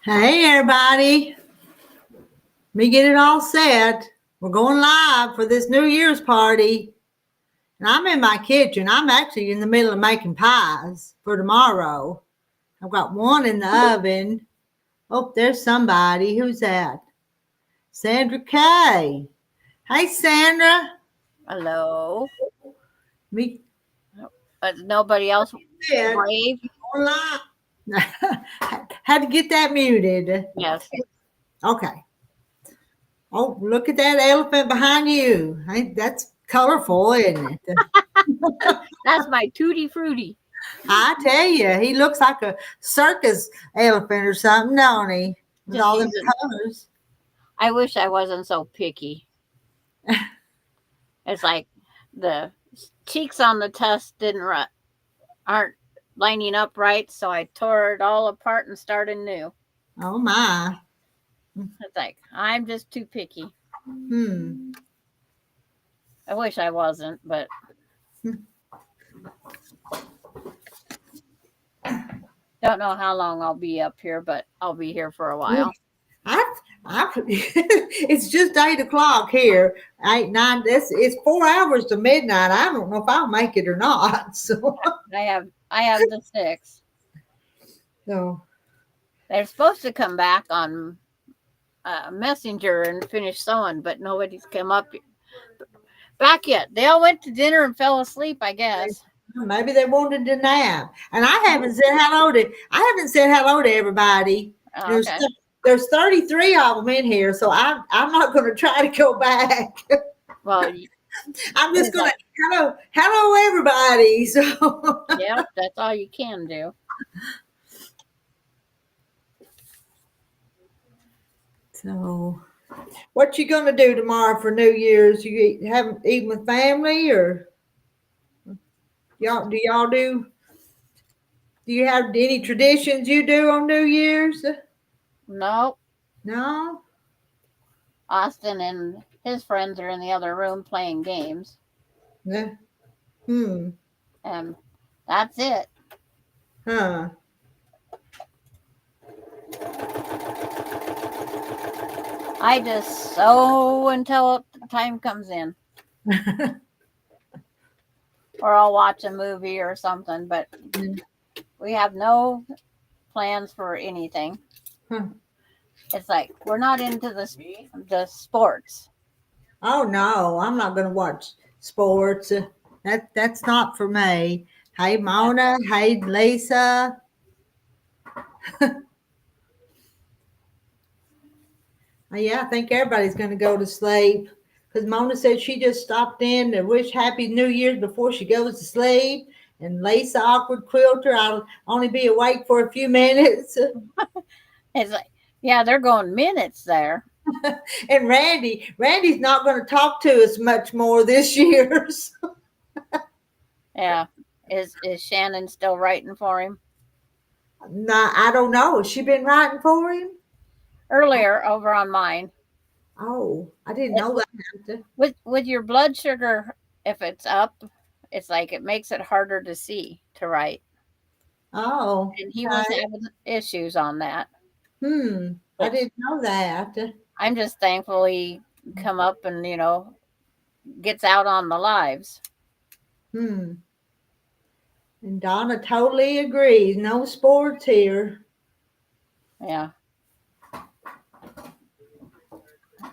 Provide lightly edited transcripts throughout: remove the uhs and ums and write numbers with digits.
Hey, everybody. Let me get it all set. We're going live for this New Year's party. And I'm in my kitchen. I'm actually in the middle of making pies for tomorrow. I've got one in the oven. Oh, there's somebody. Who's that? Sandra Kay. Hey, Sandra. Hello. Me. Nobody else brave? Had to get that muted. Yes. Okay. Oh, look at that elephant behind you. Hey, that's colorful, isn't it? That's my Tutti Frutti. I tell you, he looks like a circus elephant or something, don't he? With all the colors. I wish I wasn't so picky. It's like the cheeks on the tusk aren't lining up right, so I tore it all apart and started new. Oh my. It's like I'm just too picky. Hmm. I wish I wasn't, but don't know how long I'll be up here, but I'll be here for a while. It's just 8:00 here. 8, 9. It's 4 hours to midnight. I don't know if I'll make it or not. So I have the 6. So they're supposed to come back on Messenger and finish sewing, but nobody's come up back yet. They all went to dinner and fell asleep, I guess. Maybe they wanted to nap. And I haven't said hello to everybody. Oh, okay. There's 33 of them in here, so I'm not going to try to go back. Well, I'm just going to hello everybody. So yeah, that's all you can do. So, what you going to do tomorrow for New Year's? You eating with family, or y'all? Do you have any traditions you do on New Year's? No. No. Austin and his friends are in the other room playing games. Yeah. And that's it. Huh. I just sew until the time comes in. Or I'll watch a movie or something, but we have no plans for anything. It's like we're not into the sports. Oh no, I'm not going to watch sports. That's not for me. Hey Mona, hey Lisa. Yeah, I think everybody's going to go to sleep because Mona said she just stopped in to wish Happy New Year's before she goes to sleep. And Lisa, awkward quilter, I'll only be awake for a few minutes. It's like, yeah, they're going minutes there. And Randy's not going to talk to us much more this year. So. Yeah. Is Shannon still writing for him? No, I don't know. Has she been writing for him? Earlier over on mine. Oh, I didn't know that. With your blood sugar, if it's up, it's like it makes it harder to see to write. Oh. And he was having issues on that. I didn't know that. I'm just thankful he come up and, gets out on the lives. And Donna totally agrees. No sports here. Yeah.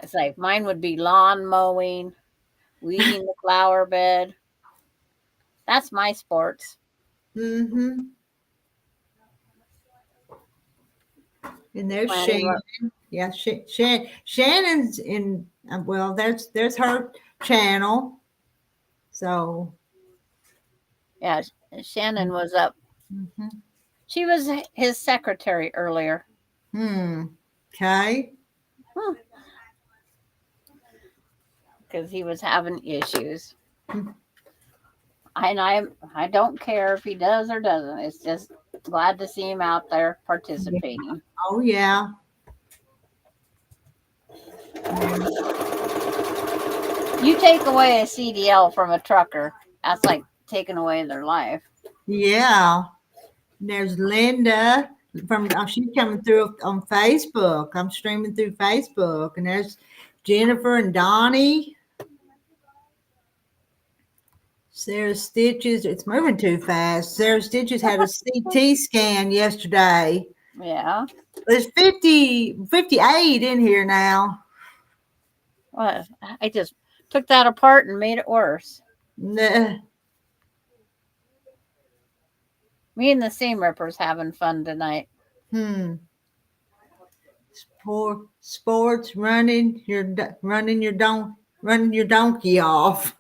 It's like mine would be lawn mowing, weeding the flower bed. That's my sports. And there's Shannon. Yeah, Shannon's in. Well, there's her channel. So. Yeah, Shannon was up. She was his secretary earlier. Okay. Because he was having issues. And I don't care if he does or doesn't. It's just glad to see him out there participating. Oh yeah. You take away a CDL from a trucker, that's like taking away their life. Yeah. There's Linda. She's coming through on Facebook. I'm streaming through Facebook, and there's Jennifer and Donnie. Sarah Stitches. It's moving too fast. Sarah Stitches had a CT scan yesterday. Yeah. There's 58 in here now. Well, I just took that apart and made it worse. Nah. Me and the seam ripper's having fun tonight. Sports running your donkey off.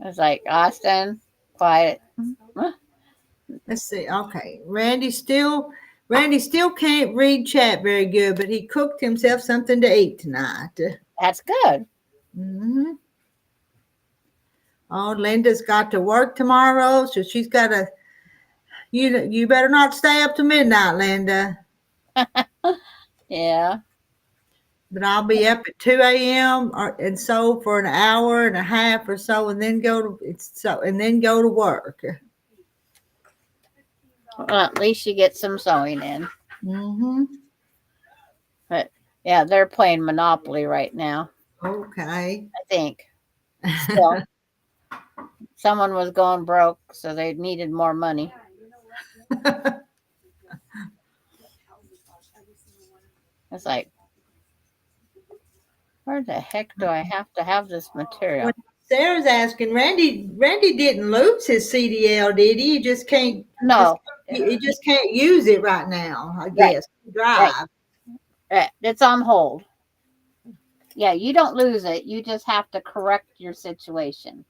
It's like, Austin, quiet. Let's see. Okay, Randy still can't read chat very good, but he cooked himself something to eat tonight. That's good. Mm-hmm. Oh, Linda's got to work tomorrow, so she's got to. You better not stay up to midnight, Linda. Yeah. But I'll be up at 2 a.m. and so for an hour and a half or so, and then go to work. Well, at least you get some sewing in. Mm-hmm. But yeah, they're playing Monopoly right now. Okay. I think. Still, someone was going broke, so they needed more money. It's like, where the heck do I have to have this material? Well, Sarah's asking, Randy didn't lose his CDL, did he? He just can't. No. He just can't use it right now, I guess. Drive. Right. It's on hold. Yeah, you don't lose it. You just have to correct your situation.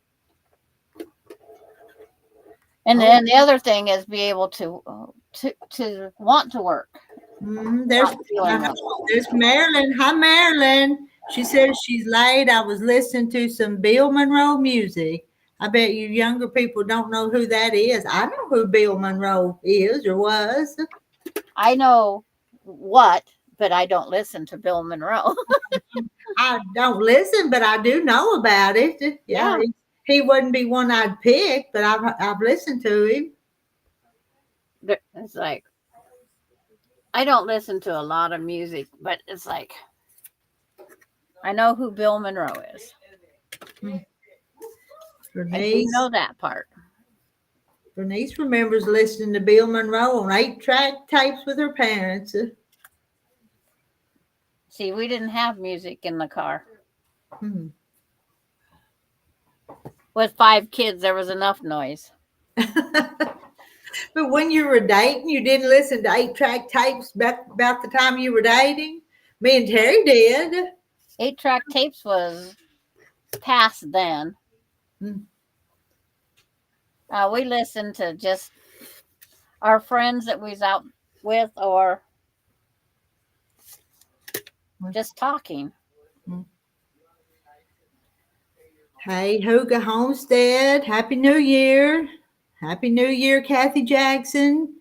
And then the other thing is be able to want to work. Mm-hmm. There's Marilyn. Hi, Marilyn. She says she's late. I was listening to some Bill Monroe music. I bet you younger people don't know who that is. I know who Bill Monroe is or was. I know what, but I don't listen to Bill Monroe. I don't listen, but I do know about it. Yeah. He wouldn't be one I'd pick, but I've listened to him. It's like, I don't listen to a lot of music, but it's like, I know who Bill Monroe is. I do know that part. Bernice remembers listening to Bill Monroe on 8-track tapes with her parents. See, we didn't have music in the car. With 5 kids, there was enough noise. But when you were dating, you didn't listen to 8-track tapes about the time you were dating? Me and Terry did. 8-track tapes was past then. We listened to just our friends that we was out with or just talking. Hey, Hooga Homestead. Happy New Year. Happy New Year, Kathy Jackson.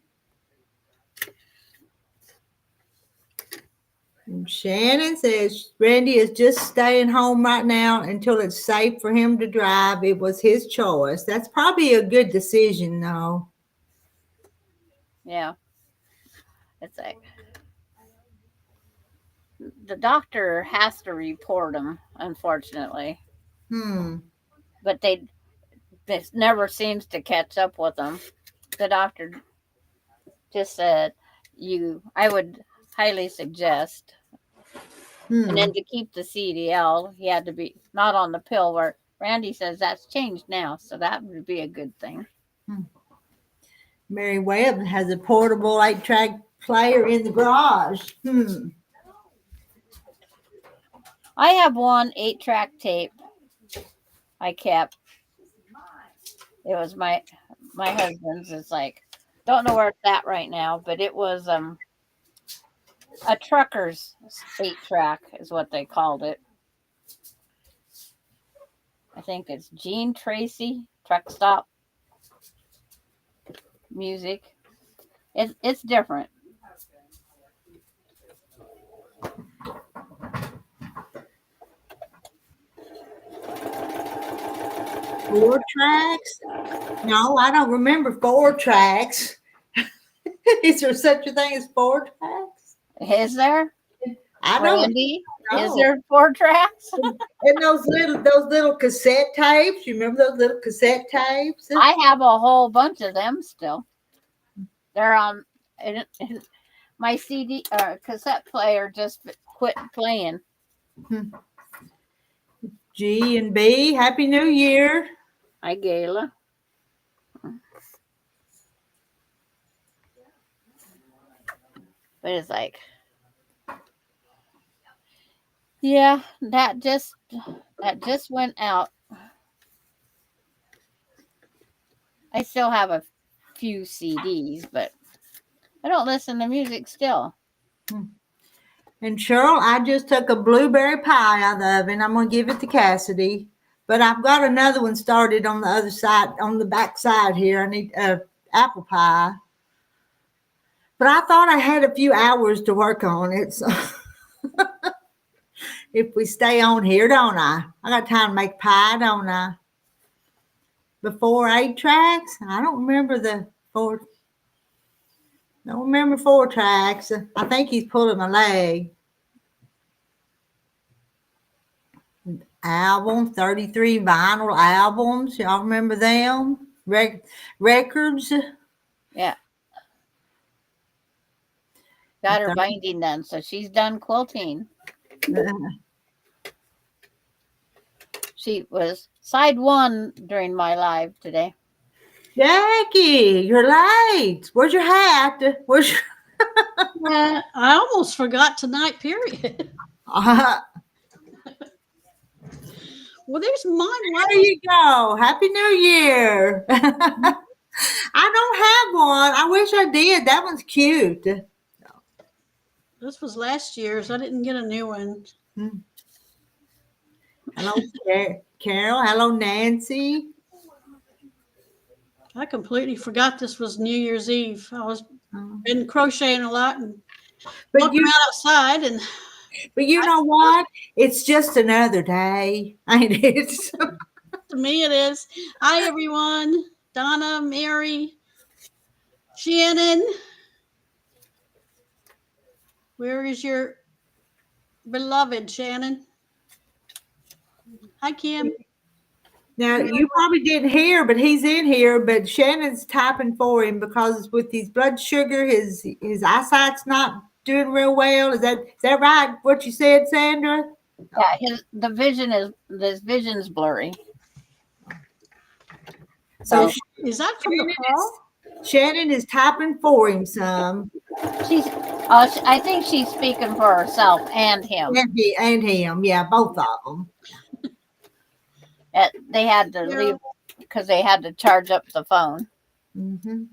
And Shannon says Randy is just staying home right now until it's safe for him to drive. It was his choice. That's probably a good decision, though. Yeah. It's like the doctor has to report him, unfortunately. But this never seems to catch up with them. The doctor just said, I would highly suggest. And then to keep the CDL, he had to be not on the pill, where Randy says that's changed now. So that would be a good thing. Mary Webb has a portable 8-track player in the garage. I have one 8-track tape I kept. It was my husband's. It's like, don't know where it's at right now, but it was a trucker's 8-track is what they called it. I think it's Gene Tracy truck stop music. It's different. 4 tracks? No, I don't remember 4 tracks. Is there such a thing as 4 tracks? Is there? I don't Randy, is know. there 4 tracks? And those little cassette tapes. You remember those little cassette tapes? I have a whole bunch of them still. They're on my CD cassette player just quit playing. G and B. Happy New Year. Hi, Gayla. But it's like, yeah, that just went out. I still have a few CDs, but I don't listen to music still. And Cheryl, I just took a blueberry pie out of the oven. I'm going to give it to Cassidy. But I've got another one started on the other side, on the back side here. I need apple pie. But I thought I had a few hours to work on it. So if we stay on here, don't I? I got time to make pie, don't I? Before 8 tracks? I don't remember the 4. Don't remember 4 tracks. I think he's pulling my leg. Album, 33 vinyl albums. Y'all remember them? Records. Yeah. Got her binding done, so she's done quilting. She was side 1 during my live today. Jackie, you're late. Where's your hat? Where's your... I almost forgot tonight, period. Well, there's mine. There you go. Happy New Year. I don't have one. I wish I did. That one's cute. This was last year's. I didn't get a new one. Hello, Carol. Hello, Nancy. I completely forgot this was New Year's Eve. I was been crocheting a lot and walking around outside. But you know what? It's just another day, ain't it? To me, it is. Hi, everyone. Donna, Mary, Shannon. Where is your beloved Shannon? Hi, Kim. Now, you probably didn't hear, but he's in here. But Shannon's typing for him because with his blood sugar, his eyesight's not doing real well. Is that right? What you said, Sandra? Yeah, his vision's blurry. So is that from the fall? Shannon is typing for him some. I think she's speaking for herself and him. And him, yeah, both of them. They had to leave because they had to charge up the phone. Mm-hmm.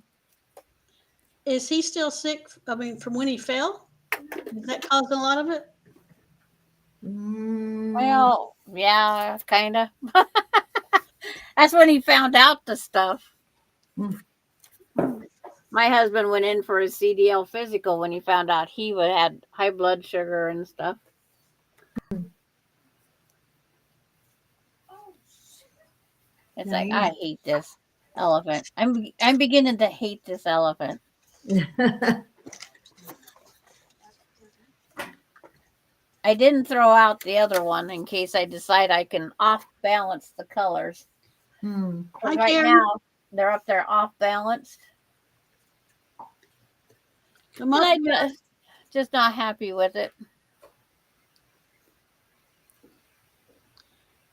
Is he still sick? I mean, from when he fell? Is that causing a lot of it? Well, yeah, kind of. That's when he found out the stuff. My husband went in for his CDL physical when he found out he had high blood sugar and stuff. It's like, I hate this elephant. I'm beginning to hate this elephant. I didn't throw out the other one in case I decide I can off balance the colors. Right now they're up there off balanced. Come on. I'm just not happy with it.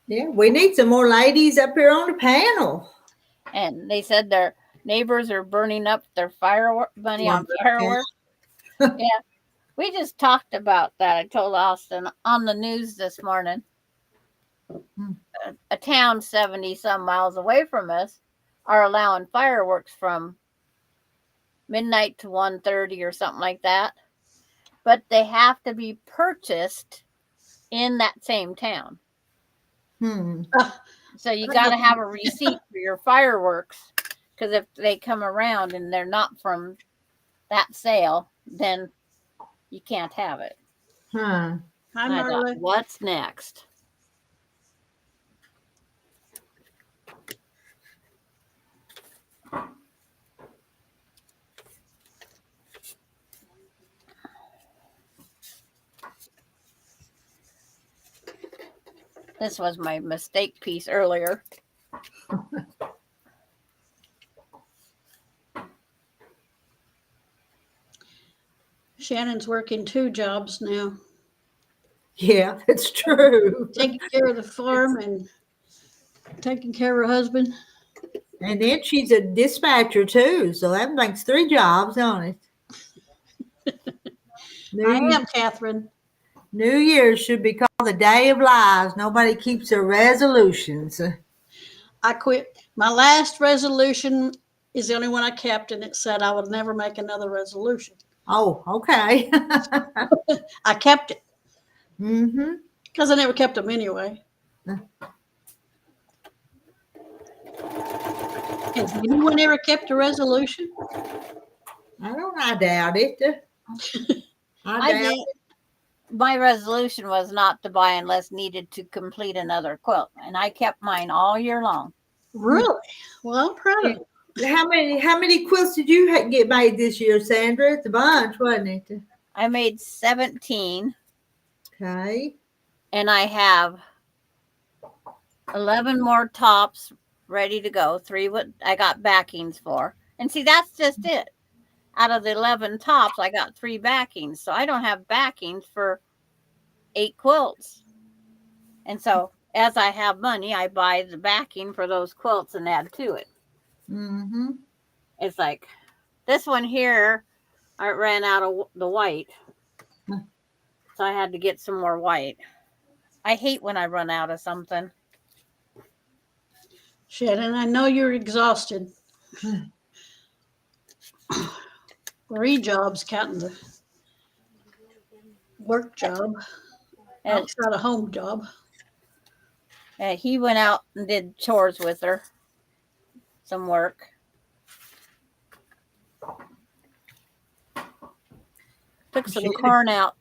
Yeah, we need some more ladies up here on the panel. And they said their neighbors are burning up their money on fireworks. Yeah, we just talked about that. I told Austin on the news this morning. A town 70 some miles away from us are allowing fireworks from midnight to 1:30 or something like that. But they have to be purchased in that same town. So you got to have a receipt for your fireworks, because if they come around and they're not from that sale, then you can't have it. Hi, Marla. What's next? This was my mistake piece earlier. Shannon's working 2 jobs now, Yeah, it's true. taking care of the farm and taking care of her husband. And then she's a dispatcher too, so that makes 3 jobs on it. I am, Catherine. New Year's should be called the Day of Lies. Nobody keeps their resolutions. I quit. My last resolution is the only one I kept, and it said I would never make another resolution. Oh, okay. I kept it Mm-hmm. because I never kept them anyway. Has anyone ever kept a resolution? I doubt it. I doubt did. My resolution was not to buy unless needed to complete another quilt, and I kept mine all year long. Really? Well, I'm proud of you. it. How many quilts did you get made this year, Sandra? It's a bunch, wasn't it? I made 17, Okay. and I have 11 more tops ready to go. 3 what I got backings for. And see, that's just it. Out of the 11 tops, I got 3 backings. So I don't have backings for 8 quilts. And so as I have money, I buy the backing for those quilts and add to it. Mm-hmm. It's like this one here, I ran out of the white. So I had to get some more white. I hate when I run out of something. Shannon, I know you're exhausted. 3 jobs counting the work job, And outside a home job. he went out and did chores with her. Some work. Took some corn out.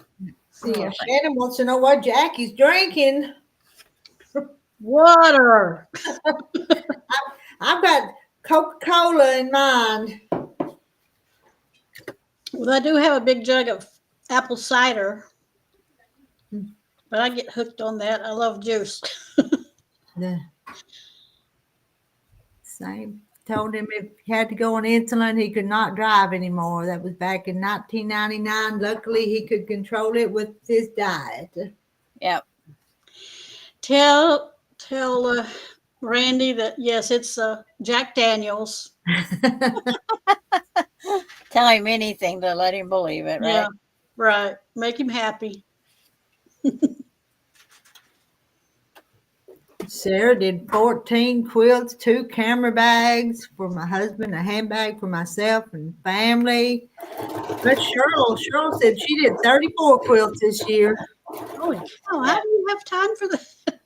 See, Shannon wants to know what Jackie's drinking. Water. I've got Coca-Cola in mind. Well, I do have a big jug of apple cider, but I get hooked on that. I love juice. The same. Told him if he had to go on insulin, he could not drive anymore. That was back in 1999. Luckily, he could control it with his diet. Yep. Tell Randy that yes, it's Jack Daniels. Tell him anything to let him believe it, right? Yeah, right. Make him happy. Sarah did 14 quilts, 2 camera bags for my husband, a handbag for myself and family. But Cheryl said she did 34 quilts this year. Holy cow, how do you have time for that?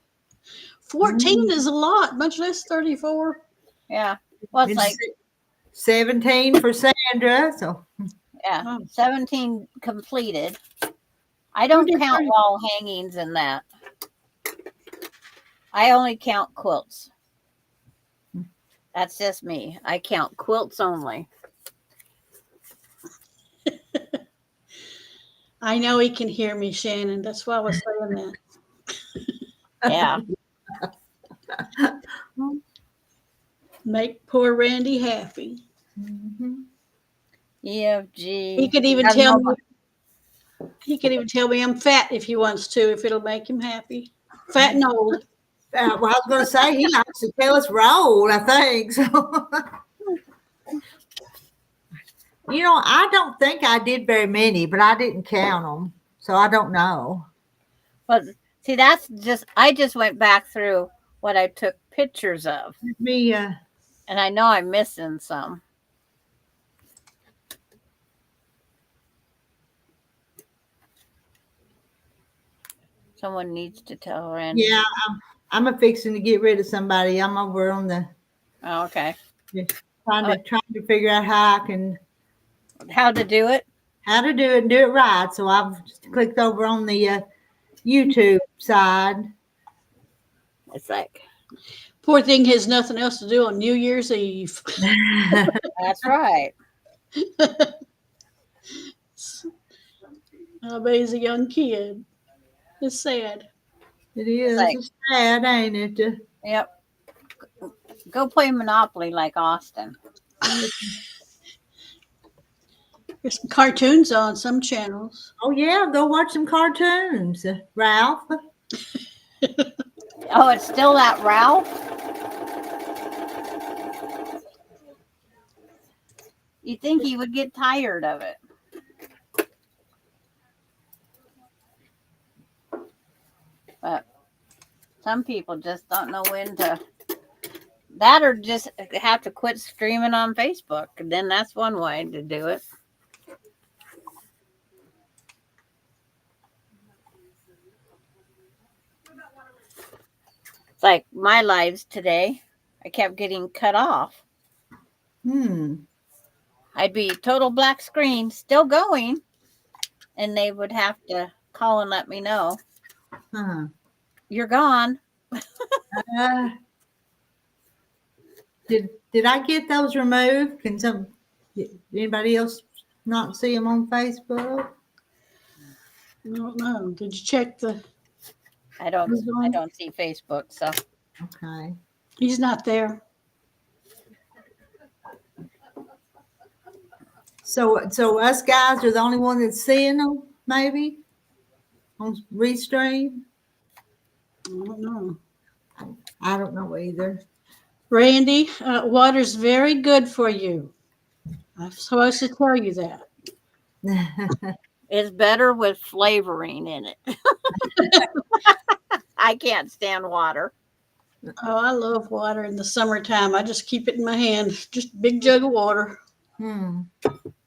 14 is a lot, much less 34. Yeah. Well, it's And like 17 for Sandra. So yeah, 17 completed. I don't count wall hangings in that. I only count quilts. That's just me. I count quilts only. I know he can hear me, Shannon. That's why I was saying that. Yeah. Make poor Randy happy. EFG. He could even tell me. He could even tell me I'm fat if he wants to, if it'll make him happy. Fat and old. well, I was going to say he likes to tell us we're old, I think. So, I don't think I did very many, but I didn't count them, so I don't know. But see, I just went back through what I took pictures of. Me, and I know I'm missing some. Someone needs to tell Randy. Yeah, I'm a fixing to get rid of somebody. I'm over on the. Oh, okay. Trying to figure out how I can. How to do it? How to do it and do it right. So I've just clicked over on the YouTube side. It's like Poor thing has nothing else to do on New Year's Eve. that's right. I bet he's a young kid. It's sad. It is. like- It's sad, ain't it? Yep. Go play Monopoly like Austin. There's some cartoons on some channels. Oh yeah, go watch some cartoons, Ralph. Oh, it's still that Ralph? You think he would get tired of it? But some people just don't know when to. That or just have to quit streaming on Facebook. And then that's one way to do it. It's like my lives today. I kept getting cut off. I'd be total black screen, still going, and they would have to call and let me know. Huh. You're gone. Did I get those removed? Can anybody else not see them on Facebook? I don't know. Did you check the? I don't see Facebook, so Okay. He's not there. So us guys are the only one that's seeing them, maybe on Restream. I don't know. I don't know either. Randy, water's very good for you. I'm supposed to tell you that. it's better with flavoring in it. I can't stand water. Oh, I love water in the summertime. I just keep it in my hand. Just a big jug of water.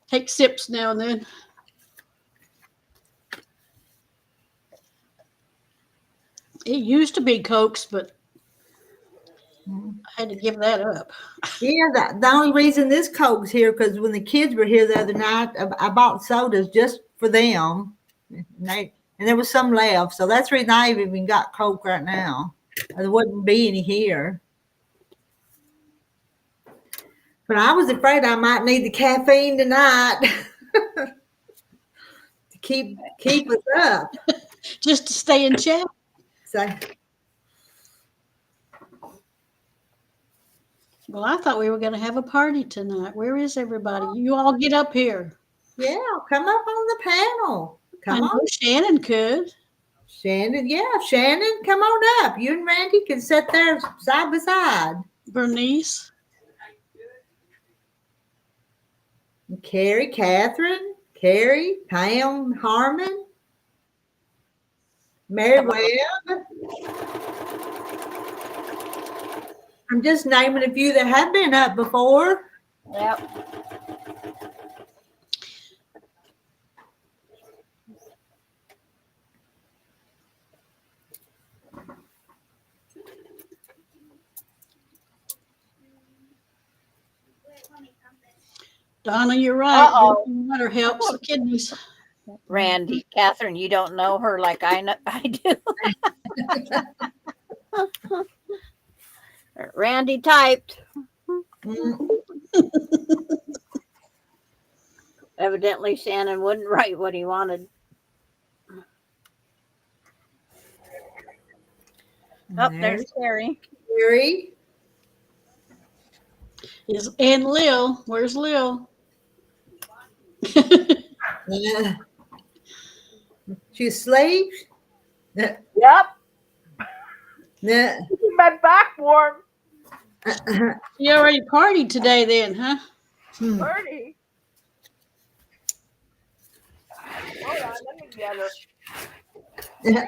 Take sips now and then. It used to be Cokes, but I had to give that up. Yeah, the only reason this Coke's here because when the kids were here the other night, I bought sodas just for them, and there was some left. So that's the reason I even got Coke right now. There wouldn't be any here. But I was afraid I might need the caffeine tonight to keep us up. Just to stay in check. So Well, I thought we were going to have a party tonight. Where is everybody? You all get up here. yeah, come up on the panel. I Come know on, Shannon could. Shannon. Yeah, Shannon, come on up. You and Randy can sit there side by side. Bernice. Carrie, Catherine, Pam, Harmon, Mary Webb. I'm just naming a few that have been up before. Yep. Donna, you're right. Uh-oh. Drinking water helps the kidneys. Randy, Catherine, you don't know her like I do. Randy typed. Evidently, Shannon wouldn't write what he wanted. Oh, there's Carrie. And Lil. Where's Lil? She asleep? Yep. Yeah. Keep my back warm. You already partied today then, huh? Birdie. Hold on, let me get her. Say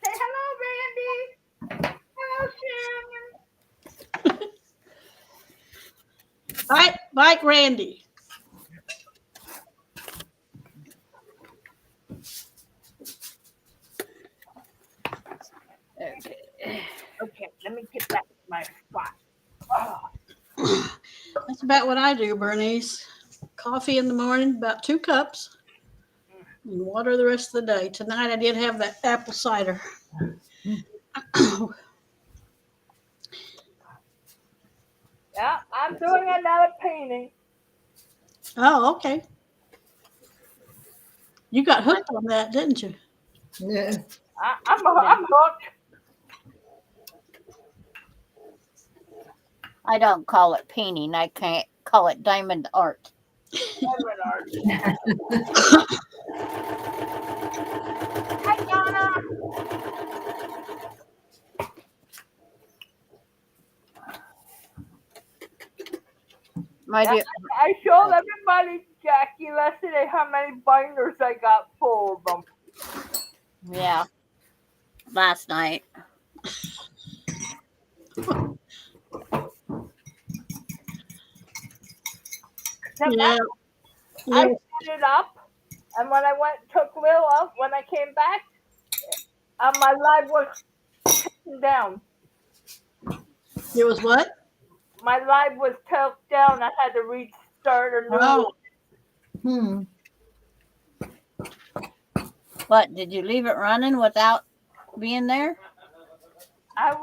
hello, Randy. Hello, Shannon. Bite Randy. Okay, let me get back to my spot. Oh. That's about what I do, Bernice. Coffee in the morning, about 2 cups, and water the rest of the day. Tonight I did have that apple cider. Yeah, I'm doing another painting. Oh, okay. You got hooked on that, didn't you? Yeah. I'm hooked. I don't call it painting. I can't call it diamond art. Diamond art. Hi, Donna. My dear, I showed everybody, Jackie, yesterday how many binders I got full of them. yeah. Last night. Yeah. I Yeah. set it up, and when I took Lil up, when I came back, my live was taken down. It was what? My live was taken down. I had to restart a new Oh, one. What, did you leave it running without being there? I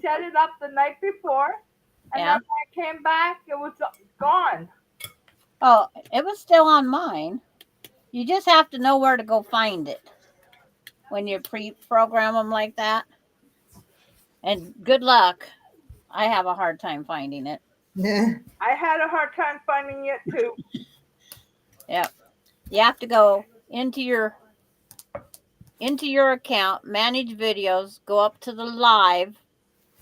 set it up the night before, and Yeah. then when I came back, it was gone. Oh, it was still on mine. You just have to know where to go find it when you pre-program them like that. And good luck. I have a hard time finding it. Yeah. I had a hard time finding it too. Yep. You have to go into your account, manage videos, go up to the live,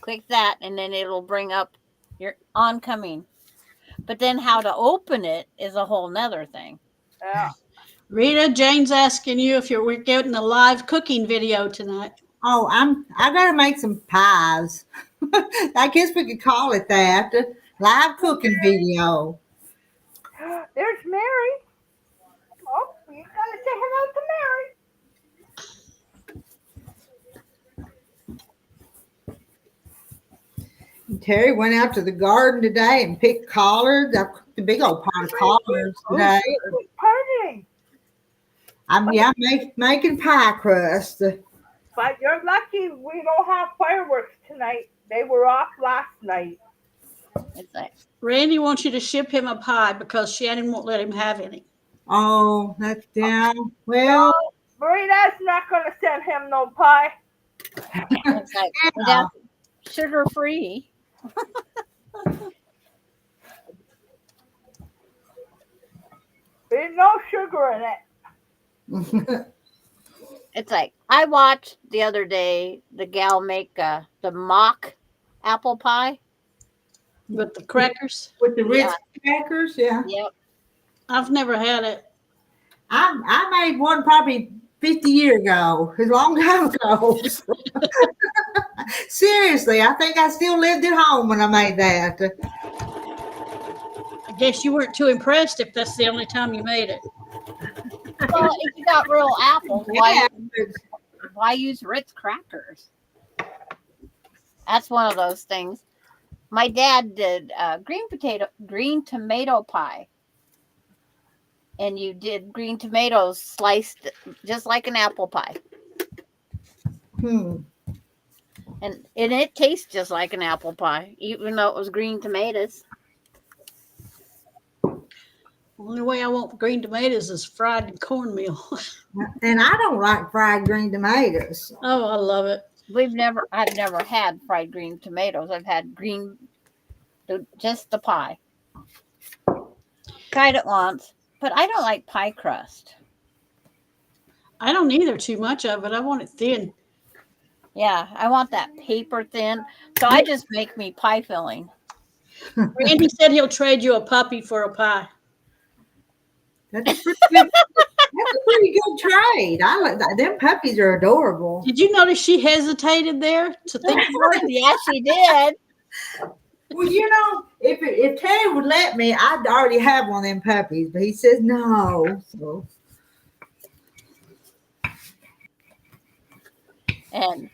click that, and then it'll bring up your oncoming. But then how to open it is a whole nother thing. Yeah. Rita, Jane's asking you if we're getting a live cooking video tonight. Oh, I gotta make some pies. I guess we could call it that. Live cooking video. There's Mary. Oh, you gotta say hello to Mary. Terry went out to the garden today and picked collards. I cooked a big old pot of collards today. Partying. I'm making pie crust. But you're lucky we don't have fireworks tonight. They were off last night. It's like, Randy wants you to ship him a pie because Shannon won't let him have any. Oh, that's down. Well, No, Marita's not gonna send him no pie. it's like yeah. that's sugar free. There's no sugar in it. It's like I watched the other day the gal make the mock apple pie. With the crackers? With the Ritz crackers, yeah. Yep. I've never had it. I made one probably 50 years ago, a long time ago. Seriously, I think I still lived at home when I made that. I guess you weren't too impressed if that's the only time you made it. Well, if you got real apples, Yeah, why use Ritz crackers? That's one of those things. My dad did green tomato pie. And you did green tomatoes sliced just like an apple pie. hmm. And it tastes just like an apple pie, even though it was green tomatoes. Only way I want green tomatoes is fried cornmeal. And I don't like fried green tomatoes. Oh, I love it. I've never had fried green tomatoes. I've had just the pie. Tried it once, but I don't like pie crust. I don't either too much of it. I want it thin. Yeah, I want that paper thin. So I just make me pie filling. Randy said he'll trade you a puppy for a pie. That's a pretty good trade. I like that. Them puppies are adorable. Did you notice she hesitated there to think about it? Yeah, she did. Well, if Terry would let me, I'd already have one of them puppies, but he says no. So. And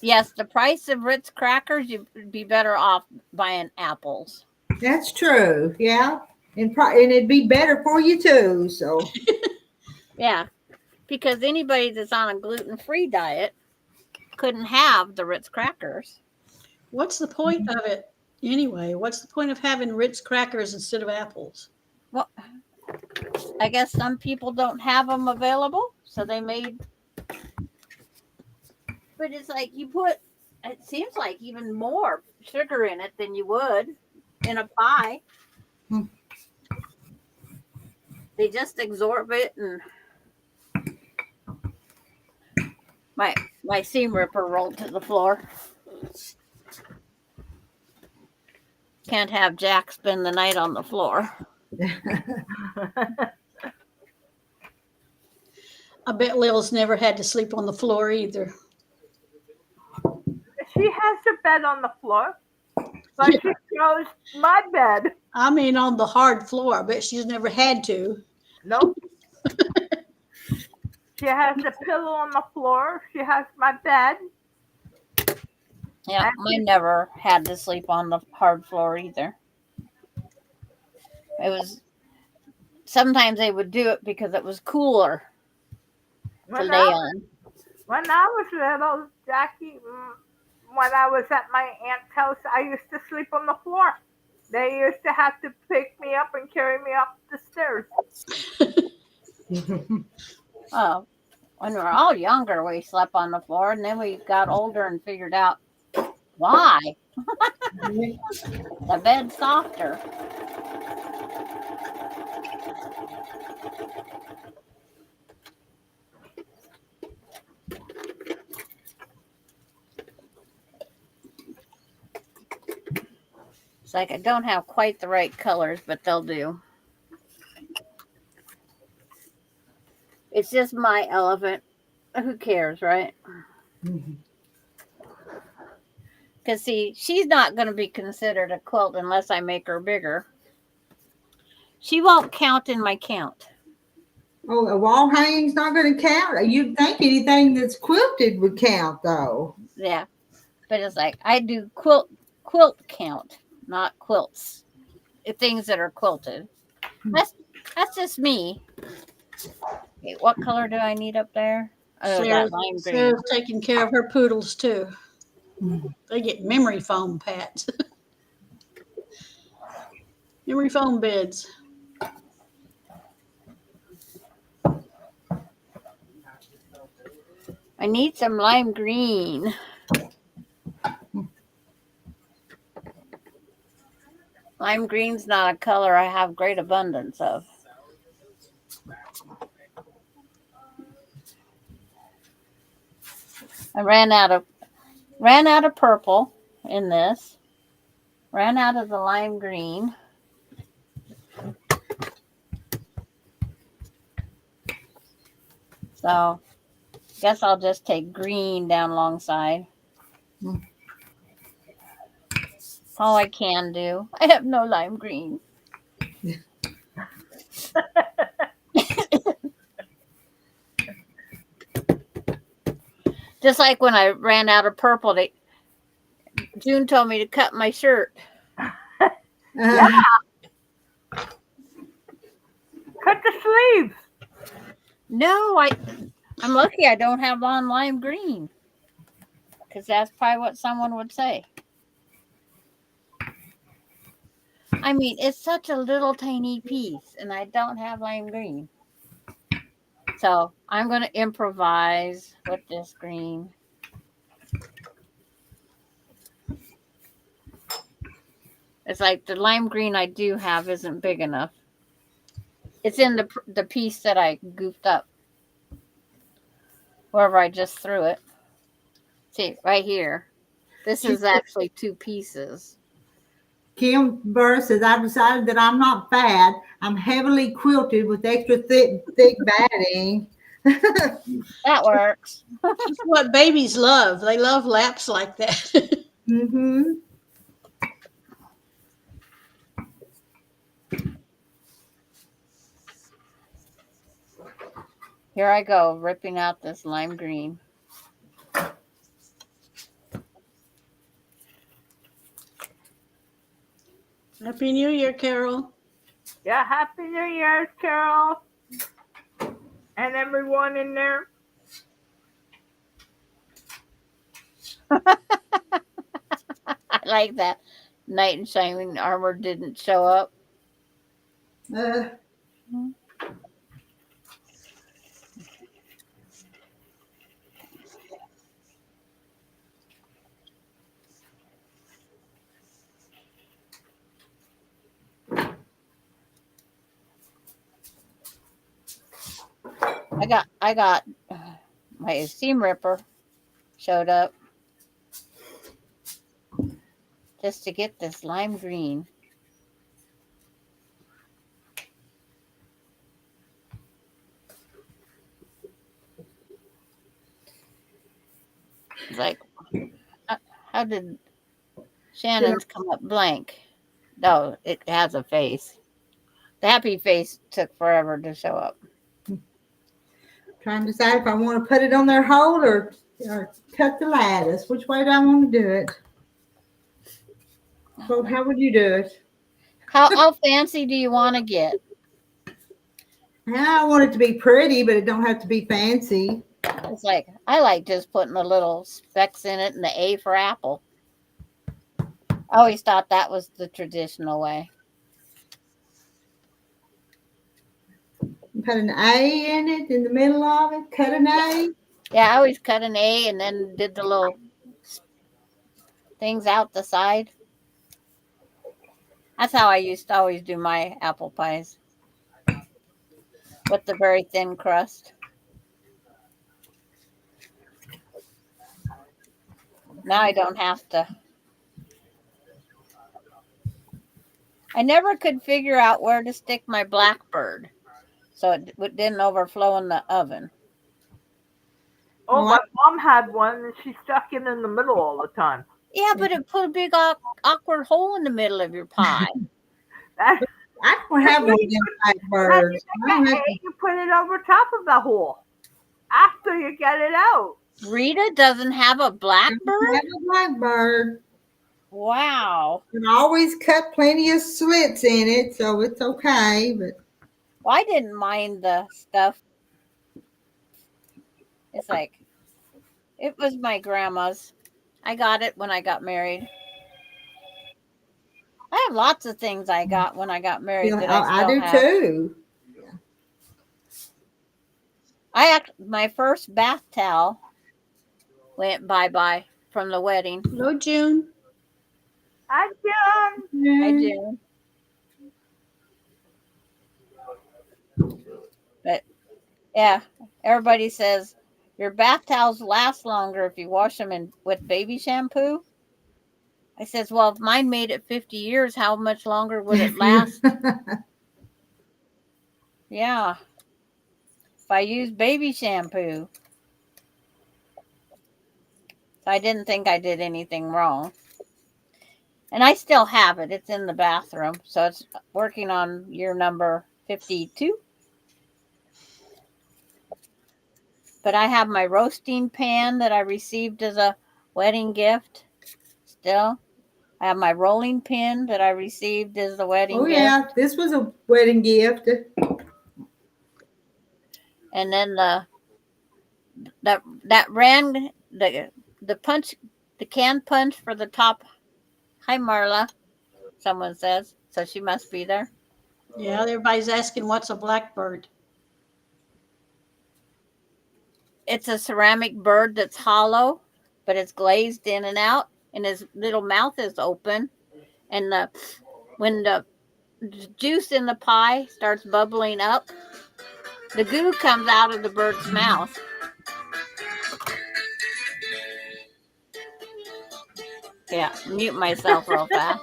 yes, the price of Ritz crackers, you'd be better off buying apples. That's true. Yeah. And it'd be better for you too. So Yeah, because anybody that's on a gluten-free diet couldn't have the Ritz crackers. What's the point of it anyway? What's the point of having Ritz crackers instead of apples? Well, I guess some people don't have them available, so they made. But it's like you put. It seems like even more sugar in it than you would in a pie. Hmm. They just absorb it, and my seam ripper rolled to the floor. Can't have Jack spend the night on the floor. I bet Lil's never had to sleep on the floor either. She has her bed on the floor, but she chose my bed. I mean, on the hard floor. I bet she's never had to. Nope. She has a pillow on the floor. She has my bed. Yeah, mine never had to sleep on the hard floor either. It was sometimes they would do it because it was cooler to When lay I, on. when I was little, Jackie, when I was at my aunt's house, I used to sleep on the floor. They used to have to pick me up and carry me up the stairs. Oh, when we were all younger, we slept on the floor, and then we got older and figured out why. The bed's softer. It's like I don't have quite the right colors, but they'll do. It's just my elephant. Who cares, right? Because, see, she's not going to be considered a quilt unless I make her bigger. She won't count in my count. Oh, a wall hanging's not going to count. You'd think anything that's quilted would count, though. Yeah. But it's like I do quilt count, not quilts. Things that are quilted. That's just me. Okay, what color do I need up there? Oh, that lime green. Sarah's taking care of her poodles too. They get memory foam pats. Memory foam beds. I need some lime green. Lime green's not a color I have great abundance of. I ran out of purple in this. Ran out of the lime green. So, guess I'll just take green down alongside. All I can do. I have no lime green. Just like when I ran out of purple, June told me to cut my shirt. Yeah. Cut the sleeves. No, I'm lucky I don't have on lime green. Because that's probably what someone would say. I mean, it's such a little tiny piece, and I don't have lime green. So I'm going to improvise with this green. It's like the lime green I do have isn't big enough. It's in the piece that I goofed up. Wherever I just threw it. See, right here. This is actually two pieces. Kim Burr says, I've decided that I'm not fat. I'm heavily quilted with extra thick batting. That works. That's what babies love. They love laps like that. Mm-hmm. Here I go, ripping out this lime green. Happy New Year, Carol. Yeah, Happy New Year, Carol. And everyone in there. I like that. Knight in shining armor didn't show up. I got my seam ripper showed up just to get this lime green. It's like, how did Shannon's come up blank? No, it has a face. The happy face took forever to show up. Trying to decide if I want to put it on their hole or cut the lattice. Which way do I want to do it? Well, how would you do it? How fancy do you want to get? I want it to be pretty, but it don't have to be fancy. It's like, I like just putting the little specks in it and the A for apple. I always thought that was the traditional way. Put an A in it in the middle of it. Cut an A. Yeah, I always cut an A and then did the little things out the side. That's how I used to always do my apple pies, with the very thin crust. Now I don't have to. I never could figure out where to stick my blackbird so it didn't overflow in the oven. Oh, Well, my mom had one and she stuck it in the middle all the time. Yeah, but it put a big awkward hole in the middle of your pie. That's I don't have one of them blackbirds. I don't have you put it over top of the hole after you get it out. Rita doesn't have a blackbird? a blackbird. Wow. And I always cut plenty of slits in it, so it's okay. But Well, I didn't mind the stuff. It's like, it was my grandma's. I got it when I got married. I have lots of things I got when I got married that I I still do have. too. My first bath towel went bye-bye from the wedding. Hello, June. I done. I do. But yeah, everybody says your bath towels last longer if you wash them with baby shampoo. I says, well, if mine made it 50 years, how much longer would it last? Yeah. If I use baby shampoo. So I didn't think I did anything wrong. And I still have it. It's in the bathroom. So it's working on year number 52. But I have my roasting pan that I received as a wedding gift still. I have my rolling pin that I received as the wedding gift. Yeah, this was a wedding gift. And then that ran the punch, the can punch for the top. Hi, Marla. Someone says, so she must be there. Yeah, everybody's asking what's a blackbird. It's a ceramic bird that's hollow, but it's glazed in and out, and his little mouth is open. And when the juice in the pie starts bubbling up, the goo comes out of the bird's mouth. Yeah, mute myself real fast.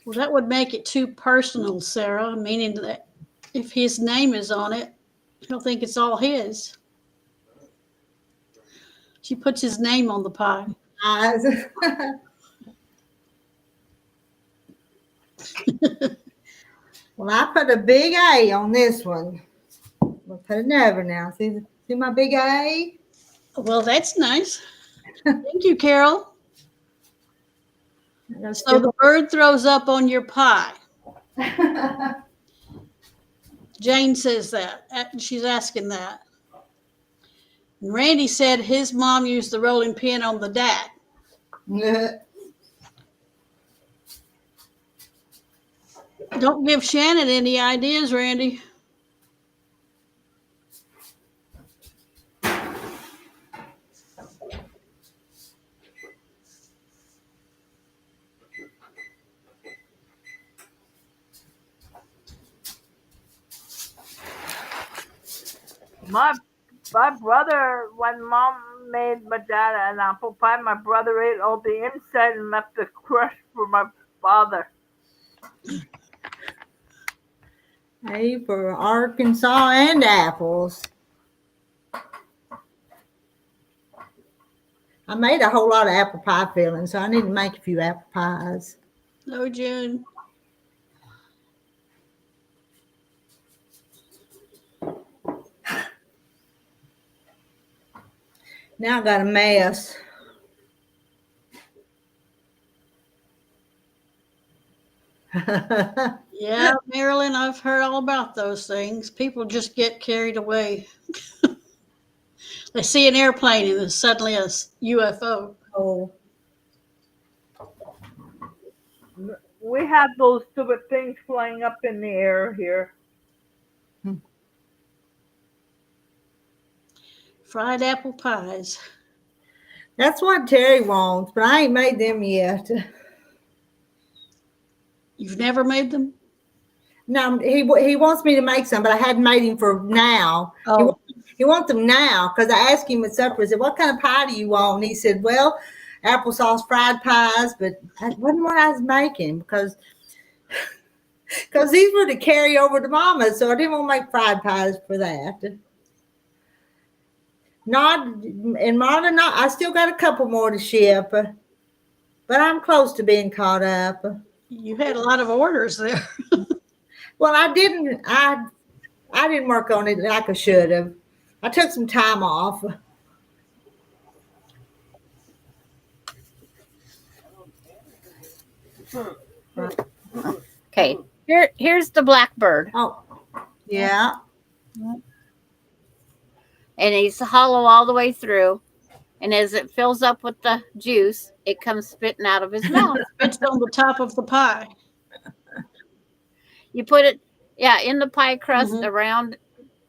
Well, that would make it too personal, Sarah, meaning that if his name is on it, he'll think it's all his. She puts his name on the pie. Well, I put a big A on this one. We'll put another now. See my big A? Well, that's nice. Thank you, Carol. So the bird throws up on your pie. Jane says that. She's asking that. And Randy said his mom used the rolling pin on the dad. Don't give Shannon any ideas, Randy. My brother, when mom made my dad an apple pie, my brother ate all the inside and left the crust for my father. Hey, for Arkansas and apples. I made a whole lot of apple pie filling, so I need to make a few apple pies. No, June. Now I got a mess. Yeah, Marilyn, I've heard all about those things. People just get carried away. They see an airplane and it's suddenly a UFO. Oh, We had those stupid things flying up in the air here. Fried apple pies. that's what Terry wants, but I ain't made them yet. You've never made them? No, he wants me to make some, but I hadn't made him for now. Oh, He wants them now because I asked him at supper. I said, "What kind of pie do you want?" And he said, "Well, applesauce fried pies." But that wasn't what I was making because these were to carry over to Mama, so I didn't want to make fried pies for that. Not and Marta, not. I still got a couple more to ship, but I'm close to being caught up. you had a lot of orders there. Well, I didn't work on it like I should have. I took some time off. Okay, here's the blackbird, Oh, yeah. and he's hollow all the way through. And as it fills up with the juice, it comes spitting out of his mouth. It's on the top of the pie. You put it, in the pie crust Mhm. around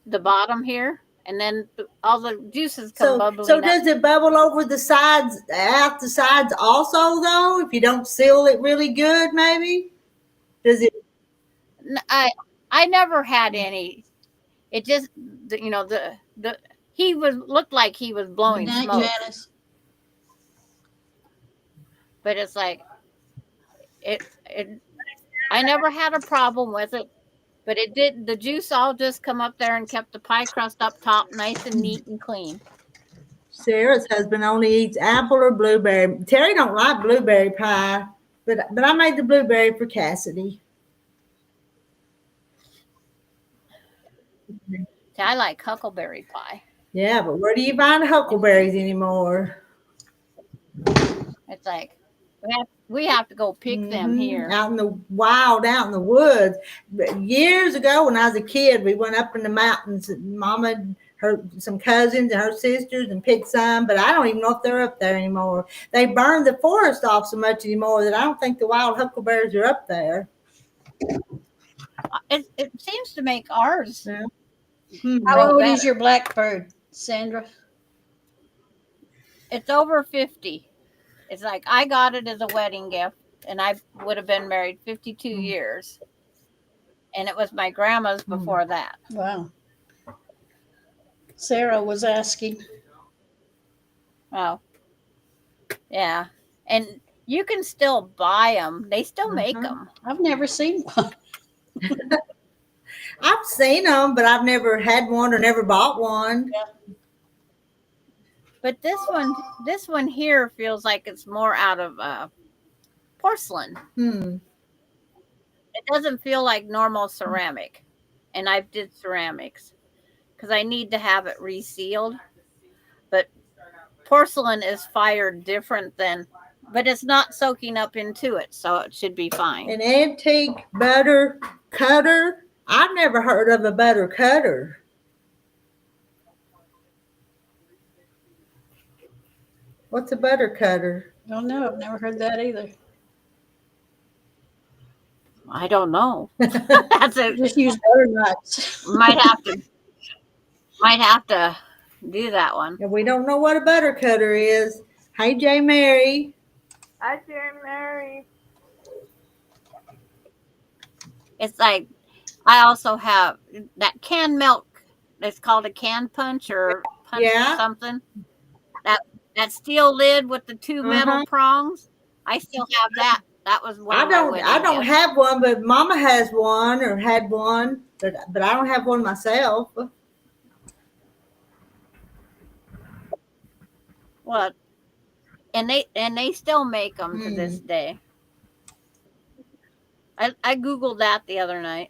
the bottom here, and then all the juices come bubbling So up. does it bubble over the sides, out the sides also, though? If you don't seal it really good, maybe? Does it? I never had any. It just, he looked like he was blowing Good night, smoke, Janice. but it's like it. I never had a problem with it, but it did. The juice all just come up there and kept the pie crust up top nice and neat and clean. Sarah's husband only eats apple or blueberry. Terry don't like blueberry pie, but I made the blueberry for Cassidy. See, I like huckleberry pie. Yeah, but where do you find huckleberries anymore? It's like we have to go pick them here. Out in the wild, out in the woods. But years ago, when I was a kid, we went up in the mountains. Mama, some cousins and her sisters, and picked some. But I don't even know if they're up there anymore. They burned the forest off so much anymore that I don't think the wild huckleberries are up there. It seems to make ours. Yeah. How old better. is your blackbird, Sandra? It's over 50. It's like I got it as a wedding gift, and I would have been married 52 years. And it was my grandma's before that. Wow. Sarah was asking. Oh, yeah. And you can still buy them. They still make them. I've never seen one. I've seen them, but I've never had one or never bought one. But this one here feels like it's more out of porcelain. It doesn't feel like normal ceramic. And I did ceramics because I need to have it resealed. But porcelain is fired different but it's not soaking up into it, so it should be fine. An antique butter cutter. I've never heard of a butter cutter. What's a butter cutter? Don't know. I've never heard that either. I don't know. That's it. Just use butter nuts. Might have to do that one. And we don't know what a butter cutter is. Hey, J. Mary. Hi, dear Mary. It's like I also have that canned milk it's called a can punch or punch Yeah. something. That steel lid with the two metal Uh-huh. prongs. I still have that. That was one of my wedding I don't gifts. have one, but Mama has one or had one, but I don't have one myself. Well, and they still make them to this day. I googled that the other night.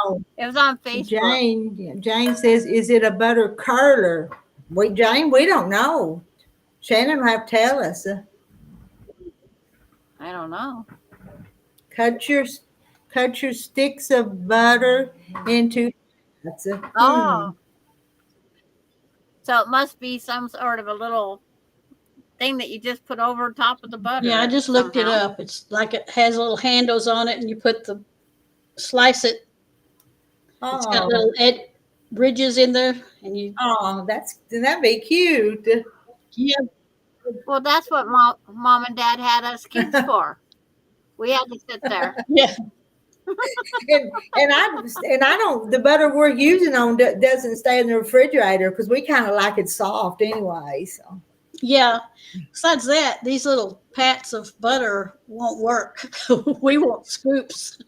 Oh, It was on Facebook. Jane says, "Is it a butter curler?" Jane, we don't know. Shannon will have to tell us. I don't know. Cut your sticks of butter into. That's a. Oh, so it must be some sort of a little thing that you just put over top of the butter. Yeah, I just looked it somehow. up. It's like it has little handles on it, and you slice it. It's got little ridges in there, and you. Oh, that'd be cute. Yeah, Well, that's what mom and dad had us kids for. We had to sit there. yeah. and I don't. The butter we're using doesn't stay in the refrigerator because we kind of like it soft anyway. So. Yeah. Besides that, these little pats of butter won't work. We want scoops.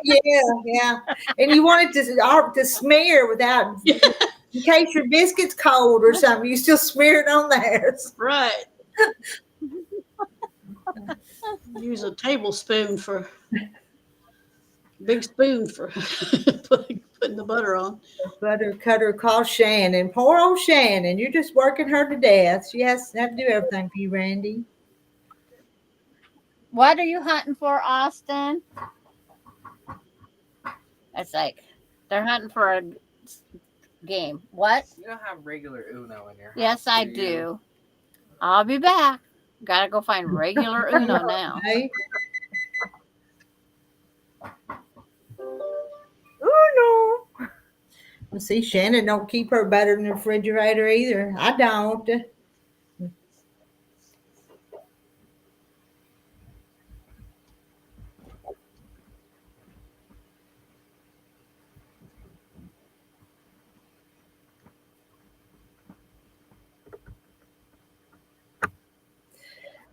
Yeah. And you want it to smear without, in case your biscuit's cold or something, you still smear it on there. Right. Use a tablespoon big spoon for putting the butter on. Butter cutter called Shannon. Poor old Shannon. You're just working her to death. She has to do everything for you, Randy. What are you hunting for, Austin? It's like they're hunting for a game. What? You don't have regular Uno in your house. Yes, I do. I'll be back. Gotta go find regular Uno now. Okay. Oh no. Well, see, Shannon don't keep her butter in the refrigerator either. I don't.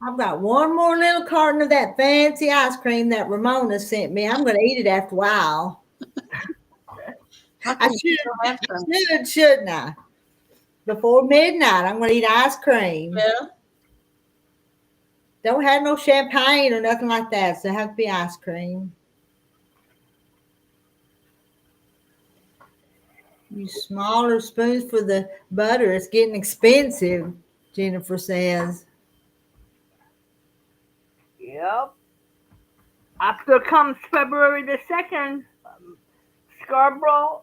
I've got one more little carton of that fancy ice cream that Ramona sent me. I'm going to eat it after a while. I shouldn't I? Before midnight, I'm going to eat ice cream. Yeah. Don't have no champagne or nothing like that, so it has to be ice cream. Use smaller spoons for the butter. It's getting expensive, Jennifer says. Yep. After comes February the 2nd, Scarborough,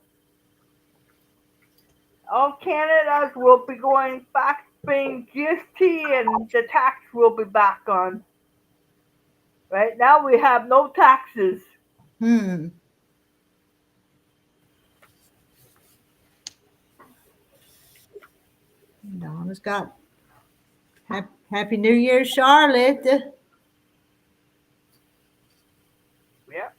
all Canada's will be going back being GST and the tax will be back on. Right now we have no taxes. Donna's got Happy New Year, Charlotte. Yep.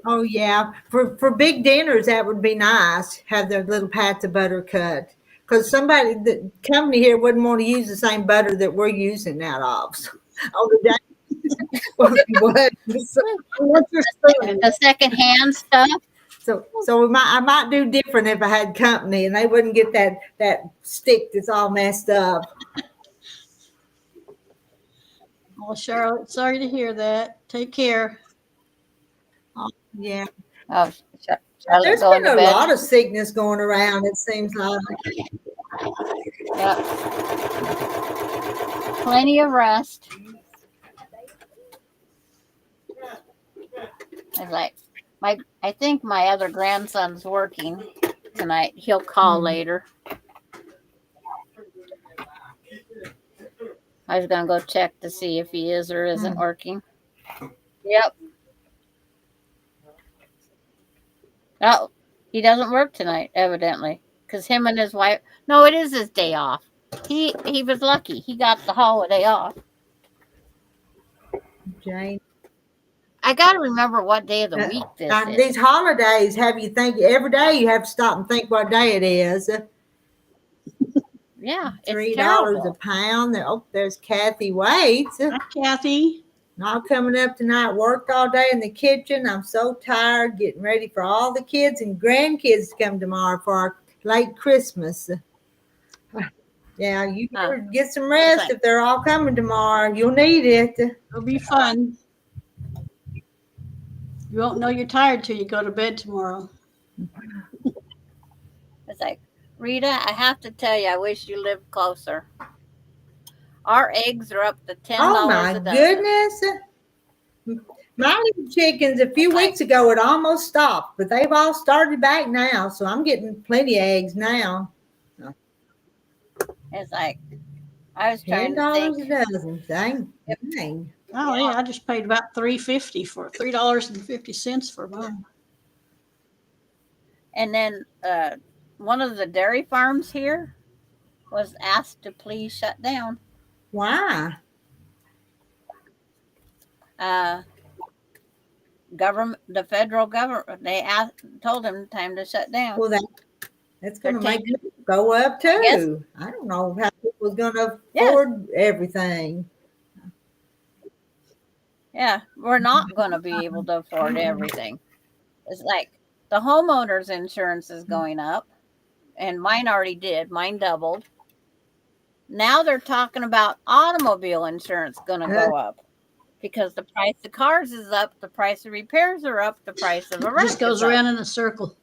Oh yeah, for big dinners that would be nice. Have their little pats of butter cut, because the company here wouldn't want to use the same butter that we're using out of. So, the secondhand stuff. So I might do different if I had company, and they wouldn't get that stick that's all messed up. Oh, Charlotte, sorry to hear that. Take care. Yeah. Oh, There's been a lot of sickness going around, it seems like. Yep. Plenty of rest. I think my other grandson's working tonight. He'll call later. I was gonna go check to see if he is or isn't working. Yep. Oh, he doesn't work tonight, evidently, because him and his wife. No, it is his day off. He was lucky. He got the holiday off. Jane. I got to remember what day of the week this is. These holidays have you think every day you have to stop and think what day it is. Yeah, it's $3 a terrible. pound. Oh, there's Kathy Waits. Hi, Kathy. Not coming up tonight. Worked all day in the kitchen. I'm so tired getting ready for all the kids and grandkids to come tomorrow for our late Christmas. Yeah, you better get some rest if they're all coming tomorrow. You'll need it. It'll be fun. You won't know you're tired till you go to bed tomorrow. It's like, Rita, I have to tell you, I wish you lived closer. Our eggs are up to $10 Oh my a dozen. goodness. My little chickens a few weeks ago it almost stopped, but they've all started back now, so I'm getting plenty of eggs now. It's like, I was trying to $10 think. a dozen. Dang. Oh yeah, I just paid about $3.50 for $3.50 for mine. And then one of the dairy farms here was asked to please shut down. Why? The federal government, they told them time to shut down. Well, that's going to They're make it go up too. Yes. I don't know how people's going to afford everything. Yeah, we're not going to be able to afford everything. It's like the homeowner's insurance is going up, and mine already did. Mine doubled. Now they're talking about automobile insurance going to go up because the price of cars is up, the price of repairs are up, the price of a It just goes around in a circle.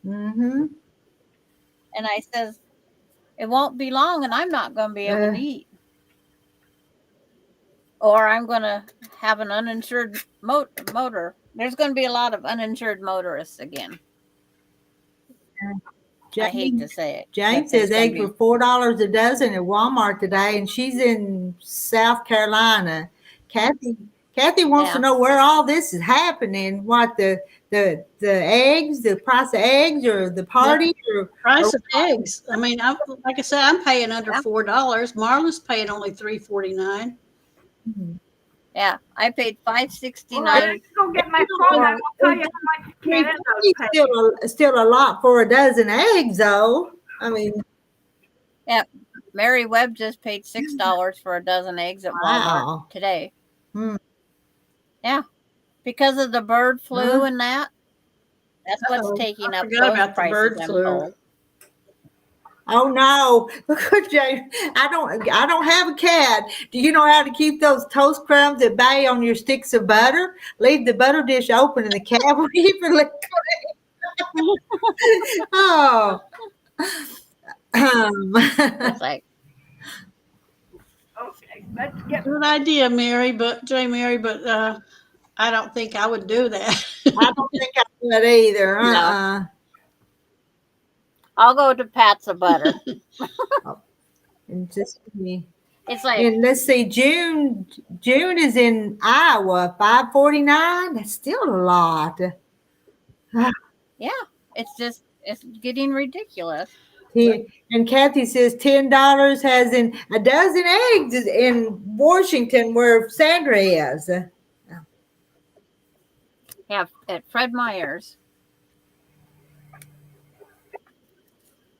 Mm-hmm. And I says, it won't be long, and I'm not going to be able to eat. Or I'm going to have an uninsured motor. There's going to be a lot of uninsured motorists again. I hate to say it. Jane says eggs were $4 a dozen at Walmart today, and she's in South Carolina. Kathy wants to know where all this is happening. What the eggs, the price of eggs, or the party, or price of eggs. I mean, like I said, I'm paying under $4. Marlon's paying only $3.49. Yeah, I paid $5.69. Let's go get my phone. I will tell you how much it's still a lot for a dozen eggs, though. I mean, yeah, Mary Webb just paid $6 for a dozen eggs at Walmart today. Yeah, because of the bird flu and that. That's what's taking up those prices. I'm told. Oh no! Look at Jane. I don't have a cat. Do you know how to keep those toast crumbs at bay on your sticks of butter? Leave the butter dish open and the cat will evenly Oh. It's like, okay, let's get good idea, Mary, but I don't think I would do that. I don't think I would either. No. I'll go to Pat's of butter. And just it's like, and let's see, June is in Iowa, $5.49. That's still a lot. Yeah, it's getting ridiculous. And Kathy says $10 has in a dozen eggs in Washington where Sandra is. Yeah, at Fred Meyer's.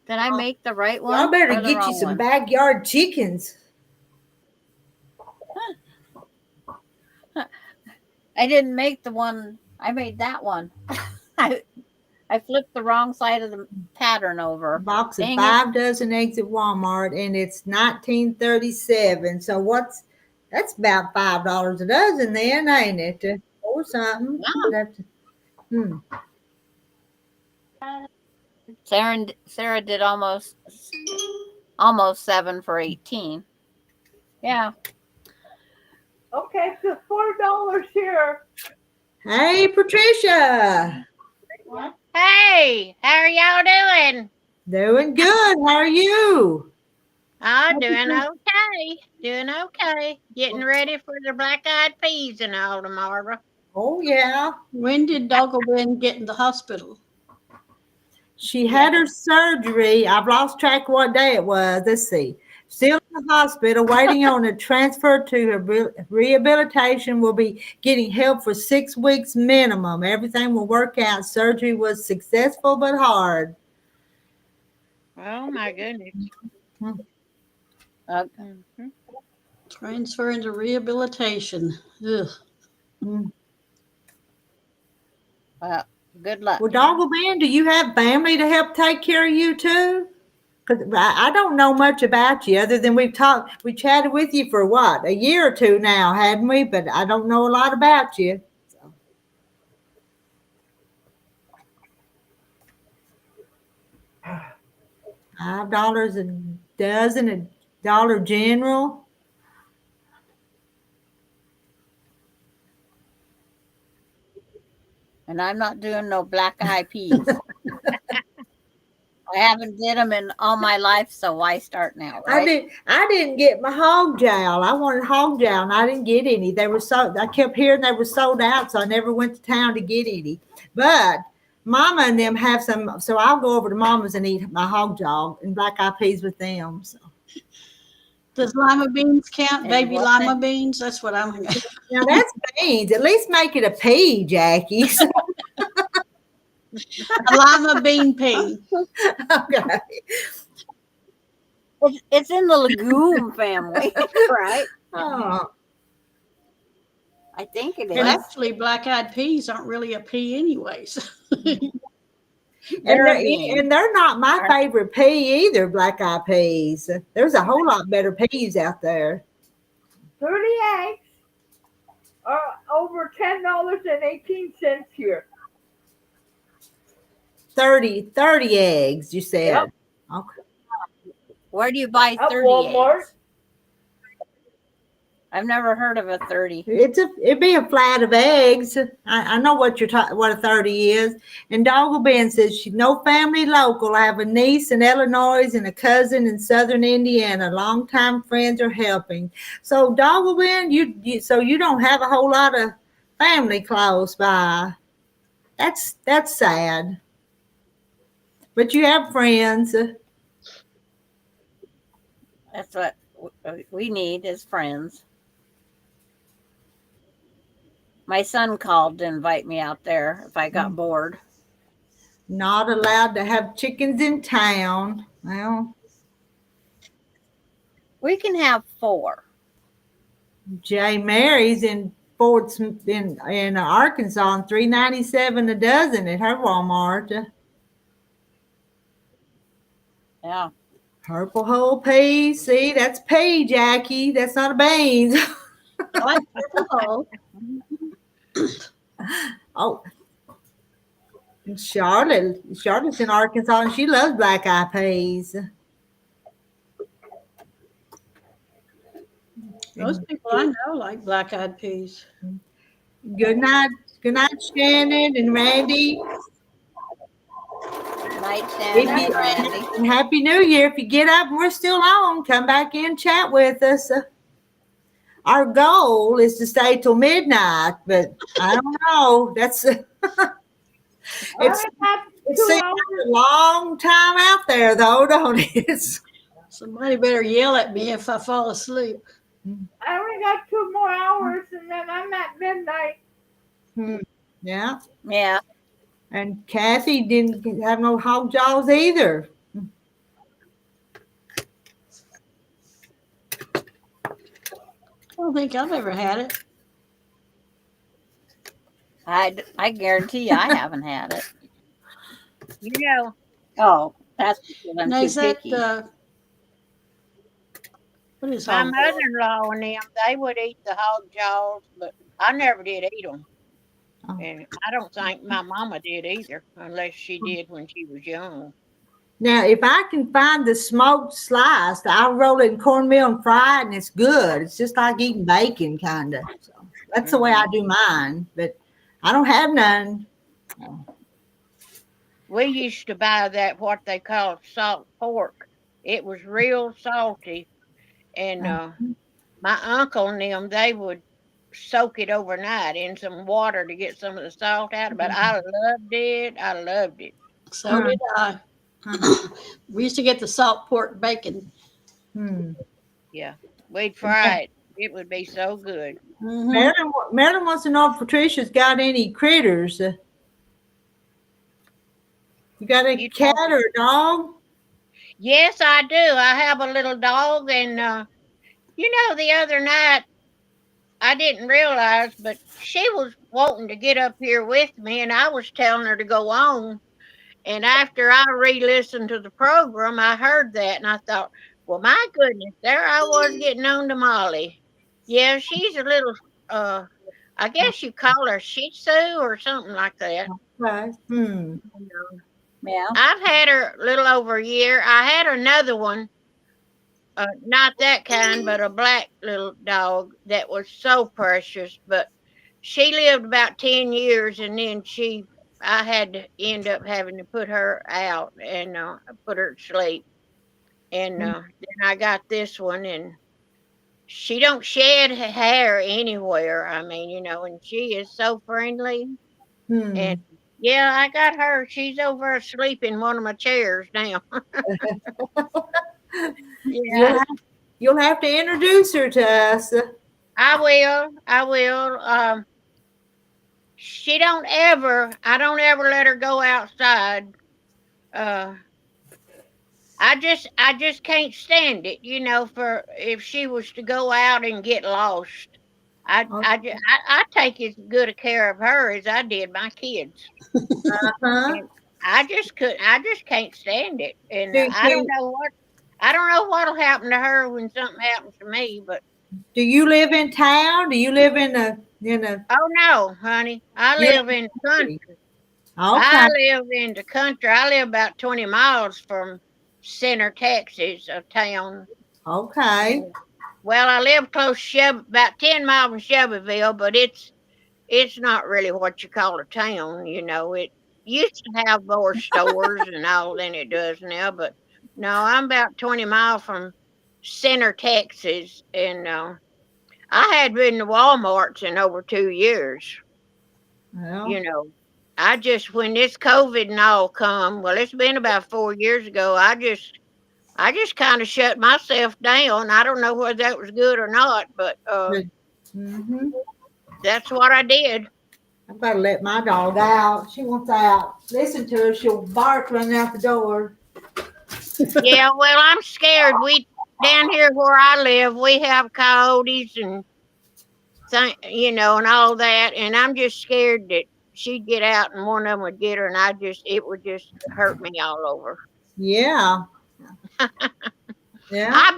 Did I make the right one? I better get you some backyard chickens. I didn't make the one. I made that one. I flipped the wrong side of the pattern over. A box of 5 dozen eggs at Walmart, and it's $19.37. So that's about $5 a dozen then, ain't it? Or something. Wow. Sarah did almost 7 for 18. Yeah. Okay, so $4 here. Hey, Patricia. Hey, how are y'all doing? Doing good. How are you? Oh, doing okay. Getting ready for the black-eyed peas and all tomorrow. Oh, yeah. When did Doggle Ben get in the hospital? She had her surgery. I've lost track of what day it was. Let's see. still in the hospital, waiting on a transfer to her rehabilitation. Will be getting help for 6 weeks minimum. Everything will work out. Surgery was successful but hard. Oh my goodness. Okay. Mhm. Transfer into rehabilitation. Ugh. Well, good luck. Well, Doggle Man, do you have family to help take care of you too? Because I don't know much about you other than we chatted with you for what, a year or two now, hadn't we? But I don't know a lot about you. So. $5 a dozen at Dollar General. And I'm not doing no black-eyed peas. I haven't did them in all my life, so why start now, right? I didn't get my hog jowl. I wanted hog jowl, and I didn't get any. They were I kept hearing they were sold out, so I never went to town to get any. But Mama and them have some, so I'll go over to Mama's and eat my hog jowl and black-eyed peas with them. So. Does lima beans count? And Baby what lima they- beans? That's what I'm. Now that's beans. At least make it a pea, Jackie. A lima bean pea. Okay. It's in the legume family, right? Oh. I think it Well, is. actually, black-eyed peas aren't really a pea, anyways. And they're not my favorite pea either, black-eyed peas. There's a whole lot better peas out there. 30 eggs are over $10.18 here. 30 eggs, you said. Yep. Okay. Where do you buy At 30 Walmart. eggs? I've never heard of a 30. It'd be a flat of eggs. I know what what a 30 is. And Doggle Ben says she no family local. I have a niece in Illinois and a cousin in southern Indiana. Longtime friends are helping. So Doggle Ben, so you don't have a whole lot of family close by. That's sad. But you have friends. That's what we need is friends. My son called to invite me out there if I got bored. Not allowed to have chickens in town. Well, We can have 4. J. Mary's in Ford's in Arkansas on $3.97 a dozen at her Walmart. Yeah. Purple whole peas. See, that's pea, Jackie. That's not a beans. I like purple. Oh. And Charlotte's in Arkansas and she loves black-eyed peas. Most people I know like black-eyed peas. Good night, Shannon and Randy. Night, Shannon and Randy. And Happy New Year. If you get up and we're still on, come back in and chat with us. Our goal is to stay till midnight, but I don't know. It's it seems like a long time out there, though, don't it? Somebody better yell at me if I fall asleep. I only got 2 more hours and then I'm at midnight. Yeah. Yeah. And Kathy didn't have no hog jaws either. I don't think I've ever had it. I guarantee you I haven't had it. You know, Oh, that's because I'm Now, too is that picky. what is my hog? mother-in-law and them, they would eat the hog jaws, but I never did eat them. Oh. And I don't think my mama did either, unless she did when she was young. Now, if I can find the smoked sliced, I'll roll it in cornmeal and fry it, and it's good. It's just like eating bacon, kind of. So that's the way I do mine, but I don't have none. We used to buy that, what they call salt pork. It was real salty. And my uncle and them, they would soak it overnight in some water to get some of the salt out. But I loved it. I loved it. So did I. We used to get the salt pork bacon. Hmm. Yeah, we'd fry it. It would be so good. Mm-hmm. Marilyn wants to know if Patricia's got any critters. You got a You cat know, or a dog? yes, I do. I have a little dog, and the other night I didn't realize, but she was wanting to get up here with me, and I was telling her to go on. And after I re-listened to the program, I heard that, and I thought, well, my goodness, there I was getting on to Molly. Yeah, she's a little, I guess you call her Shih Tzu or something like that. Right. Hmm. Yeah. I've had her a little over a year. I had another one, not that kind, but a black little dog that was so precious. But she lived about 10 years, and then I had to end up having to put her out and put her to sleep. And then I got this one, and she don't shed hair anywhere. I mean, and she is so friendly. Hmm. And yeah, I got her. She's over asleep in one of my chairs now. You'll Yeah, have, you'll have to introduce her to us. I will. I will. I don't ever let her go outside. Uh, I just can't stand it, for if she was to go out and get lost. I take as good a care of her as I did my kids. Uh-huh. And I just can't stand it. And Do, do, I don't know what'll happen to her when something happens to me, but do you live in town? Do you live in a oh no, honey. I you're live in the country. okay. I live in the country. I live about 20 miles from center Texas, a town. Okay. Well, I live close to about 10 miles from Shelbyville, but it's not really what you call a town. It used to have more stores and all than it does now, but no, I'm about 20 miles from center Texas, and I had been to Walmart's in over 2 years. Well, You know, when this COVID and all come, well, it's been about 4 years ago. I just kind of shut myself down. I don't know whether that was good or not, but mm-hmm. that's what I did. I've got to let my dog out. She wants out. Listen to her. She'll bark running out the door. Yeah, well, I'm scared. We down here where I live, we have coyotes and and all that, and I'm just scared that she'd get out and one of them would get her, and it would just hurt me all over. Yeah. Yeah. I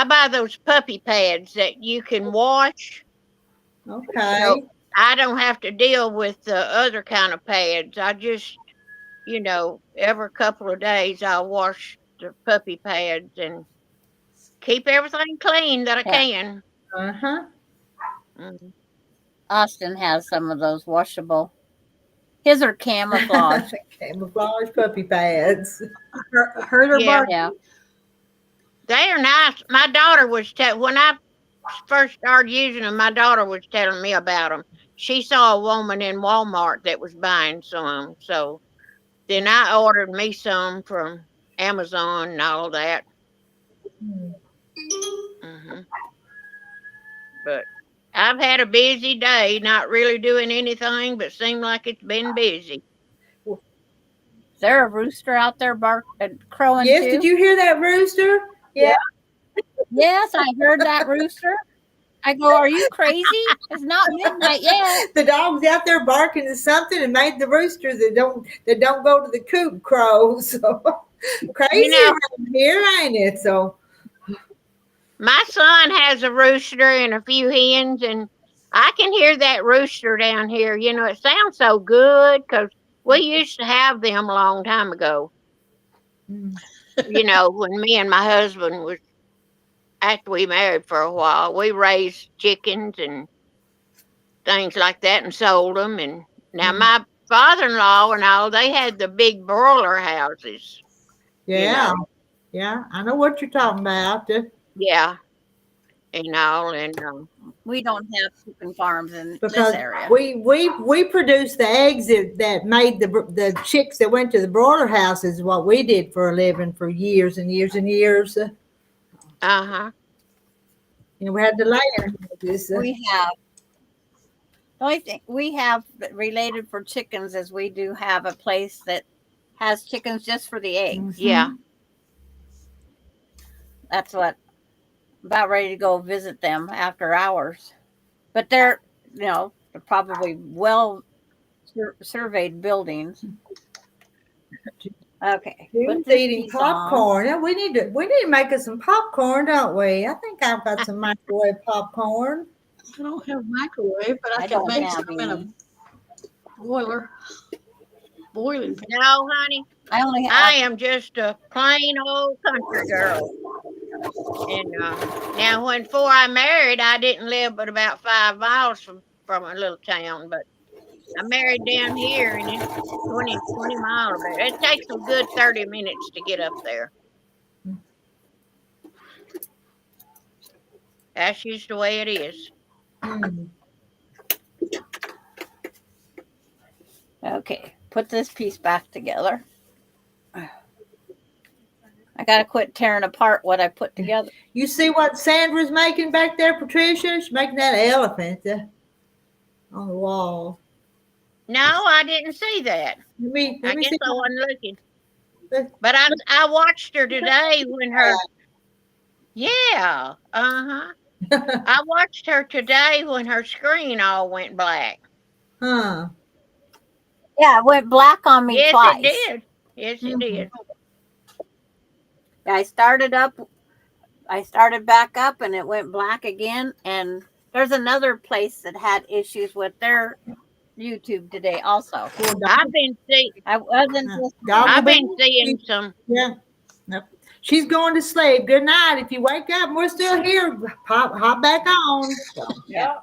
buy those puppy pads that you can wash. Okay. So I don't have to deal with the other kind of pads. I just, every couple of days I'll wash the puppy pads and keep everything clean that I Yeah. can. Uh-huh. Mhm. Austin has some of those washable. His are camouflage. Camouflage puppy pads. Heard her Yeah. bark. Yeah. They are nice. My daughter when I first started using them, my daughter was telling me about them. She saw a woman in Walmart that was buying some. So then I ordered me some from Amazon and all that. hmm But I've had a busy day, not really doing anything, but seemed like it's been busy. Is there a rooster out there crowing Yes, too? did you hear that rooster? Yeah. Yes, I heard that rooster. I go, are you crazy? It's not midnight yet. The dog's out there barking at something and made the rooster that don't go to the coop crow. So crazy around here, ain't it? So My son has a rooster and a few hens, and I can hear that rooster down here. It sounds so good because we used to have them a long time ago. When me and my husband was after we married for a while, we raised chickens and things like that and sold them. And now my father-in-law and all, they had the big broiler houses. yeah. Yeah, I know what you're talking about. Yeah. and all, and We don't have chicken farms in Because this area. we produced the eggs that made the chicks that went to the broiler house is what we did for a living for years and years and years. uh-huh. You know, we had the land. We have the only thing we have related for chickens is we do have a place that has chickens just for the eggs. Yeah. That's what about ready to go visit them after hours. But they're they're probably well surveyed buildings. Okay. Who's Put this eating piece on. popcorn? Yeah, we need to make us some popcorn, don't we? I think I've got some microwave popcorn. I don't have a microwave, but I can don't make have some in a any. boiling pan. No, honey, I only I have am just a plain old country girl. And now, before I married, I didn't live but about 5 miles from a little town, but I married down here, and it's 20 miles there. It takes a good 30 minutes to get up there. That's just the way it is. okay. Put this piece back together. I gotta quit tearing apart what I put together. You see what Sandra's making back there, Patricia? She's making that elephant on the wall. No, I didn't see that. Let I me guess see. I wasn't looking. But I watched her today when her. Yeah, I watched her today when her screen all went black. Huh. Yeah, it went black on me Yes, twice. it did. Yes, it did. I started back up and it went black again. And there's another place that had issues with their YouTube today also. I've been seeing. I wasn't just I've been seeing some. Yeah. Nope. She's going to sleep. Good night. If you wake up and we're still here, hop back on. yeah.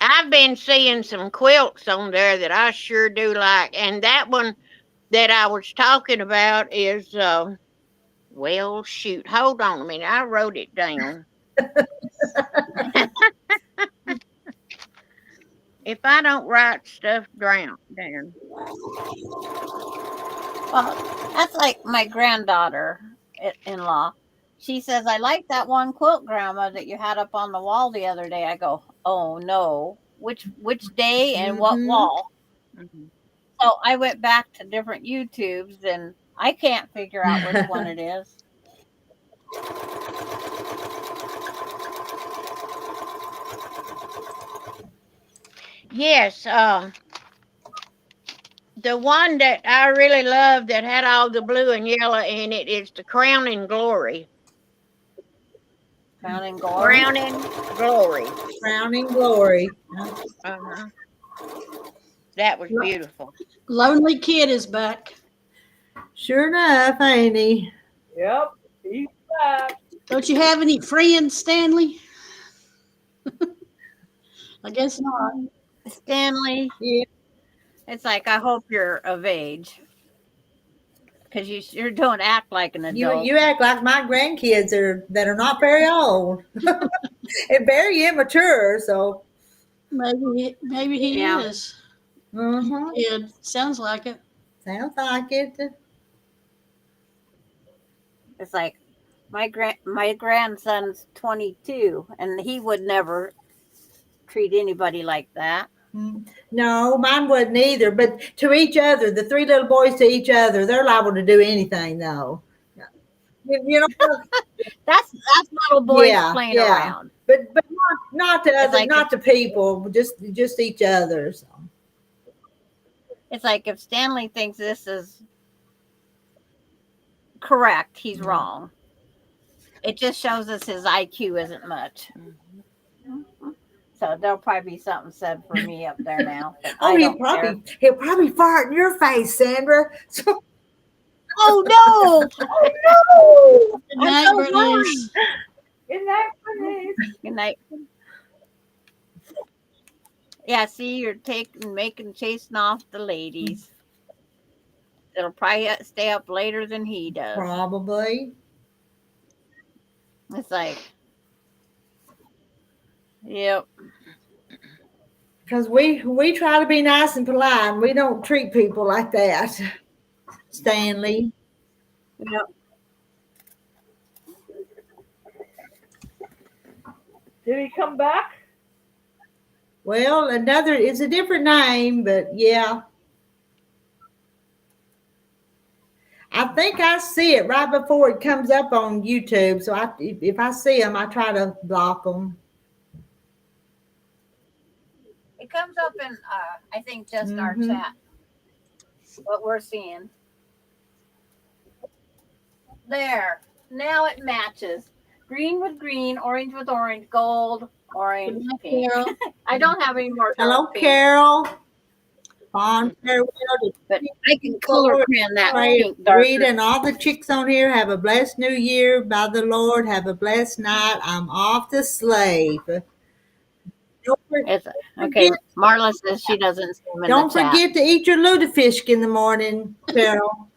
I've been seeing some quilts on there that I sure do like, and that one that I was talking about is. Well, shoot. Hold on a minute. I wrote it down. If I don't write stuff down. Well, that's like my granddaughter in law. She says, I like that one quilt, Grandma, that you had up on the wall the other day. I go, oh no. Which day and what wall? Mm-hmm. So I went back to different YouTubes and I can't figure out which one it is. Yes, the one that I really love that had all the blue and yellow in it is the Crowning Glory. Crowning Glory. Crowning Glory. Crowning Glory. Uh-huh. That was beautiful. Lonely Kid is back. Sure enough, ain't he? Yep, he's back. Don't you have any friends, Stanley? I guess not. Stanley. Yeah. It's like, I hope you're of age. Because you sure don't act like an adult. You act like my grandkids that are not very old and very immature. So Maybe he Yeah. is. uh-huh. Kid. Sounds like it. Sounds like it. It's like, my grandson's 22, and he would never treat anybody like that. No, mine wouldn't either. But to each other, the three little boys to each other, they're liable to do anything, though. You know, That's little boys Yeah, playing yeah. around. but not to others, like not to people, just each other. So. It's like, if Stanley thinks this is correct, he's wrong. It just shows us his IQ isn't much. So there'll probably be something said for me up there now. Oh, he'll probably fart in your face, Sandra. So, Oh no! Good night, Bernice. Good night, Bernice. Good night. Yeah, see, you're chasing off the ladies. It'll probably stay up later than he does. probably. It's like, Yep. Because we try to be nice and polite, and we don't treat people like that, Stanley. Yep. Did he come back? Well, it's a different name, but yeah. I think I see it right before it comes up on YouTube. So if I see them, I try to block them. It comes up in, I think, just our chat. What we're seeing. There. Now it matches. Green with green, orange with orange, gold, orange, pink. I don't have any more. Hello, pink, Carol. Fond farewell to but I can color print that pink Rita and all the chicks on here. Have a blessed new year by the Lord. Have a blessed night. I'm off to slave. Okay, Marla says she doesn't see them in Don't the chat. forget to eat your lutefisk in the morning, Carol.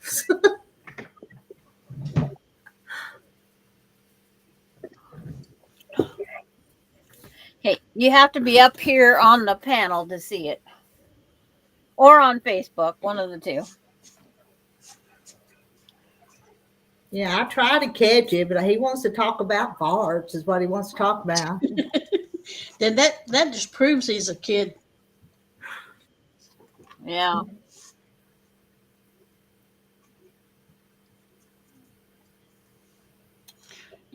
Hey, you have to be up here on the panel to see it. Or on Facebook, one of the two. Yeah, I try to catch it, but he wants to talk about farts is what he wants to talk about. Then that just proves he's a kid. Yeah.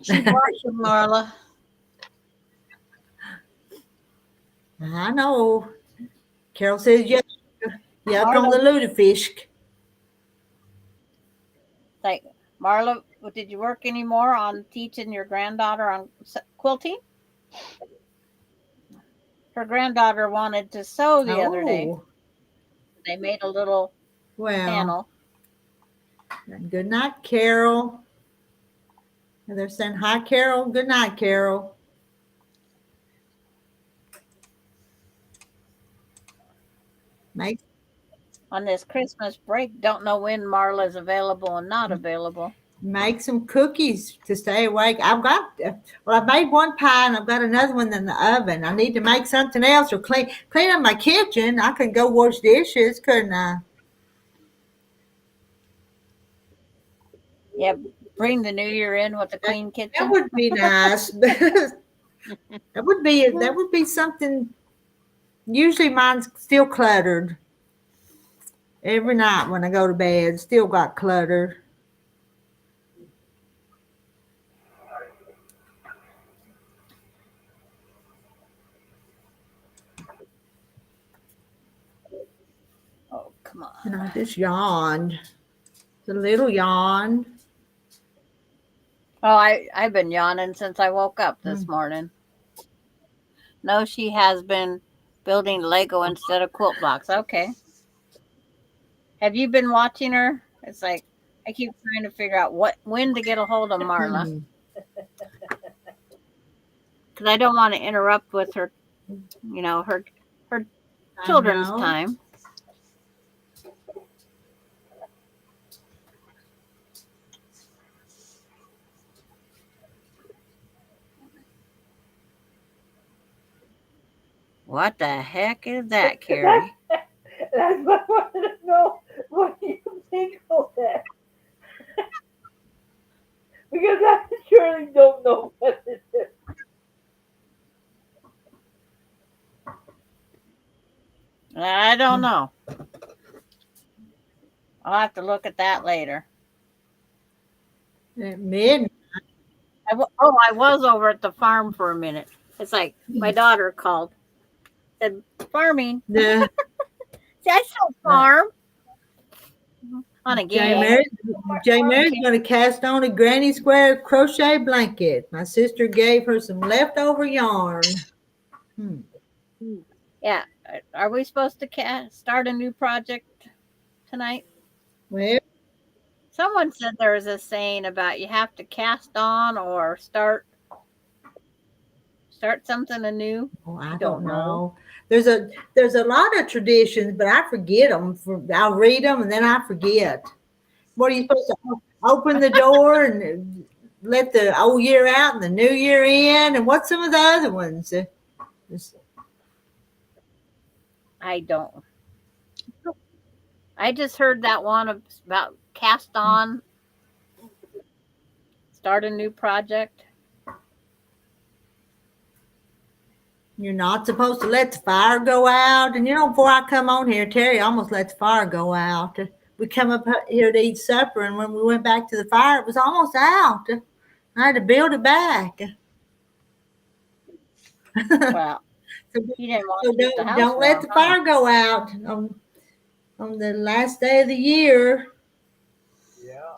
She's watching, Marla. I know. Carol says yuck on the lutefisk. Like, Marla, did you work any more on teaching your granddaughter on quilting? Her granddaughter wanted to sew the other day. They made a little panel. Good night, Carol. And they're saying, hi, Carol. Good night, Carol. On this Christmas break, don't know when Marla's available and not available. Make some cookies to stay awake. I made one pie and I've got another one in the oven. I need to make something else or clean up my kitchen. I can go wash dishes, couldn't I? Yeah, bring the new year in with a clean kitchen. That would be nice. that would be something. Usually mine's still cluttered. Every night when I go to bed, still got clutter. Oh, come on. And I just yawned. It's a little yawn. Oh, I've been yawning since I woke up this morning. No, she has been building Lego instead of quilt blocks. Okay. Have you been watching her? It's like I keep trying to figure out when to get a hold of Marla. Because I don't want to interrupt with her, her children's time. What the heck is that, Carrie? That's what I wanted to know. What do you think of that? Because I surely don't know what it is. I don't know. I'll have to look at that later. At midnight. I was over at the farm for a minute. It's like my daughter called. Said, farming. Yeah. See, I still farm. On a game. Jay Mary's going to cast on a granny square crochet blanket. My sister gave her some leftover yarn. Yeah. Are we supposed to start a new project tonight? Well, someone said there was a saying about you have to cast on or start something anew. Oh, I don't know. There's a lot of traditions, but I forget them. I'll read them and then I forget. What are you supposed to open the door and let the old year out and the new year in? And what's some of the other ones? Just- I don't. I just heard that one about cast on, start a new project. You're not supposed to let the fire go out. And before I come on here, Terry almost let the fire go out. We come up here to eat supper, and when we went back to the fire, it was almost out. I had to build it back. Well, So he didn't want So to keep the house don't let warm, the huh? fire go out on the last day of the year. Yeah.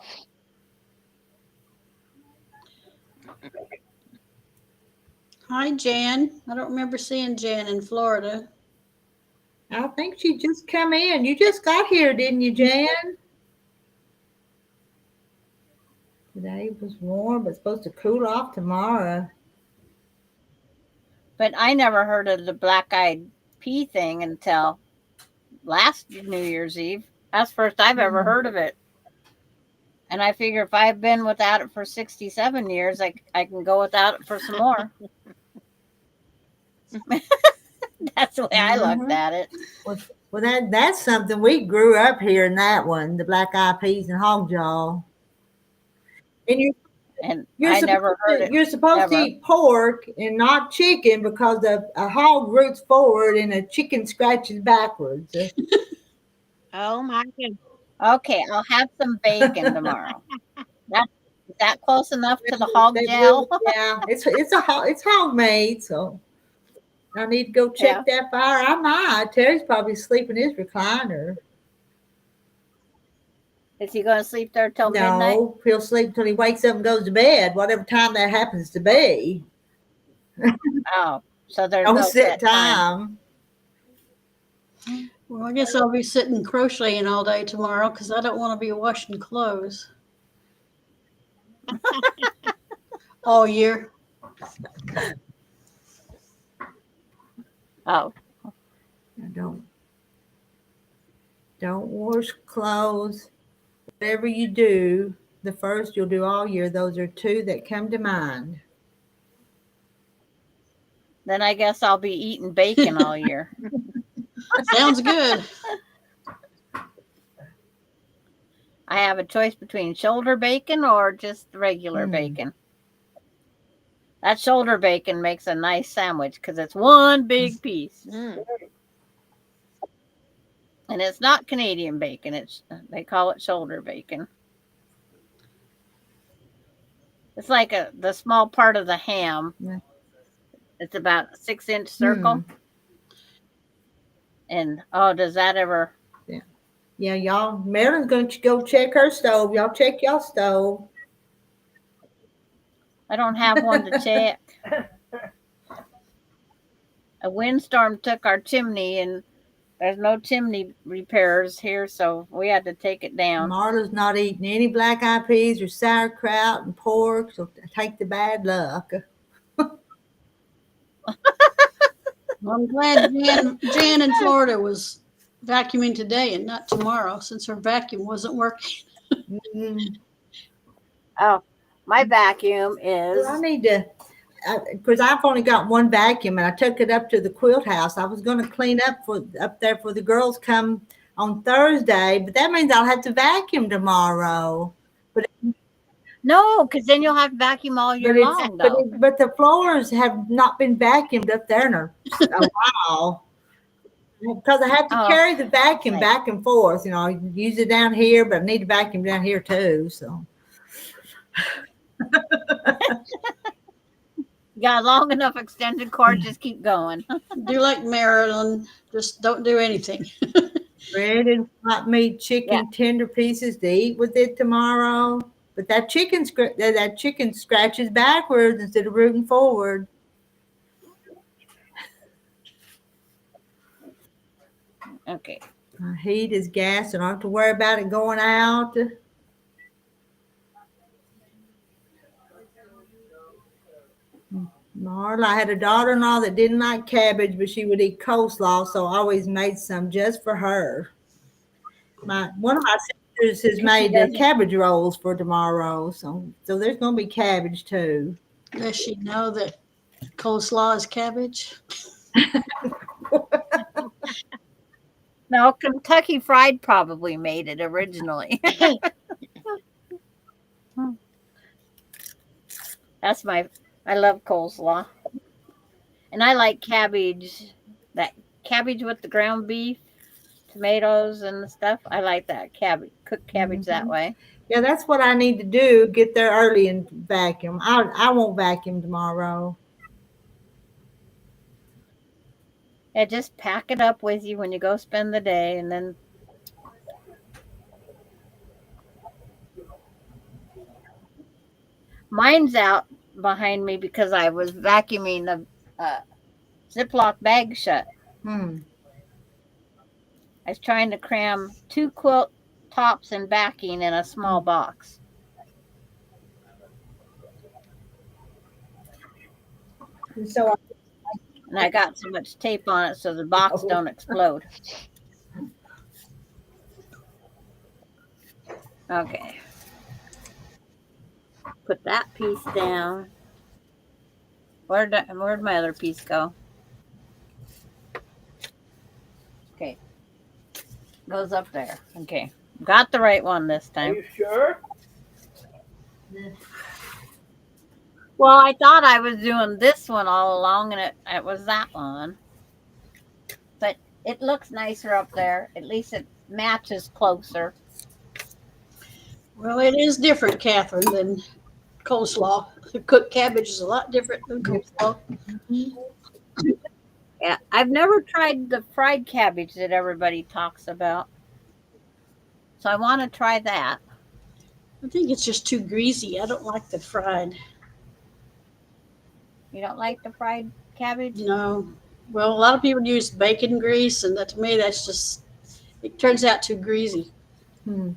Hi, Jan. I don't remember seeing Jan in Florida. I think she just come in. You just got here, didn't you, Jan? Today was warm, but it's supposed to cool off tomorrow. But I never heard of the black-eyed pea thing until last New Year's Eve. That's the first I've ever heard of it. And I figure if I've been without it for 67 years, I can go without it for some more. That's the way I looked at it. Well, that's something we grew up hearing that one, the black-eyed peas and hog jaw. And I never heard it. You're supposed to eat pork and not chicken because a hog roots forward and a chicken scratches backwards. Oh my goodness. Okay, I'll have some bacon tomorrow. Is that close enough to the hog gel? Yeah, it's hog made, so I need to go check that fire. I might. Terry's probably asleep in his recliner. Is he going to sleep there till midnight? No, he'll sleep till he wakes up and goes to bed, whatever time that happens to be. Oh, so there's No no set set time. Well, I guess I'll be sitting crocheting all day tomorrow because I don't want to be washing clothes all year. Oh, Don't wash clothes. Whatever you do, the first you'll do all year. Those are two that come to mind. then I guess I'll be eating bacon all year. Sounds good. I have a choice between shoulder bacon or just regular bacon. That shoulder bacon makes a nice sandwich because it's one big piece. And it's not Canadian bacon. They call it shoulder bacon. It's like the small part of the ham. Yeah. It's about a 6-inch circle. And does that ever? Yeah, y'all. Marilyn's going to go check her stove. Y'all check y'all stove. I don't have one to check. A windstorm took our chimney, and there's no chimney repairs here, so we had to take it down. Marla's not eating any black-eyed peas or sauerkraut and pork, so take the bad luck. Well, I'm glad Jan in Florida was vacuuming today and not tomorrow since her vacuum wasn't working. Oh, my vacuum is. Well, I need to, because I've only got one vacuum, and I took it up to the quilt house. I was going to clean up there for the girls come on Thursday, but that means I'll have to vacuum tomorrow. No, because then you'll have to vacuum all year long, though. But the floors have not been vacuumed up there in a while. Because I have to carry the vacuum back and forth. I use it down here, but I need to vacuum down here too. So. You got a long enough extended cord, just keep going. Do like Marilyn, just don't do anything. Bread and hot meat, chicken, tender pieces to eat with it tomorrow. But that chicken scratches backwards instead of rooting forward. Okay. Heat is gas, and I don't have to worry about it going out. Marla, I had a daughter-in-law that didn't like cabbage, but she would eat coleslaw, so I always made some just for her. One of my sisters has made the cabbage rolls for tomorrow, so there's going to be cabbage too. Does she know that coleslaw is cabbage? No, Kentucky Fried probably made it originally. I love coleslaw. And I like cabbage. That cabbage with the ground beef, tomatoes and stuff. I like that cabbage, cooked cabbage that way. Yeah, that's what I need to do. Get there early and vacuum. I won't vacuum tomorrow. Yeah, just pack it up with you when you go spend the day, and then mine's out behind me because I was vacuuming the Ziploc bag shut. Hmm. I was trying to cram 2 quilt tops and backing in a small box. And so And I got so much tape on it so the box don't explode. Okay. Put that piece down. Where'd my other piece go? Okay. Goes up there. Okay. Got the right one this Are time. you sure? Well, I thought I was doing this one all along, and it was that one. But it looks nicer up there. At least it matches closer. Well, it is different, Catherine, than coleslaw. Cooked cabbage is a lot different than coleslaw. Yeah, I've never tried the fried cabbage that everybody talks about. So I want to try that. I think it's just too greasy. I don't like the fried. You don't like the fried cabbage? No. Well, a lot of people use bacon grease, and that to me, that's just, it turns out too greasy. Well,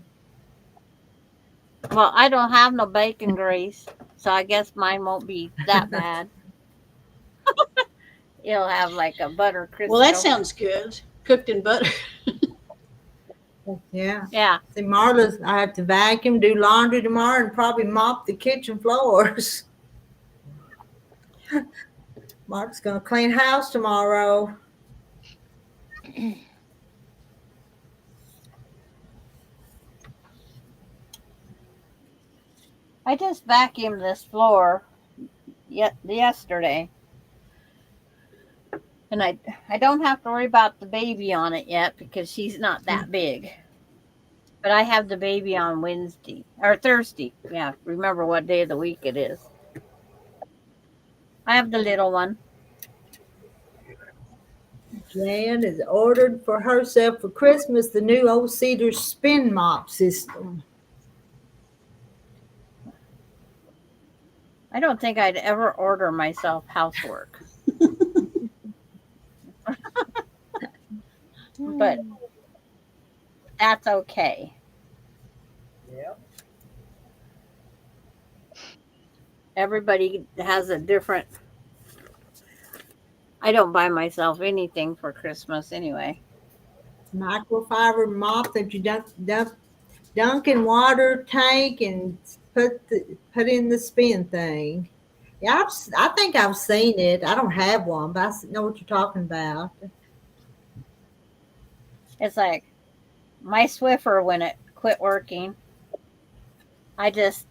I don't have no bacon grease, so I guess mine won't be that bad. It'll have like a butter crystal. Well, that sounds good. Cooked in butter. yeah. Yeah. See, Marla's, I have to vacuum, do laundry tomorrow, and probably mop the kitchen floors. Mark's going to clean house tomorrow. I just vacuumed this floor yesterday. And I don't have to worry about the baby on it yet because she's not that big. But I have the baby on Wednesday or Thursday. Yeah, remember what day of the week it is. I have the little one. Jan has ordered for herself for Christmas the new old cedar spin mop system. I don't think I'd ever order myself housework. But that's okay. Yeah. Everybody has a different. I don't buy myself anything for Christmas anyway. Microfiber mop that you dunk in water tank and put in the spin thing. Yeah, I think I've seen it. I don't have one, but I know what you're talking about. It's like my Swiffer when it quit working. I just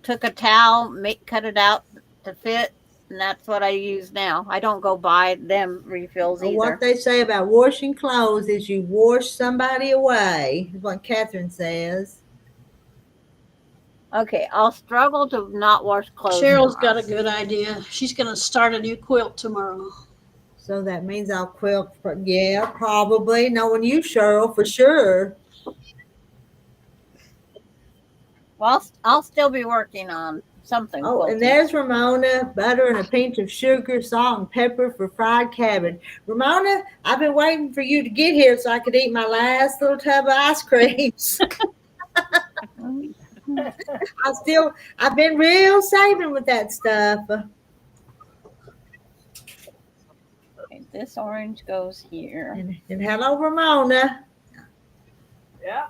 took a towel, cut it out to fit, and that's what I use now. I don't go buy them refills either. What they say about washing clothes is you wash somebody away, is what Catherine says. Okay, I'll struggle to not wash clothes. Cheryl's tomorrow. got a good idea. She's going to start a new quilt tomorrow. So that means I'll quilt. Yeah, probably. Knowing you, Cheryl, for sure. Well, I'll still be working on something. Oh, quilting. and there's Ramona, butter and a pinch of sugar, salt and pepper for fried cabbage. Ramona, I've been waiting for you to get here so I could eat my last little tub of ice creams. I've been real saving with that stuff. Okay, this orange goes here. And hello, Ramona. Yeah.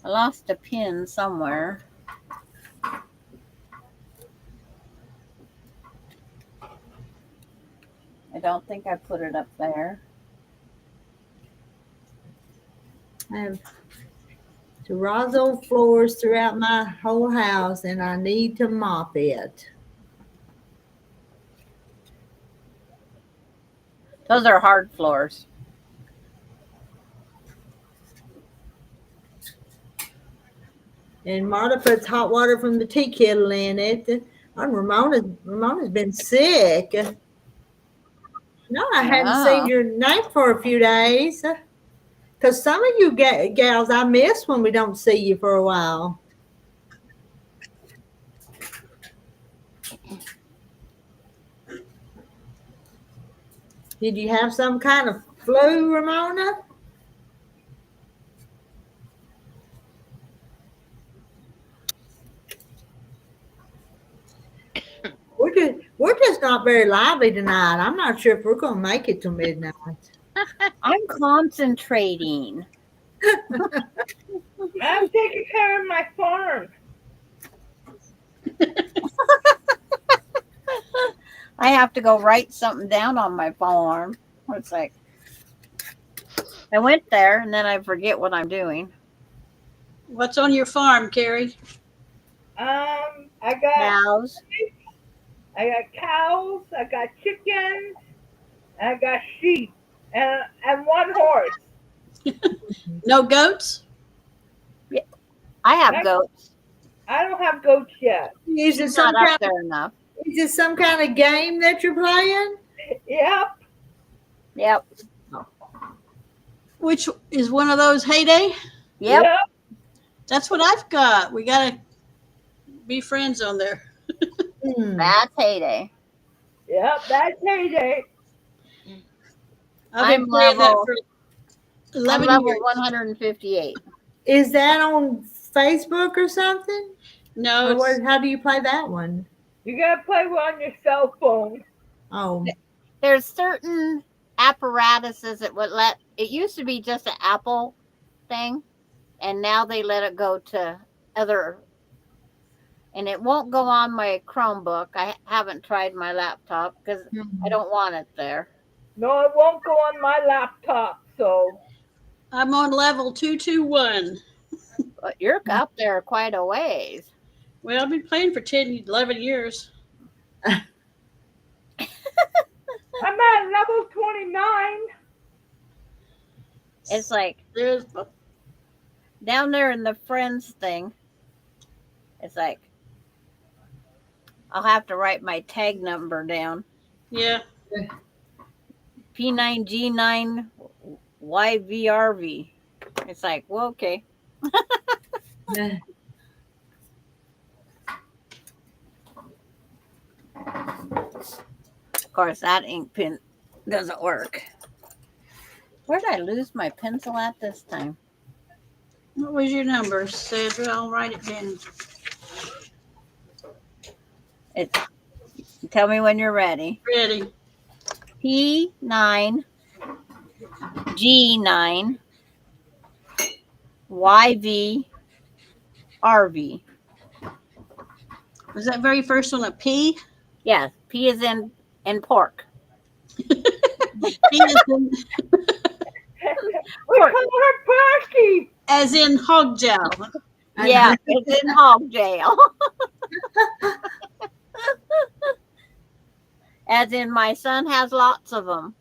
I lost a pin somewhere. don't think I put it up there. I have terrazzo floors throughout my whole house, and I need to mop it. Those are hard floors. And Marta puts hot water from the tea kettle in it. And Ramona's been sick. No, I hadn't seen your name for a few days. Because some of you gals I miss when we don't see you for a while. Did you have some kind of flu, Ramona? We're just not very lively tonight. I'm not sure if we're going to make it till midnight. I'm concentrating. I'm taking care of my farm. I have to go write something down on my farm. It's like I went there and then I forget what I'm doing. What's on your farm, Carrie? I got Cows. cows, I got chickens, I got sheep, and one horse. No goats? I have goats. I don't have goats yet. Is it Not some up kind there enough. is it some kind of game that you're playing? Yep. Yep. Which is one of those heyday? Yep. That's what I've got. We got to be friends on there. That's heyday. Yep, that's heyday. I've been playing that for I'm 11 level years. 158. Is that on Facebook or something? No, Or it's- how do you play that one? You gotta play on your cell phone. Oh, There's certain apparatuses that would let it used to be just an Apple thing, and now they let it go to other. And it won't go on my Chromebook. I haven't tried my laptop because I don't want it there. No, it won't go on my laptop, so I'm on level 221. But you're up there quite a ways. Well, I've been playing for 11 years. I'm at level 29. It's like There's down there in the friends thing. It's like I'll have to write my tag number down. yeah. P9G9YVRV. It's like, well, okay. Of course, that ink pen doesn't work. Where did I lose my pencil at this time? What was your number, Sandra? I'll write it down. Tell me when you're ready. Ready. P9G9 YVRV. Was that very first one a P? Yes, P is in pork. P is in, We call her Perky. as in hog jowl. Yeah, it's in hog jail. As in, my son has lots of them.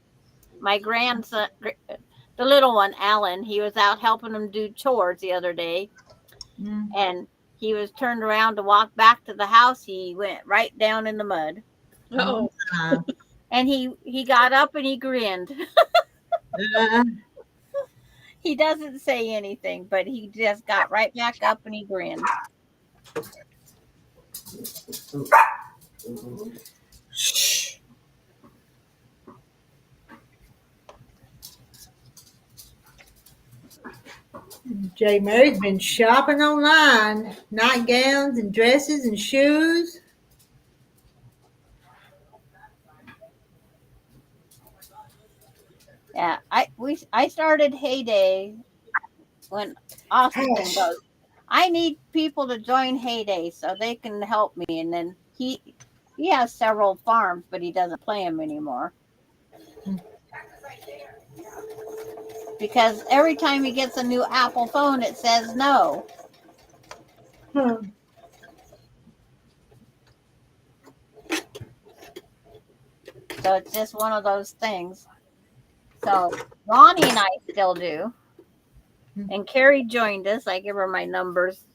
My grandson, the little one, Alan, he was out helping him do chores the other day. And he was turned around to walk back to the house. He went right down in the mud. Oh, And he got up and he grinned. He doesn't say anything, but he just got right back up and he grinned. J. Mary's been shopping online, nightgowns and dresses and shoes. Yeah, I started Heyday when Austin goes, I need people to join Heyday so they can help me. And then he has several farms, but he doesn't play them anymore. because every time he gets a new Apple phone, it says no. Hmm. So it's just one of those things. So Ronnie and I still do. And Carrie joined us. I give her my numbers.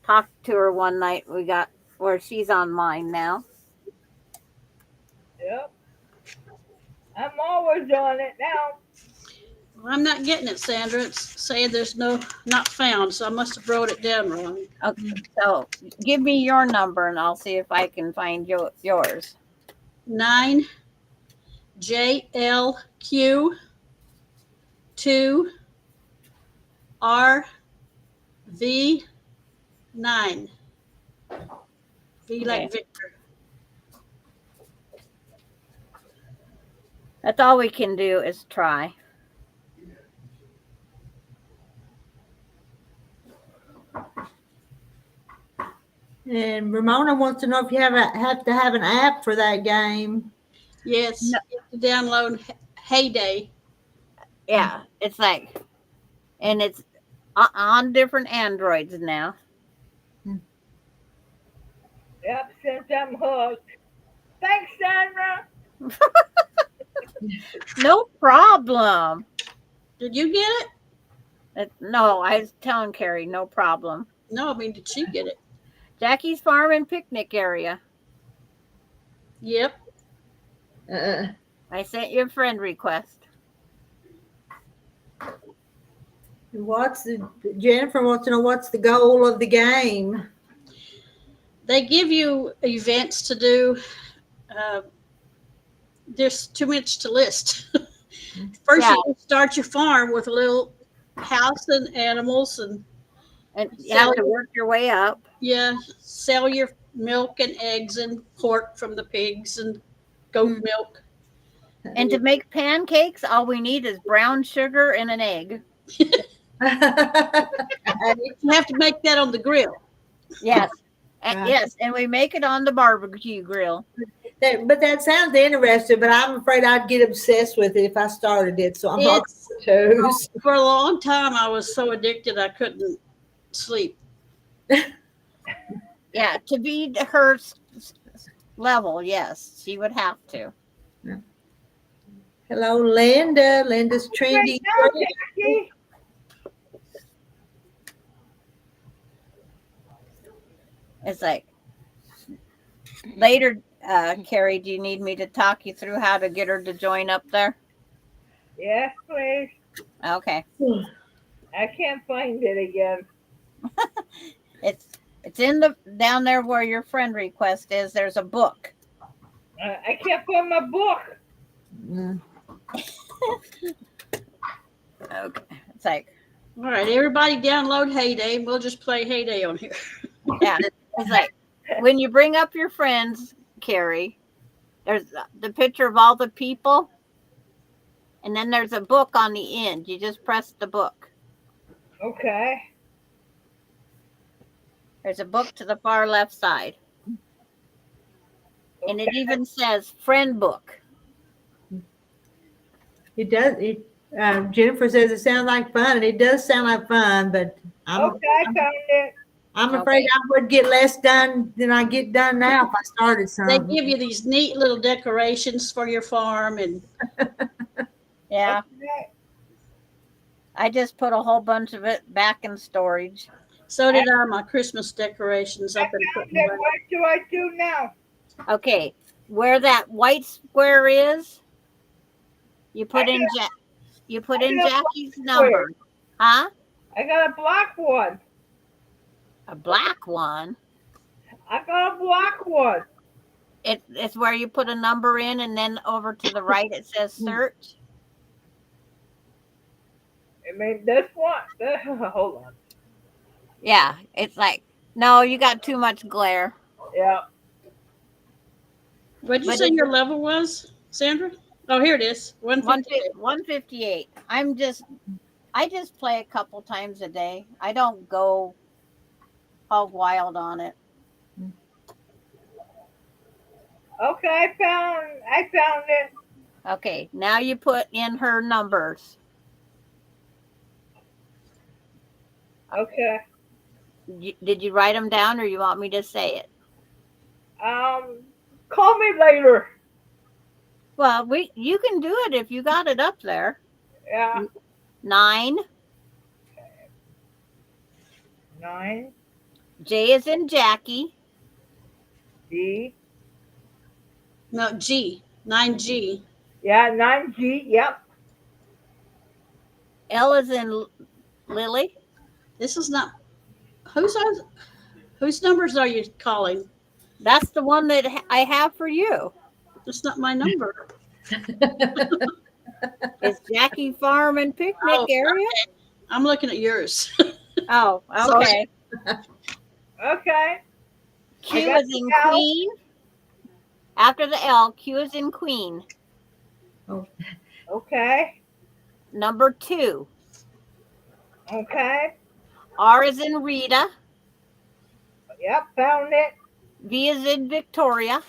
Talked to her one night. We got where she's online now. Yep. I'm always on it now. Well, I'm not getting it, Sandra. It's saying there's no not found, so I must have wrote it down wrong. Okay. So give me your number and I'll see if I can find yours. 9 JLQ 2 RV 9. V Okay. like Victor. That's all we can do is try. And Ramona wants to know if you have to have an app for that game. Yes, No. you have to download Heyday. Yeah, it's like, and it's on different Androids now. Yep, since I'm hooked. Thanks, Sandra. No problem. Did you get it? No, I was telling Carrie, no problem. No, I mean, did she get it? Jackie's Farm and Picnic Area. Yep. I sent you a friend request. Jennifer wants to know what's the goal of the game? They give you events to do. There's too much to list. First, Yeah. you start your farm with a little house and animals, and you have to work your way up. Yeah, sell your milk and eggs and pork from the pigs and goat milk. And to make pancakes, all we need is brown sugar and an egg. You have to make that on the grill. Yes. Right. Yes, and we make it on the barbecue grill. But that sounds interesting, but I'm afraid I'd get obsessed with it if I started it. So I'm not toes. For a long time, I was so addicted I couldn't sleep. Yeah, to be her level, yes, she would have to. Hello, Linda. Linda's trendy. Jackie. It's like later, Carrie, do you need me to talk you through how to get her to join up there? Yes, please. Okay. I can't find it again. It's in the down there where your friend request is. There's a book. I can't find my book. Okay. It's like, all right, everybody download Heyday, and we'll just play Heyday on here. yeah, it's like when you bring up your friends, Carrie, there's the picture of all the people, and then there's a book on the end. You just press the book. Okay. There's a book to the far left side. And it even says friend book. It does. Jennifer says it sounds like fun, and it does sound like fun, but I found it. I'm afraid I would get less done than I get done now if I started They something. give you these neat little decorations for your farm, and Yeah. Okay. I just put a whole bunch of it back in storage. so did I. My Christmas decorations up in What do I do now? Okay. Where that white square is, you put in Jackie's number. Huh? I got a black one. A black one. I got a black one. It's where you put a number in, and then over to the right it says search. I mean, this one. Hold on. Yeah, it's like, no, you got too much glare. Yeah. What did you But say it- your level was, Sandra? Oh, here it is. 158. 158. I just play a couple times a day. I don't go hog wild on it. Okay, I found it. Okay, now you put in her numbers. Okay. Did you write them down, or you want me to say it? Call me later. Well, you can do it if you got it up there. Yeah. 9. 9 J is in Jackie. D. No, G. 9G. Yeah, 9G. Yep. L is in Lily. This is not whose numbers are you calling? That's the one that I have for you. That's not my number. It's Jackie Farm and Picnic Oh, area. I'm looking at yours. Oh, okay. Okay. Q got is in the L. Queen. After the L, Q is in Queen. Okay. Number 2. Okay. R is in Rita. Yep. Found it. V is in Victoria.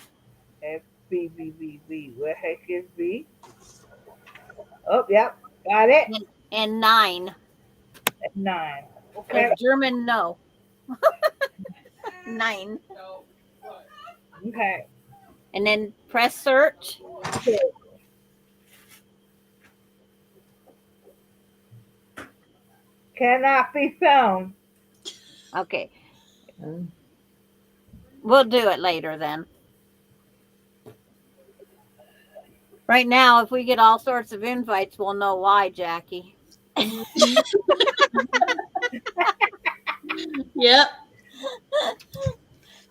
F B B B B. Where the heck is B? Oh, yep. Got it. And 9. 9. Okay. It's German no. 9. Okay. And then press search. Cannot be found. Okay. We'll do it later then. Right now, if we get all sorts of invites, we'll know why, Jackie. Yep.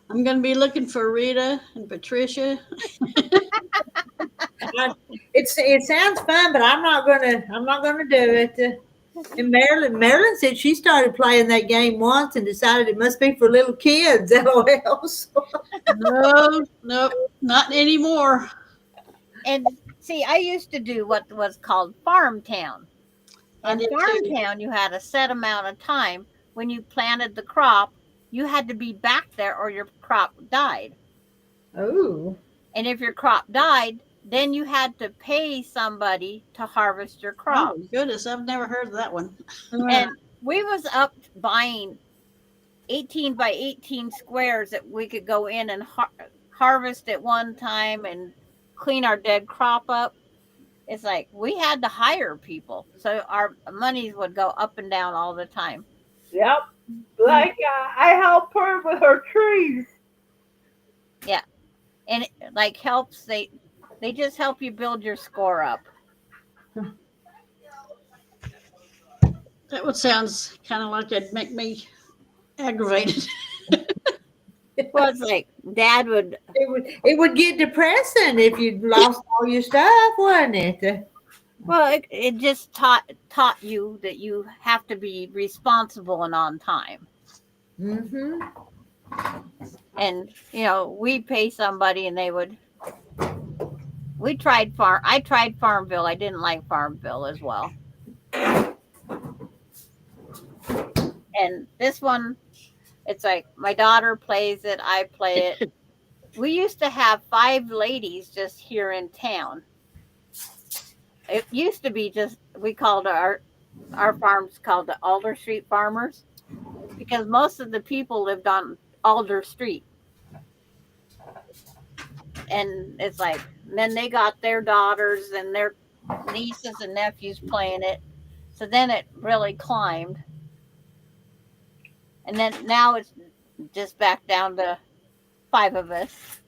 I'm going to be looking for Rita and Patricia. It sounds fun, but I'm not gonna do it. And Marilyn said she started playing that game once and decided it must be for little kids. LOL. No, not anymore. And see, I used to do what was called Farm Town. I In did Farm too. Town, you had a set amount of time. When you planted the crop, you had to be back there or your crop died. Oh. And if your crop died, then you had to pay somebody to harvest your crop. Oh, goodness. I've never heard of that one. And we was up buying 18 by 18 squares that we could go in and harvest at one time and clean our dead crop up. It's like we had to hire people, so our monies would go up and down all the time. Yep. Like I help her with her trees. Yeah, and it, like helps they just help you build your score up. That would sounds kind of like it'd make me aggravated. Well, it's like Dad would. It would get depressing if you lost all your stuff, wouldn't it? Well, it just taught you that you have to be responsible and on time. Mm-hmm. And we pay somebody, and they would. I tried Farmville. I didn't like Farmville as well. And this one, it's like my daughter plays it. I play it. We used to have 5 ladies just here in town. It used to be just, we called our farms called the Alder Street Farmers, because most of the people lived on Alder Street. And it's like, then they got their daughters and their nieces and nephews playing it. So then it really climbed. And then now it's just back down to 5 of us.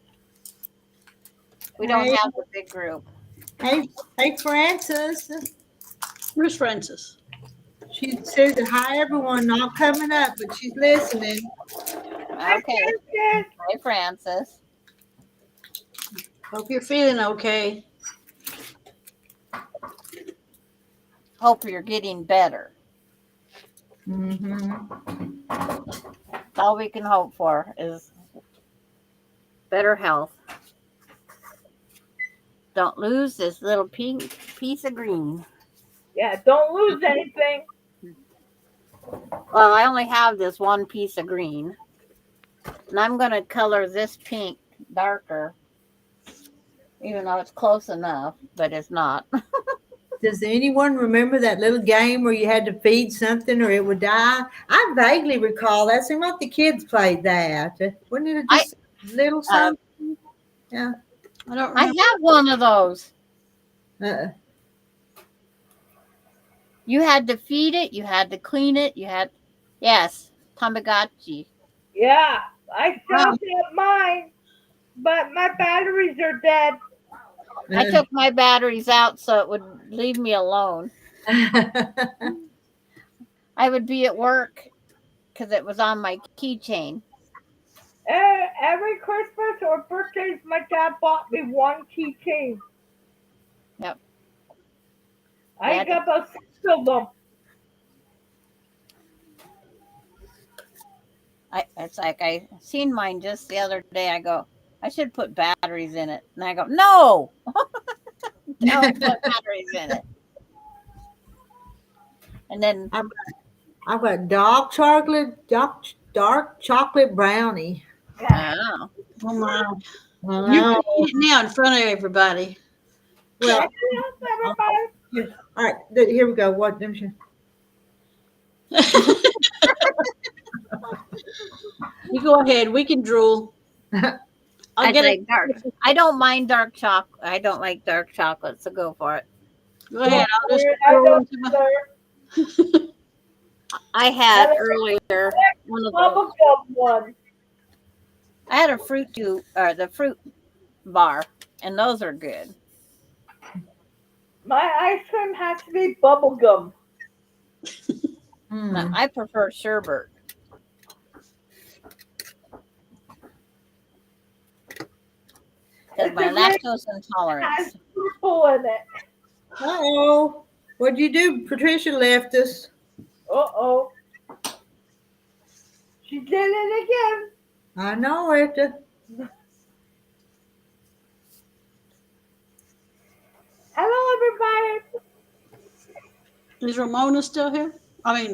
We don't have a big group. Hey, Francis. Where's Francis? She says that hi everyone, not coming up, but she's listening. Okay. Hey, Francis. Hope you're feeling okay. Hope you're getting better. Mm-hmm. All we can hope for is better health. Don't lose this little pink piece of green. Yeah, don't lose anything. Well, I only have this one piece of green. And I'm going to color this pink darker. Even though it's close enough, but it's not. Does anyone remember that little game where you had to feed something or it would die? I vaguely recall that. Seemed like the kids played that. Wasn't it just little something? Yeah. I don't I remember. have one of those. Uh, You had to feed it, you had to clean it, yes, Tamagotchi. Yeah, I still have mine, but my batteries are dead. I took my batteries out so it would leave me alone. I would be at work because it was on my keychain. Every Christmas or birthdays, my dad bought me one keychain. Yep. I got about 6 of them. It's like I seen mine just the other day. I go, I should put batteries in it. And I go, no, don't put batteries in it. And then I've got dark chocolate brownie. oh, Oh my. I You know. can eat it now in front of everybody. Well, Everybody. all right, here we go. What? You go ahead. We can drool. I'll get it. dark. I don't mind dark chocolate. I don't like dark chocolate, so go for it. Go ahead. I'll just I drool don't into my. either. I had earlier one of those. Bubblegum one. I had a the fruit bar, and those are good. My ice cream has to be bubblegum. No, I prefer sherbet. Because my lactose intolerance. Has purple in it. Uh-oh. What'd you do? Patricia left us. Uh-oh. She did it again. I know it. Hello, everybody. Is Ramona still here? I mean,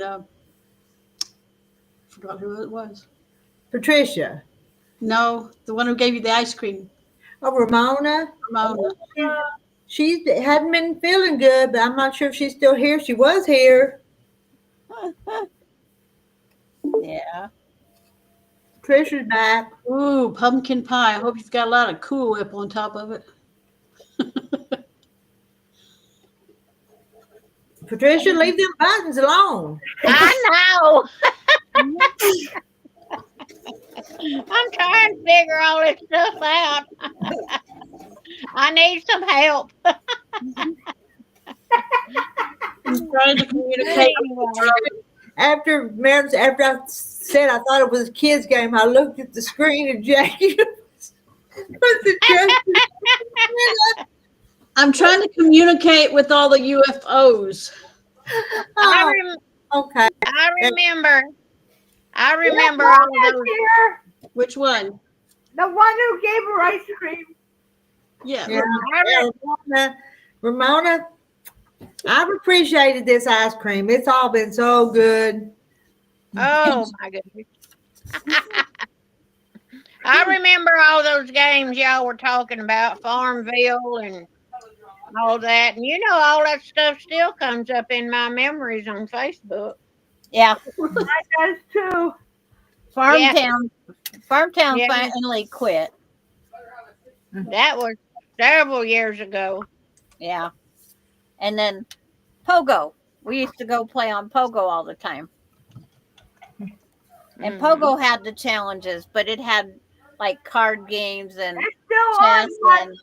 forgot who it was. Patricia. No, the one who gave you the ice cream. Oh, Ramona. Ramona. She hadn't been feeling good, but I'm not sure if she's still here. She was here. Yeah. Patricia's back. Ooh, pumpkin pie. I hope you've got a lot of Cool Whip on top of it. Patricia, leave them buttons alone. I know. I'm trying to figure all this stuff out. I need some help. I'm trying to communicate. After I said I thought it was a kid's game, I looked at the screen and Jackie was adjusting. I'm trying to communicate with all the UFOs. Okay. I remember all those. Here. Which one? The one who gave her ice cream. Yeah. Ramona, I've appreciated this ice cream. It's all been so good. Oh my goodness. I remember all those games y'all were talking about, Farmville and all that. And you know, all that stuff still comes up in my memories on Facebook. Yeah. Mine does too. Farmtown Yeah. finally quit. That was several years ago. Yeah. And then Pogo. We used to go play on Pogo all the time. And Pogo had the challenges, but it had like card games and It's still chess on,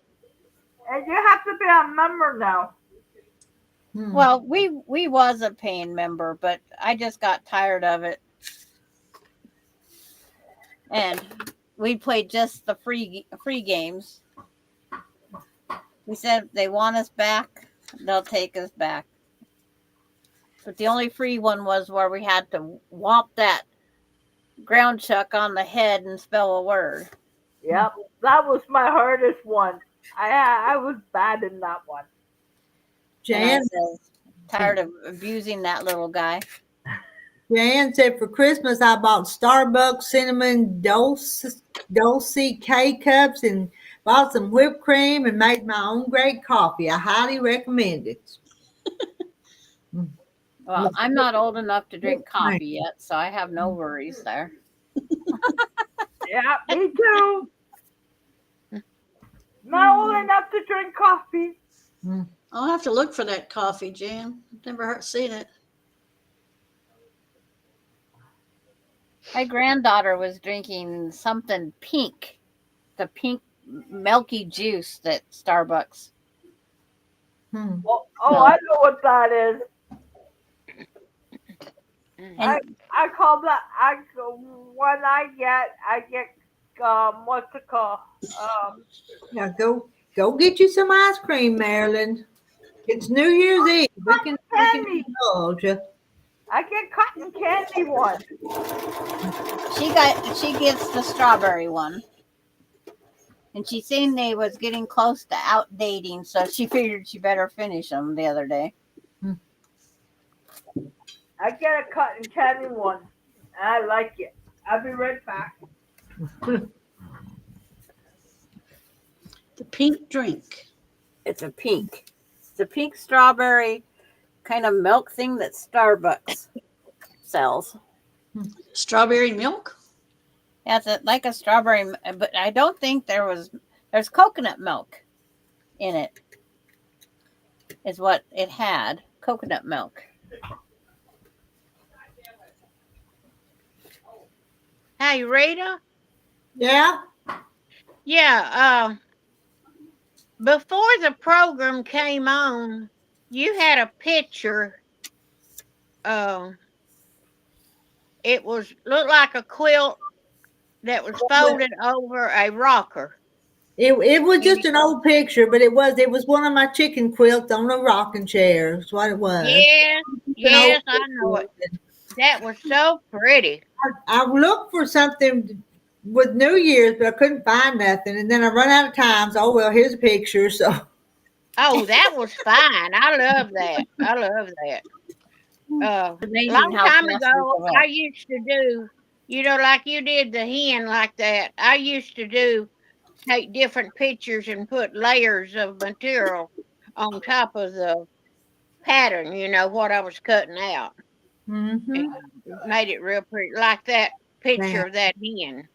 and you have to be a member now. well, we was a paying member, but I just got tired of it. And we played just the free games. We said if they want us back, they'll take us back. But the only free one was where we had to whomp that ground chuck on the head and spell a word. Yep, that was my hardest one. I was bad in that one. Jan Tired of abusing that little guy. said for Christmas I bought Starbucks cinnamon dulce K-cups and bought some whipped cream and made my own great coffee. I highly recommend it. Well, I'm not old enough to drink coffee yet, so I have no worries there. Yeah, me too. Not old enough to drink coffee. I'll have to look for that coffee, Jan. Never seen it. My granddaughter was drinking something pink, the pink milky juice that Starbucks. Oh, I know what that is. And I call that. When I get what's it called? Yeah, go get you some ice cream, Marilyn. It's New Year's Eve. We can Candy. indulge. I get cotton candy one. she gets the strawberry one. And she seen they was getting close to outdating, so she figured she better finish them the other day. I get a cotton candy one. I like it. I'll be right back. The pink drink. It's a pink. It's a pink strawberry kind of milk thing that Starbucks sells. Strawberry milk? Yeah, it's like a strawberry, but I don't think there's coconut milk in it. Is what it had, coconut milk. Hey, Rita? Yeah. Yeah, before the program came on, you had a picture. It looked like a quilt that was folded over a rocker. It was just an old picture, but it was one of my chicken quilts on a rocking chair. That's what it was. Yes, I know it. That was so pretty. I looked for something with New Year's, but I couldn't find nothing. And then I run out of time. So, here's a picture. So. Oh, that was fine. I love that. Long time ago, I used to do, like you did the hen like that. I used to take different pictures and put layers of material on top of the pattern, what I was cutting out. Mm-hmm. Made it real pretty, like that picture of that hen.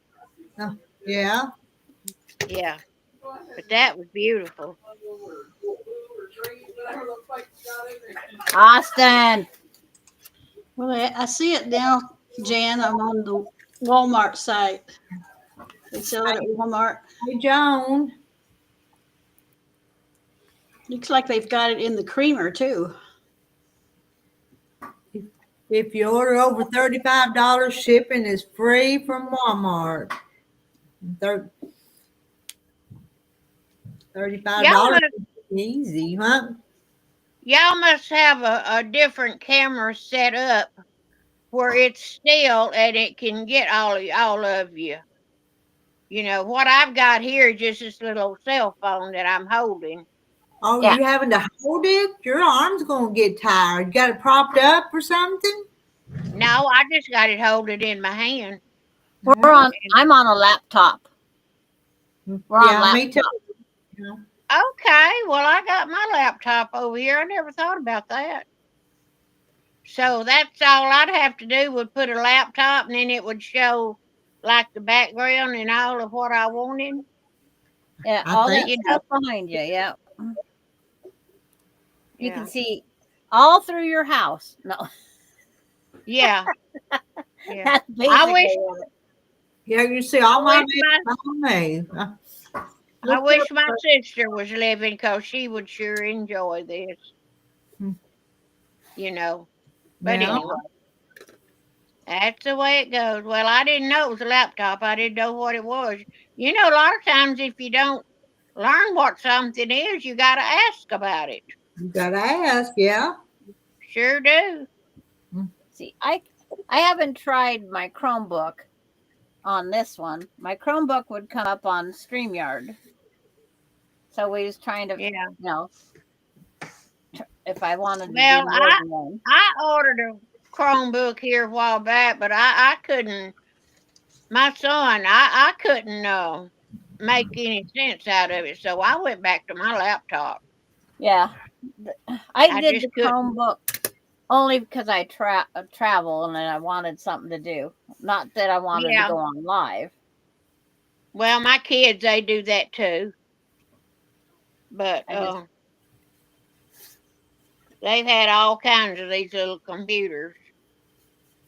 Oh, yeah. Yeah. But that was beautiful. Austin. Well, I see it now, Jan. I'm on the Walmart site. They sell it at Walmart. Hey, Joan. Looks like they've got it in the creamer, too. If you order over $35, shipping is free from Walmart. $35 easy, huh? Y'all must have a different camera set up where it's still and it can get all of you. What I've got here is just this little cell phone that I'm holding. Oh, yeah. You having to hold it? Your arm's going to get tired. You got it propped up or something? No, I just got it holding in my hand. I'm on a laptop. We're on laptop. Me too. Okay, well, I got my laptop over here. I never thought about that. So that's all I'd have to do would put a laptop, and then it would show like the background and all of what I wanted. Yeah, all that stuff behind you. Yeah. You can see all through your house. No. Yeah. That's I wish. Yeah, you see all my. I wish my sister was living because she would sure enjoy this. But anyway, that's the way it goes. Well, I didn't know it was a laptop. I didn't know what it was. A lot of times if you don't learn what something is, you got to ask about it. You got to ask, yeah. Sure do. See, I haven't tried my Chromebook on this one. My Chromebook would come up on StreamYard. So we was trying to, if I wanted to. Well, I ordered a Chromebook here a while back, but I couldn't. My son, I couldn't make any sense out of it, so I went back to my laptop. Yeah, I did just the couldn't. Chromebook only because I travel and I wanted something to do. Not that I wanted to Yeah. go on live. Well, my kids, they do that too. But they've had all kinds of these little computers.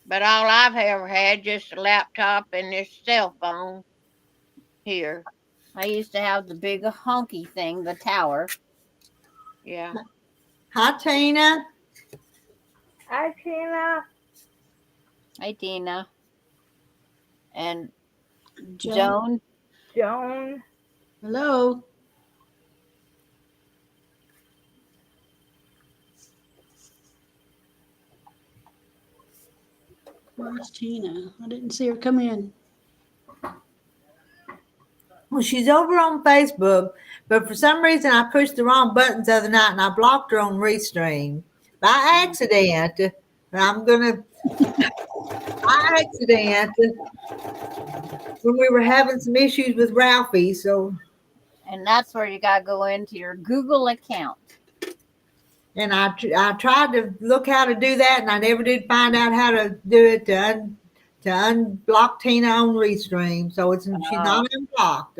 But all I've ever had just a laptop and this cell phone here. I used to have the big honky thing, the tower. Yeah. Hi, Tina. Hi, Tina. Hi, Tina. And Joan. Joan. Hello. Where's Tina? I didn't see her come in. Well, she's over on Facebook, but for some reason I pushed the wrong buttons the other night and I blocked her on Restream by accident. I'm gonna by accident when we were having some issues with Ralphie. So, and that's where you got to go into your Google account. and I tried to look how to do that, and I never did find out how to do it to unblock Tina on Restream. So she's not unblocked.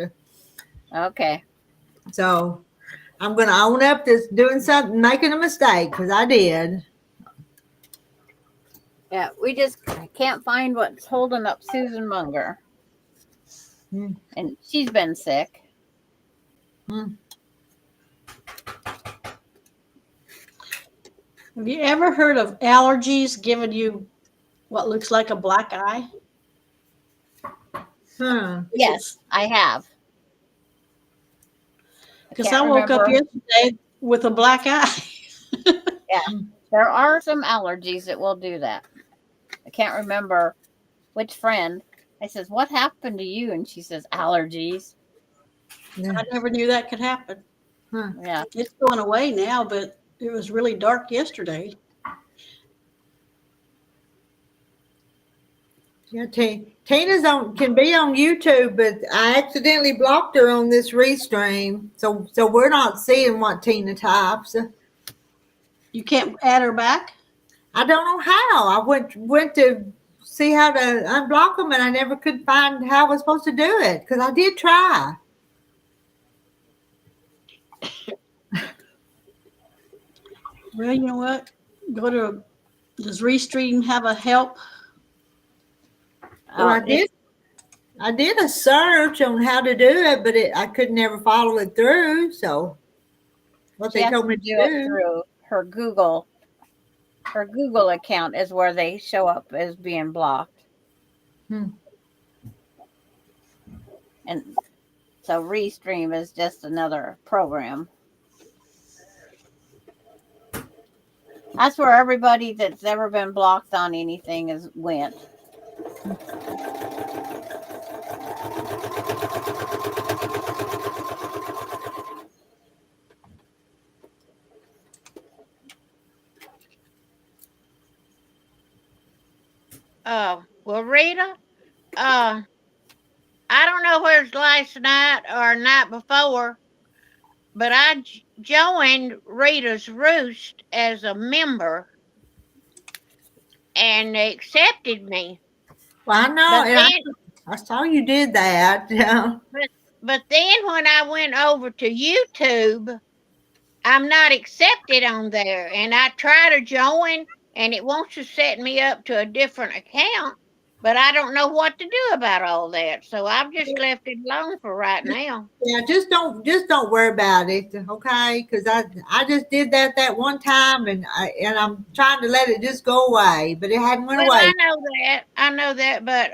Okay. So I'm going to own up to doing something, making a mistake, because I did. Yeah, we just can't find what's holding up Susan Munger. And she's been sick. Have you ever heard of allergies giving you what looks like a black eye? Yes, I have. Because I woke up yesterday with a black eye. Yeah, there are some allergies that will do that. I can't remember which friend. I says, "What happened to you?" And she says, "Allergies." I never knew that could happen. Yeah, It's going away now, but it was really dark yesterday. Yeah, Tina's can be on YouTube, but I accidentally blocked her on this Restream, so we're not seeing what Tina types. You can't add her back? I don't know how. I went to see how to unblock them, and I never could find how I was supposed to do it because I did try. Well, you know what? Does Restream have a help? Well, I did a search on how to do it, but I could never follow it through. So what they told me to do it through her Google. Her Google account is where they show up as being blocked. And so Restream is just another program. That's where everybody that's ever been blocked on anything went. Well, Rita, I don't know where it's last night or night before, but I joined Rita's Roost as a member, and they accepted me. Well, I know. I saw you did that. Yeah. But then when I went over to YouTube, I'm not accepted on there, and I try to join, and it wants to set me up to a different account, but I don't know what to do about all that. So I've just left it alone for right now. Yeah, just don't worry about it, okay? Because I just did that one time, and I'm trying to let it just go away, but it hadn't went away. I know that, but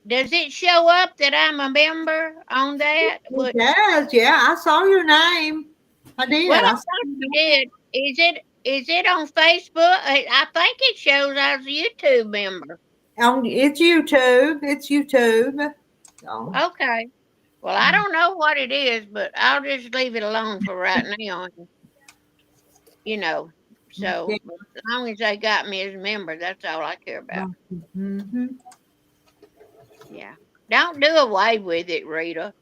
does it show up that I'm a member on that? It does, yeah. I saw your name. I did. Well, I thought you did. Is it on Facebook? I think it shows as a YouTube member. It's YouTube. It's YouTube. So. Okay. Well, I don't know what it is, but I'll just leave it alone for right now. So as long as they got me as a member, that's all I care about. Yeah. Don't do away with it, Rita.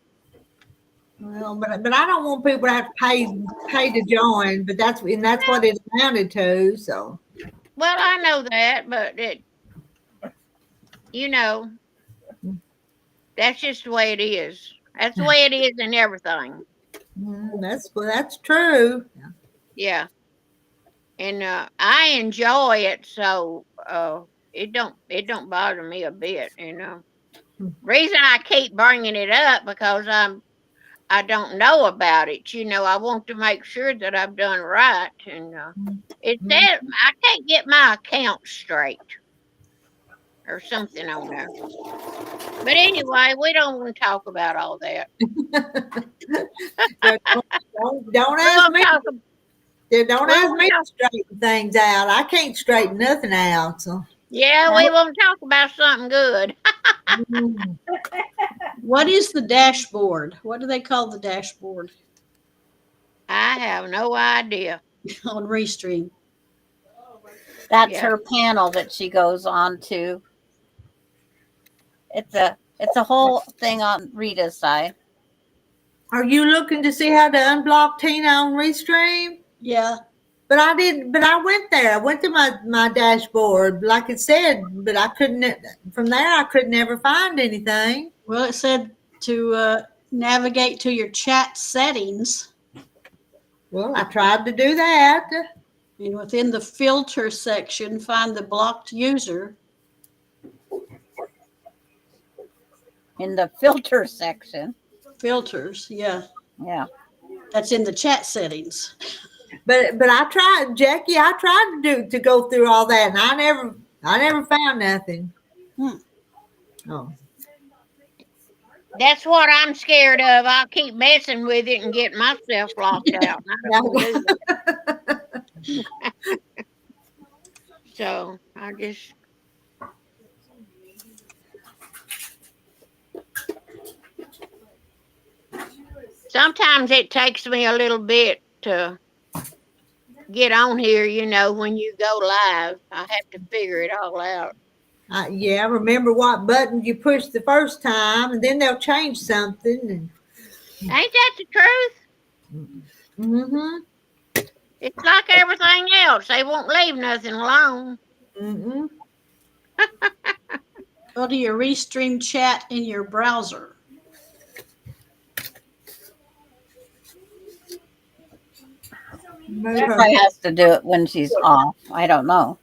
Well, but I don't want people to have to pay to join, but that's what it amounted to. So Well, I know that, but you know, that's just the way it is. That's the way it is in everything. that's true. Yeah. And I enjoy it, so it don't bother me a bit, Reason I keep bringing it up because I don't know about it. I want to make sure that I've done right, and it said I can't get my account straight or something on there. But anyway, we don't want to talk about all that. Don't We're ask gonna me. talk. Don't We're ask gonna me to talk. straighten things out. I can't straighten nothing out. So Yeah, we want to talk about something good. mm, What is the dashboard? What do they call the dashboard I have no idea. on Restream? That's Yeah. her panel that she goes on to. It's a whole thing on Rita's side. are you looking to see how to unblock Tina on Restream? Yeah. But I didn't. But I went there. I went to my dashboard, like it said. But I couldn't. From there, I could never find anything. Well, it said to navigate to your chat settings, Well, I tried to do that. and within the filter section, find the blocked user. In the filter section. Filters, yeah. Yeah. That's in the chat settings. But I tried, Jackie. I tried to go through all that, and I never found nothing. Oh. That's what I'm scared of. I'll keep messing with it and get myself locked out. And I don't want to do that. So I just. Sometimes it takes me a little bit to get on here, when you go live. I have to figure it all out. Yeah, remember what button you pushed the first time, and then they'll change something. Ain't that the truth? Mm-hmm. It's like everything else. They won't leave nothing alone. Mm-hmm. Go to your Restream chat in your browser. She probably has to do it when she's off. I don't know.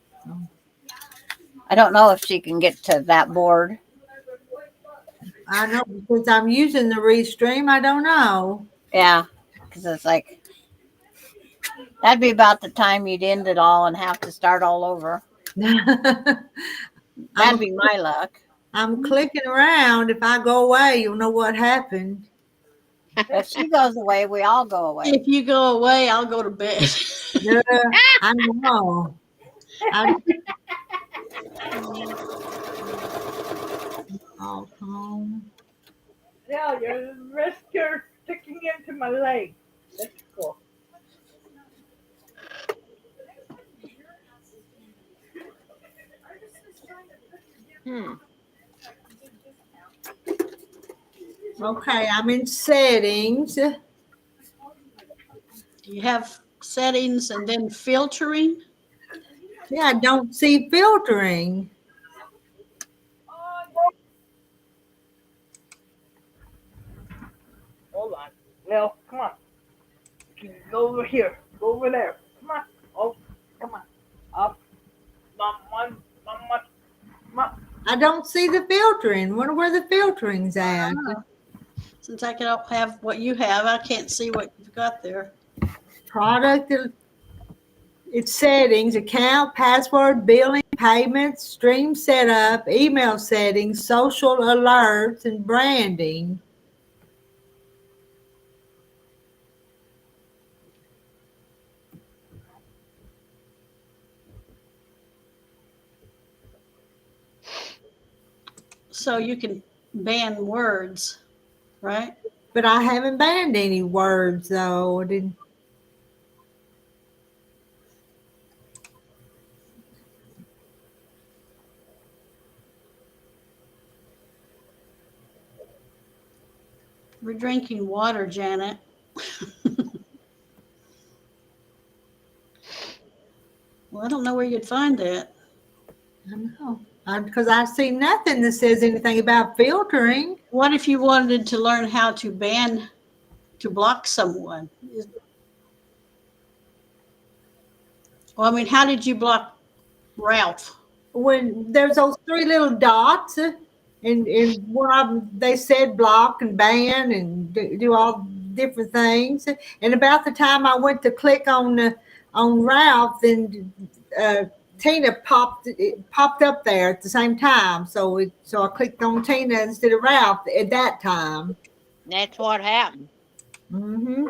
I don't know if she can get to that board. I know because I'm using the Restream. I don't know. Yeah, because it's like that'd be about the time you'd end it all and have to start all over. That'd be my luck. I'm clicking around. If I go away, you'll know what happened. If she goes away, we all go away. If you go away, I'll go to bed. Yeah, I know. Oh, home. Yeah, your wrist are sticking into my leg. That's cool. Okay, I'm in settings. Do you have settings and then filtering? Yeah, I don't see filtering. Hold on. Well, come on. Go over here. Go over there. Come on. Oh, come on. Up. Come I don't see the filtering. Wonder where the filtering's at. Since I can have what you have, I can't see what you've got there. Product, its settings, account, password, billing, payments, stream setup, email settings, social alerts, and branding. So you can ban words, right? But I haven't banned any words though. I didn't. We're drinking water, Janet. Well, I don't know where you'd find that. I know. Because I see nothing that says anything about filtering. What if you wanted to learn how to block someone? Well, I mean, how did you block Ralph? When there's those three little dots, and one of them, they said block and ban and do all different things. And about the time I went to click on Ralph, then Tina popped up there at the same time. So I clicked on Tina instead of Ralph at that time. That's what happened. Mm-hmm.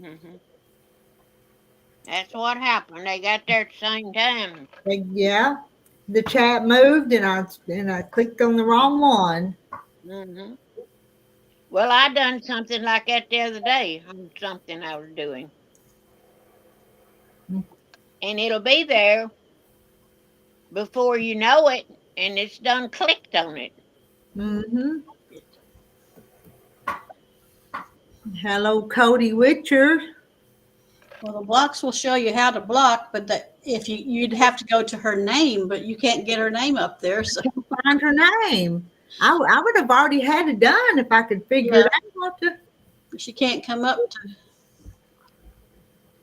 Mm-hmm. That's what happened. They got there at the same time. Yeah, the chat moved, and I clicked on the wrong one. Mm-hmm. Well, I done something like that the other day on something I was doing. And it'll be there before you know it, and it's done clicked on it. Mm-hmm. Hello, Cody Witcher. Well, the blocks will show you how to block, but if you'd have to go to her name, but you can't get her name up there. So Find her name. I would have already had it done if I could figure it out. she can't come up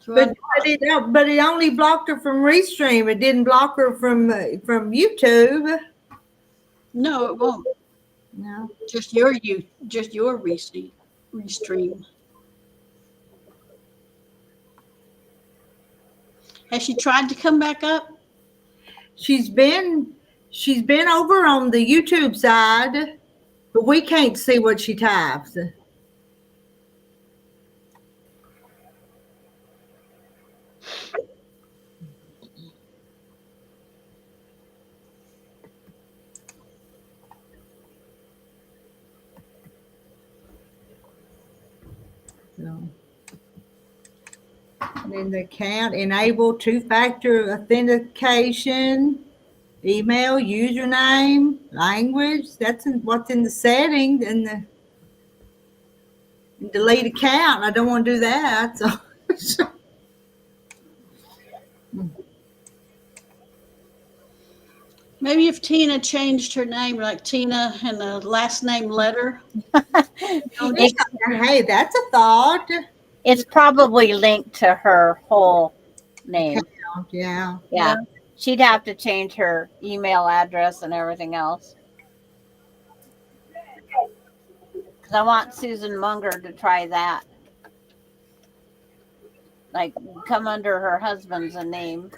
to But it only blocked her from Restream. It didn't block her from YouTube. No, it won't. No. Just your restream. Has she tried to come back up? She's been over on the YouTube side, but we can't see what she types. So, in the account, enable two-factor authentication, email, username, language. That's what's in the setting, and the delete account. I don't want to do that. So. Maybe if Tina changed her name, like Tina and the last name letter. Hey, that's a thought. It's probably linked to her whole name. Yeah. Yeah. She'd have to change her email address and everything else. Because I want Susan Munger to try that. Like, come under her husband's name.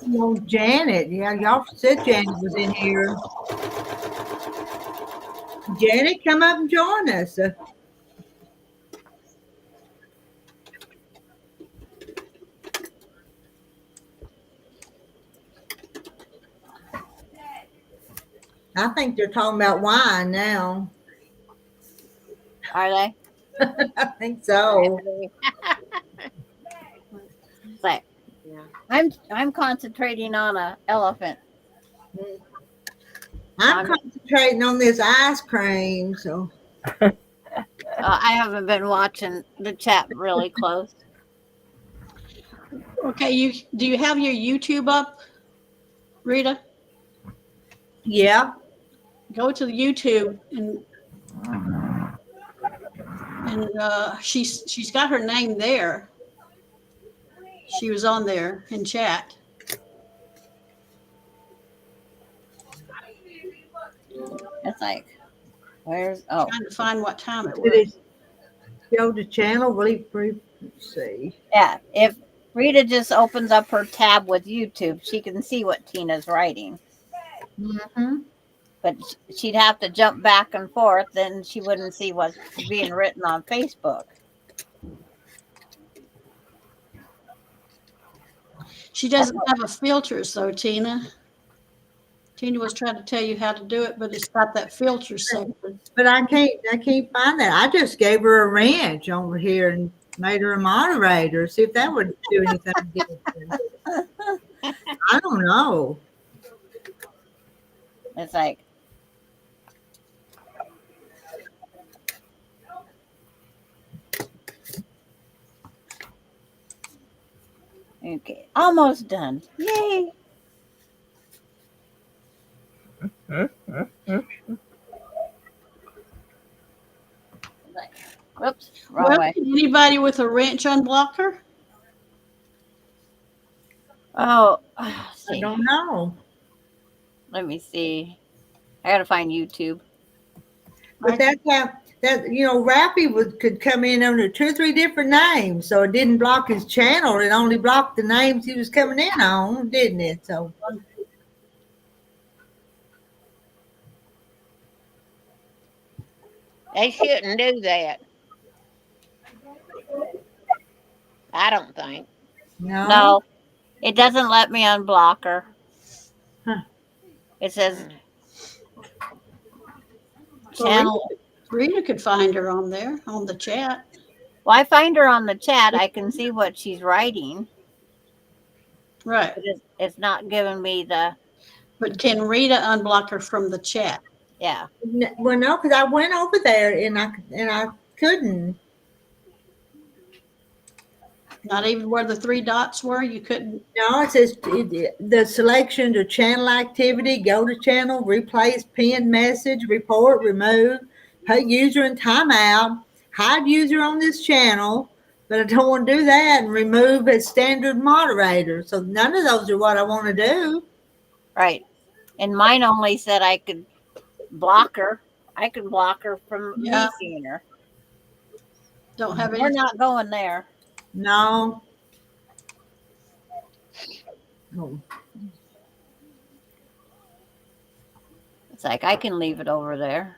No, Janet. Yeah, y'all said Janet was in here. Janet, come up and join us. I think they're talking about wine now. Are they? I think so. But I'm concentrating on an elephant. I'm concentrating on this ice cream. So I haven't been watching the chat really close. Okay, do you have your YouTube up, Rita? yeah. Go to the YouTube and she's got her name there. She was on there in chat. It's like, where's Trying to find what time it was. Go to channel. Let's see. Yeah, if Rita just opens up her tab with YouTube, she can see what Tina's writing. Mm-hmm. But she'd have to jump back and forth, then she wouldn't see what's being written on Facebook. She doesn't have a filter, so Tina. Tina was trying to tell you how to do it, but it's got that filter section. But I can't find that. I just gave her a wrench over here and made her a moderator. See if that would do anything different. I don't know. It's like, okay, almost done. Yay. Like, whoops, wrong Well, way. can anybody with a wrench unblock her? Oh, I see. don't know. Let me see. I gotta find YouTube. But that's how that Rappy could come in under 2 or 3 different names, so it didn't block his channel. It only blocked the names he was coming in on, didn't it? So They shouldn't do that. I don't think. No, it doesn't let me unblock her. Huh. It says Well, channel. Rita could find her on there on the chat. Well, I find her on the chat. I can see what she's writing. Right. But it's not giving me the. But can Rita unblock her from the chat? Yeah. Well, no, because I went over there and I couldn't. Not even where the 3 dots were? You couldn't? No, it says the selection to channel activity, go to channel, replace pinned message, report, remove, put user in timeout, hide user on this channel, but I don't want to do that, and remove as standard moderator. So none of those are what I want to do. Right. And mine only said I could block her. I could block her from me seeing her. Don't have any. We're not going there. No. Oh. It's like I can leave it over there.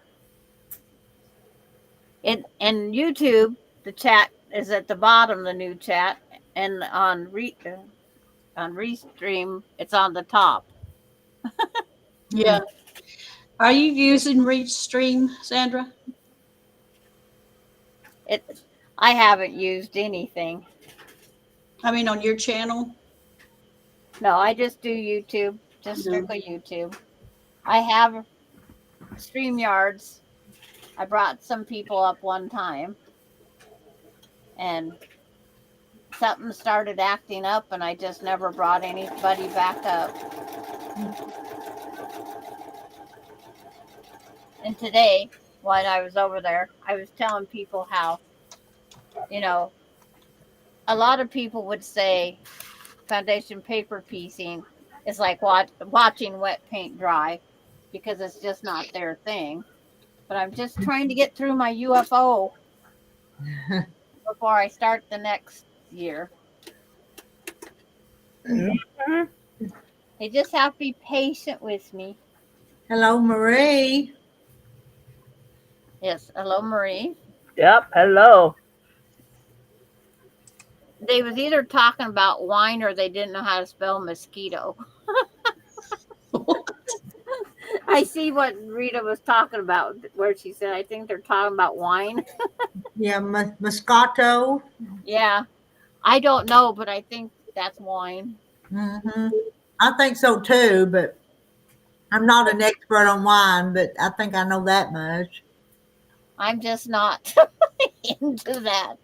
In YouTube, the chat is at the bottom, the new chat, and on Restream, it's on the top. Yeah. Are you using Restream, Sandra? I haven't used anything. I mean, on your channel? No, I just do YouTube, just strictly YouTube. I have StreamYards. I brought some people up one time, and something started acting up, and I just never brought anybody back up. And today, when I was over there, I was telling people how, a lot of people would say foundation paper piecing is like watching wet paint dry because it's just not their thing. But I'm just trying to get through my UFO before I start the next year. They just have to be patient with me. Hello, Marie. Yes. Hello, Marie. Yep. Hello. They was either talking about wine or they didn't know how to spell mosquito. I see what Rita was talking about, where she said, I think they're talking about wine. Yeah, Moscato. Yeah. I don't know, but I think that's wine. Mm-hmm. I think so too, but I'm not an expert on wine, but I think I know that much. I'm just not into that.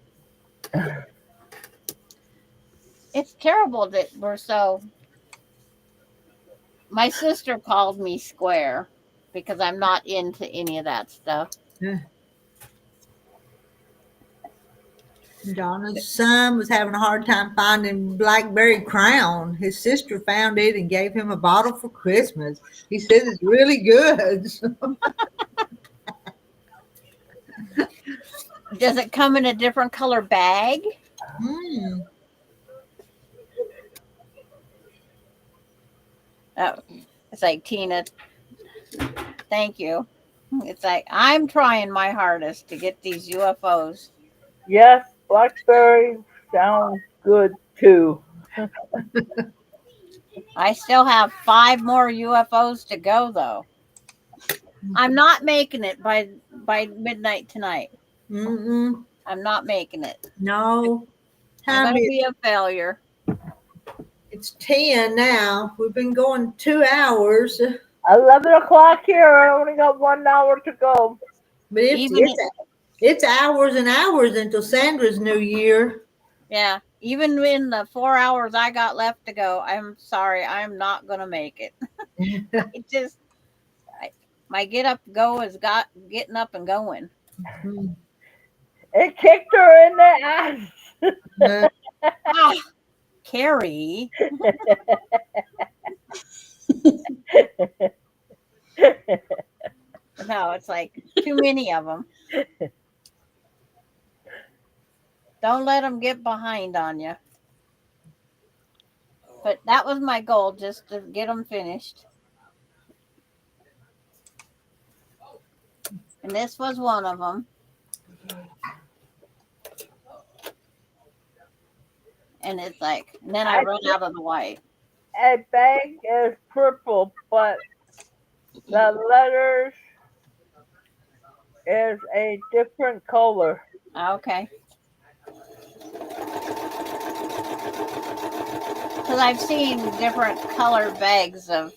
It's terrible that we're so. My sister called me square because I'm not into any of that stuff. Donna's son was having a hard time finding blackberry crown. His sister found it and gave him a bottle for Christmas. He says it's really good. Does it come in a different color bag? Oh, it's like, Tina, thank you. It's like, I'm trying my hardest to get these UFOs. Yes, blackberry sounds good too. I still have 5 more UFOs to go, though. I'm not making it by midnight tonight. Mm-mm. I'm not making it. No. I'm going to be a failure. It's 10 now. We've been going 2 hours. 11 o'clock here. I only got 1 hour to go. But Even it's hours and hours until Sandra's New Year. Yeah, even in the 4 hours I got left to go, I'm sorry, I'm not gonna make it. It just my get up go is got getting up and going. It kicked her in the ass. Ah, Carrie. No, it's like too many of them. Don't let them get behind on you. But that was my goal, just to get them finished. And this was one of them. And it's like, and then I run out of the white. A bag is purple, but the letters is a different color. Okay. Because I've seen different colored bags of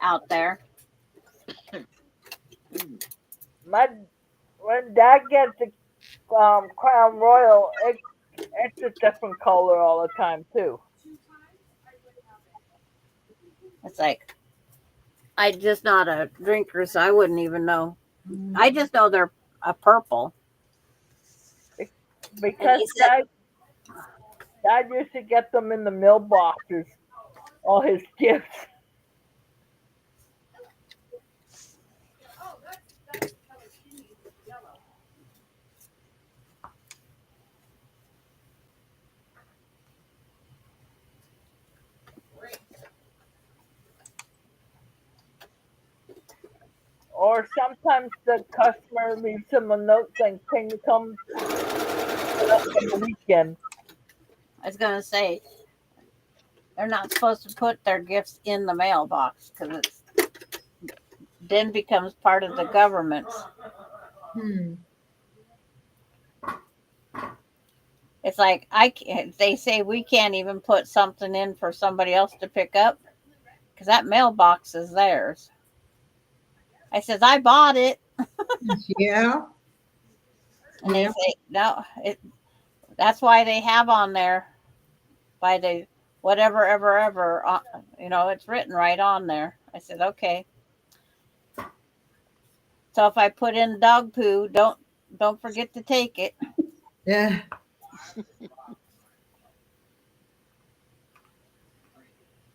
out there. When Dad gets the Crown Royal, it's a different color all the time too. It's like, I'm just not a drinker, so I wouldn't even know. I just know they're a purple. Because Dad used to get them in the mailboxes, all his gifts. Or sometimes the customer leaves him a note saying, "Can you come pick it up on the weekend?" I was going to say, they're not supposed to put their gifts in the mailbox because it's then becomes part of the government's. It's like they say we can't even put something in for somebody else to pick up because that mailbox is theirs. I says, I bought it. Yeah. And they say, no, that's why they have on there by the whatever, ever, it's written right on there. I said, okay. So if I put in dog poo, don't forget to take it. Yeah.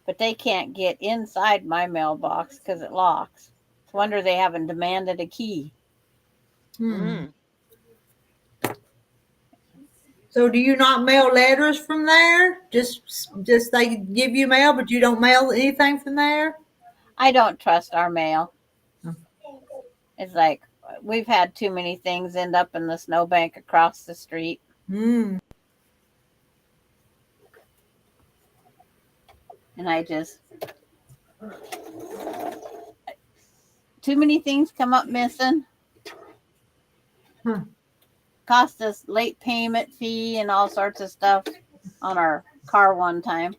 But they can't get inside my mailbox because it locks. It's a wonder they haven't demanded a key. So do you not mail letters from there? Just they give you mail, but you don't mail anything from there? I don't trust our mail. It's like we've had too many things end up in the snowbank across the street. And I just too many things come up missing. Cost us late payment fee and all sorts of stuff on our car one time.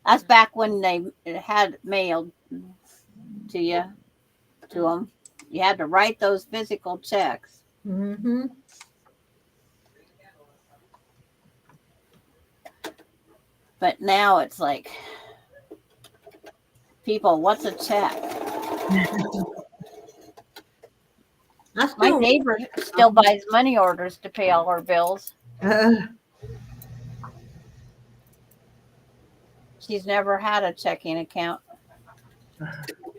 That's back when they had mailed to you, to them. You had to write those physical checks. But now it's like, people, what's a check? My neighbor still buys money orders to pay all her bills. She's never had a checking account.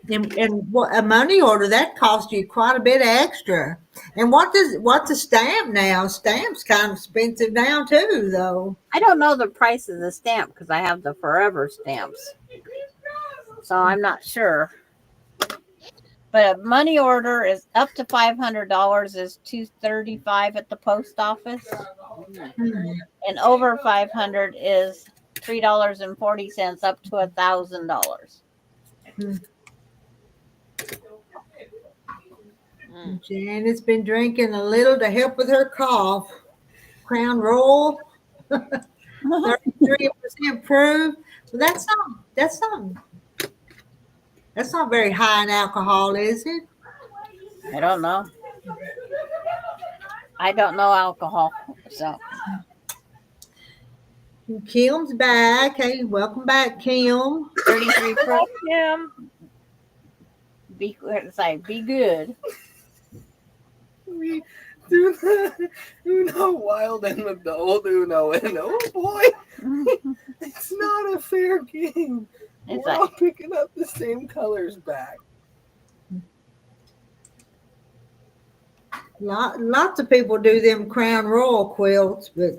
And what a money order that costs you quite a bit extra. And what's a stamp now? Stamp's kind of expensive now too, though. I don't know the price of the stamp because I have the forever stamps, so I'm not sure. But a money order is up to $500 is $235 at the post office, and over $500 is $3.40 up to $1,000. Janet's been drinking a little to help with her cough. Crown Royal, 33% proof. Well, that's something. That's not very high in alcohol, is it? I don't know. I don't know alcohol. So Kim's back. Hey, welcome back, Kim. 33 proof. Kim. Be good. We do the Uno wild end with the old Uno, and oh boy, it's not a fair game. It's We're all like picking up the same colors back. Lots of people do them Crown Royal quilts, but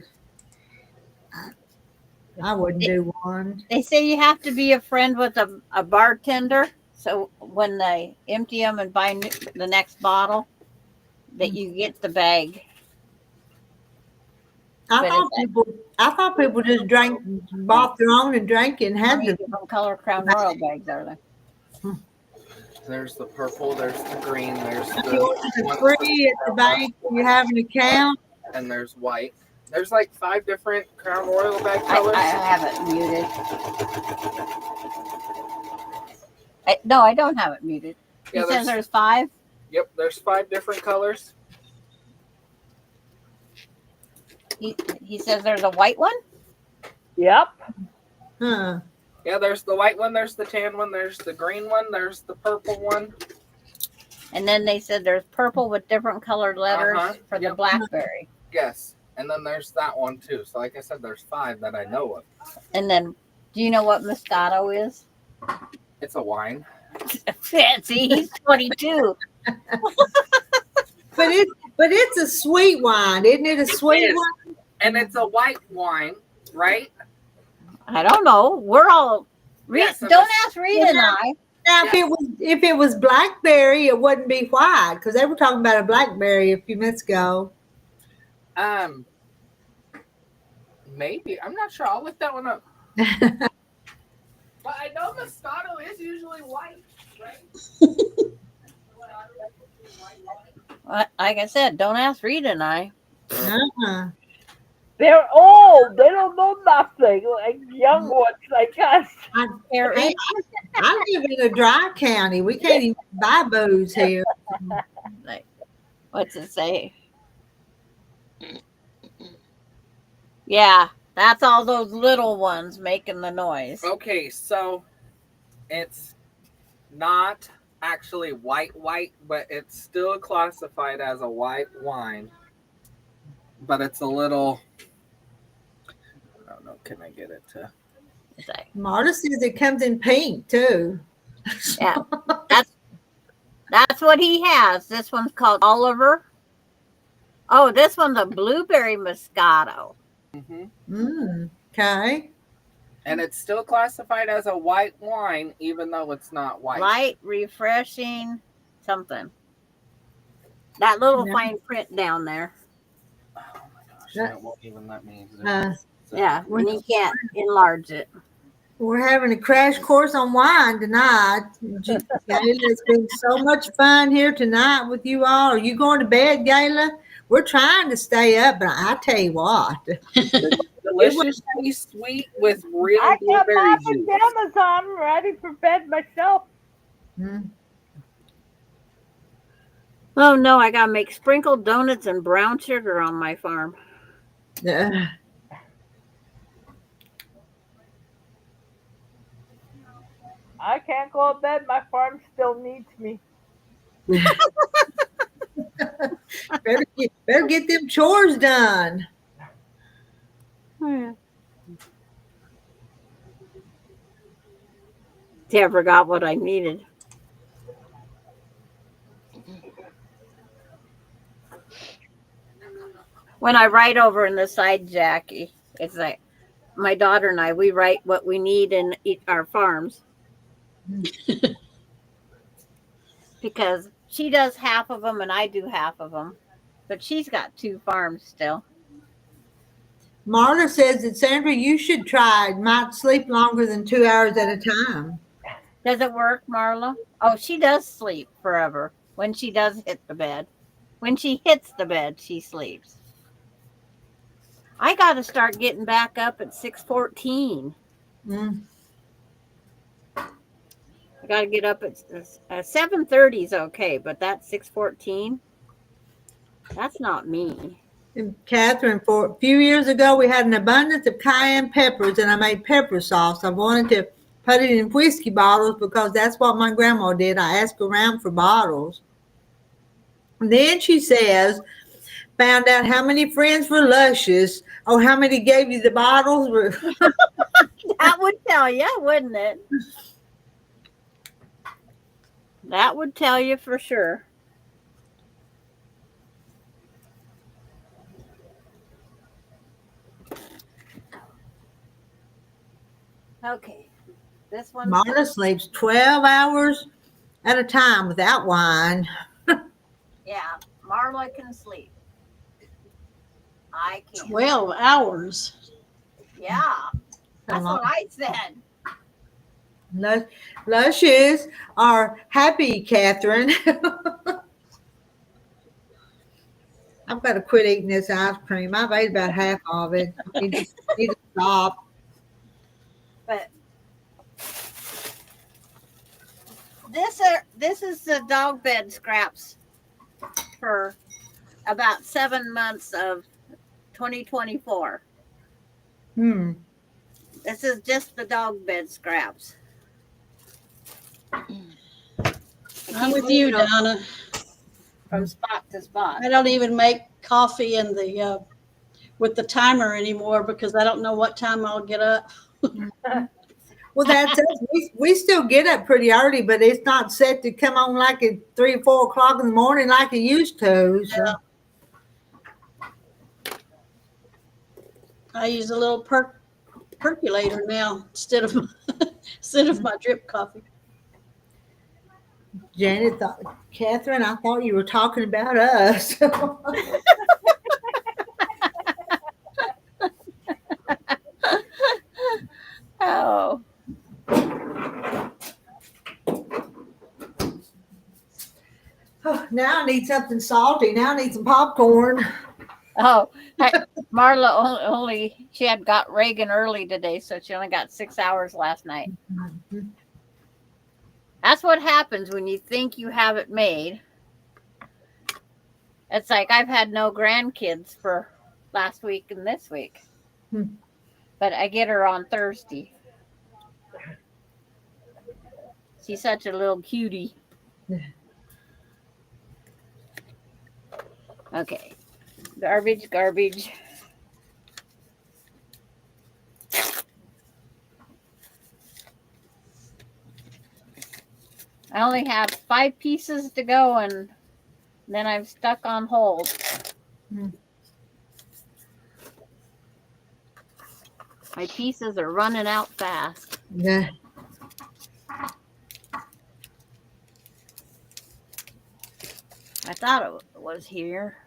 I wouldn't do one. they say you have to be a friend with a bartender. So when they empty them and buy the next bottle, that you get the bag. I thought people just bought their own and drank it and How had many them. different color Crown Royal bags are there? There's the purple, there's the green, there's Yours is the free at the bank when you have an account. and there's white. There's like 5 different Crown Royal bag I colors. have it muted. No, I don't have it muted. He Yeah, says there's 5. Yep, there's 5 different colors. He says there's a white one. Yep. Huh. Yeah, there's the white one, there's the tan one, there's the green one, there's the purple one. And then they said there's purple with different colored letters for the Yep. blackberry. Yes, and then there's that one too. So like I said, there's 5 that I know of. And then, do you know what Moscato is? It's a wine. See, he's 22. But it's a sweet wine, isn't it? A sweet is. one. And it's a white wine, right? I don't know. We're all. Yes, and don't it's- ask Rita and I. Now, if it was blackberry, it wouldn't be white because they were talking about a blackberry a few minutes ago. Maybe. I'm not sure. I'll look that one up. But I know Moscato is usually white, right? Like I said, don't ask Rita and I. Uh-huh. They're old. They don't know nothing. Like young ones like us. I live in a dry county. We can't even buy booze here. Like, what's it say? Yeah, that's all those little ones making the noise. Okay, so it's not actually white, but it's still classified as a white wine. But it's a little, I don't know, can I get it to? It's like, Marta says it comes in pink too. yeah, that's what he has. This one's called Oliver. Oh, this one's a blueberry Moscato. Okay. And it's still classified as a white wine, even though it's not white. Light, refreshing, something. That little Yeah. fine print down there. Oh my gosh, that won't even let me. Yeah, when you can't enlarge it. We're having a crash course on wine tonight. It's been so much fun here tonight with you all. Are you going to bed, Gayla? We're trying to stay up, but I tell you what. Deliciously sweet with real I got blueberry my juice. pajamas on, ready for bed myself. Oh no, I gotta make sprinkled donuts and brown sugar on my farm. Yeah. I can't go to bed. My farm still needs me. Better get them chores done. See, I forgot what I needed. When I write over in the side, Jackie, it's like my daughter and I, we write what we need in our farms. Because she does half of them and I do half of them. But she's got 2 farms still. Marla says that Sandra, you should try it. Might sleep longer than 2 hours at a time. Does it work, Marla? Oh, she does sleep forever when she does hit the bed. When she hits the bed, she sleeps. I got to start getting back up at 6:14. I got to get up at 7:30 is okay, but that's 6:14. That's not me. And Catherine, for a few years ago, we had an abundance of cayenne peppers, and I made pepper sauce. I wanted to put it in whiskey bottles because that's what my grandma did. I asked around for bottles. And then she says, found out how many friends were luscious, or how many gave you the bottles. That would tell you, wouldn't it? That would tell you for sure. Okay. This one. Marta sleeps 12 hours at a time without wine. Yeah, Marla can sleep. I can't. 12 hours. Yeah, that's what I said. Luscious are happy, Catherine. I've got to quit eating this ice cream. I've ate about half of it. I need to stop. But this is the dog bed scraps for about 7 months of 2024. This is just the dog bed scraps. I'm with you, Donna. From spot to spot. I don't even make coffee in the with the timer anymore because I don't know what time I'll get up. Well, that's us. We still get up pretty early, but it's not set to come on like at 3 or 4 o'clock in the morning like it used to. So. Yeah. I use a little percolator now instead of my drip coffee. Janet thought, Catherine, I thought you were talking about us. Oh. Now I need something salty. Now I need some popcorn. Oh, Marla only she had got Reagan early today, so she only got 6 hours last night. That's what happens when you think you have it made. It's like I've had no grandkids for last week and this week. But I get her on Thursday. She's such a little cutie. Okay. Garbage. I only have 5 pieces to go, and then I'm stuck on hold. My pieces are running out fast. Yeah. I thought it was here.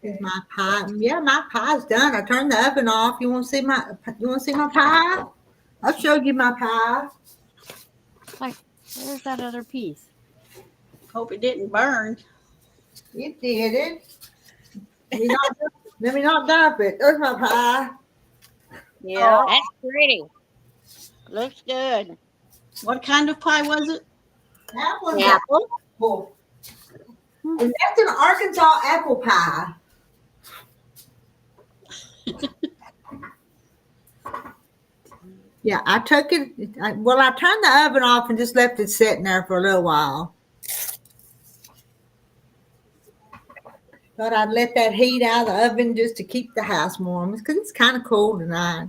Is my pie? Yeah, my pie's done. I turned the oven off. You want to see my pie? I'll show you my pie. Like, where's that other piece? Hope it didn't burn. It didn't. Let me not dump it. There's my pie. Yeah. That's pretty. Looks good. What kind of pie was it? That one's Apple. apple. And that's an Arkansas apple pie. Yeah, I took it. I turned the oven off and just left it sitting there for a little while. Thought I'd let that heat out of the oven just to keep the house warm because it's kind of cool tonight.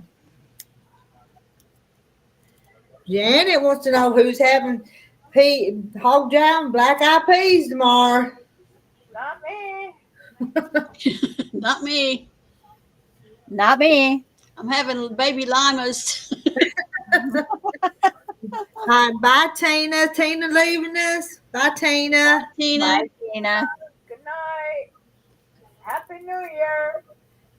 Janet wants to know who's having hog jowl and black-eyed peas tomorrow. Not me. Not me. Not me. I'm having baby limas. Hi, bye, Tina. Tina leaving us. Bye, Tina. Tina. Bye, Tina. Good night. Happy New Year.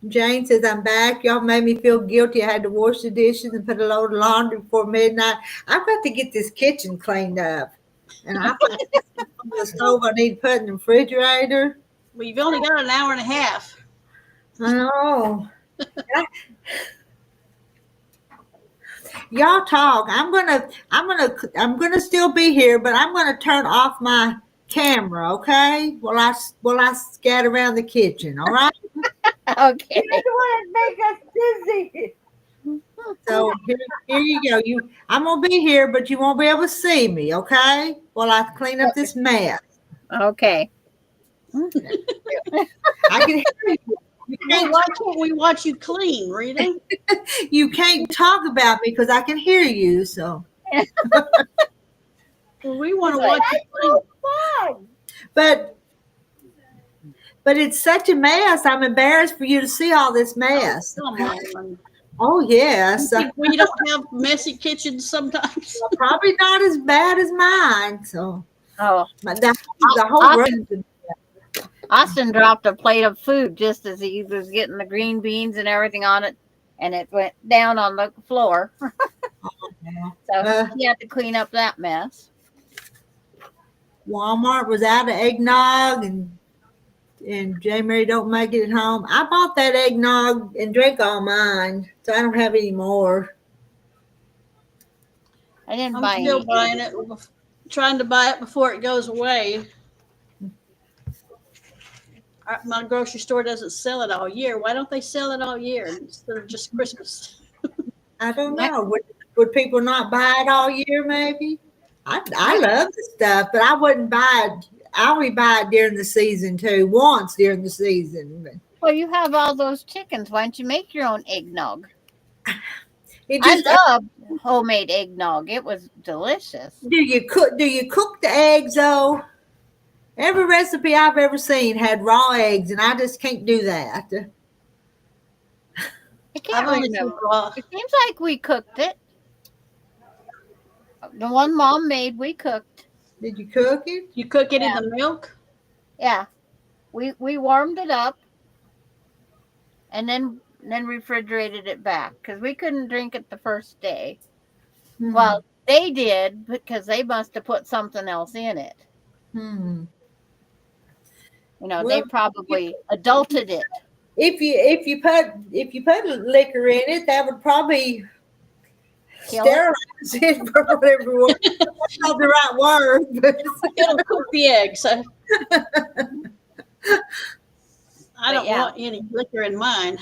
Jane says, I'm back. Y'all made me feel guilty. I had to wash the dishes and put a load of laundry before midnight. I've got to get this kitchen cleaned up. And I've got the stove I need to put in the refrigerator. Well, you've only got an hour and a half. I know. Y'all talk. I'm gonna still be here, but I'm gonna turn off my camera, okay? While I scat around the kitchen, all right? Okay. You don't want to make us dizzy. So here you go. I'm gonna be here, but you won't be able to see me, okay? While I clean up this mess. Okay. I can hear you. Why can't we watch you clean, Rita? You can't talk about me because I can hear you. So, Well, we want to It's like, watch you clean. Fun. but it's such a mess. I'm embarrassed for you to see all this mess. Come on. Oh yes, We don't have messy kitchens sometimes. probably not as bad as mine. So, oh, but the whole Austin, room. Austin dropped a plate of food just as he was getting the green beans and everything on it, and it went down on the floor. So he had to clean up that mess. Walmart was out of eggnog, and J. Mary don't make it at home. I bought that eggnog and drank all mine, so I don't have any more. I didn't I'm buy still any. buying it, trying to buy it before it goes away. My grocery store doesn't sell it all year. Why don't they sell it all year instead of just Christmas? I don't know. Would people not buy it all year? Maybe. I love the stuff, but I wouldn't buy it. I only buy it during the season too. Once during the season. But Well, you have all those chickens. Why don't you make your own eggnog? it I just love homemade eggnog. It was delicious. do you cook the eggs though? Every recipe I've ever seen had raw eggs, and I just can't do that. I can't I've only seen remember. raw. It seems like we cooked it. The one Mom made, we cooked. Did you cook it? You cook it in the milk? Yeah, we warmed it up, and then refrigerated it back because we couldn't drink it the first day. Hmm. Well, they did because they must have put something else in it. Hmm. You know, Well, they probably adulted it. If you put liquor in it, that would probably Kill it? sterilize it for whatever word. That's not the right word. But It'll cook the eggs. I But don't yeah. want any liquor in mine.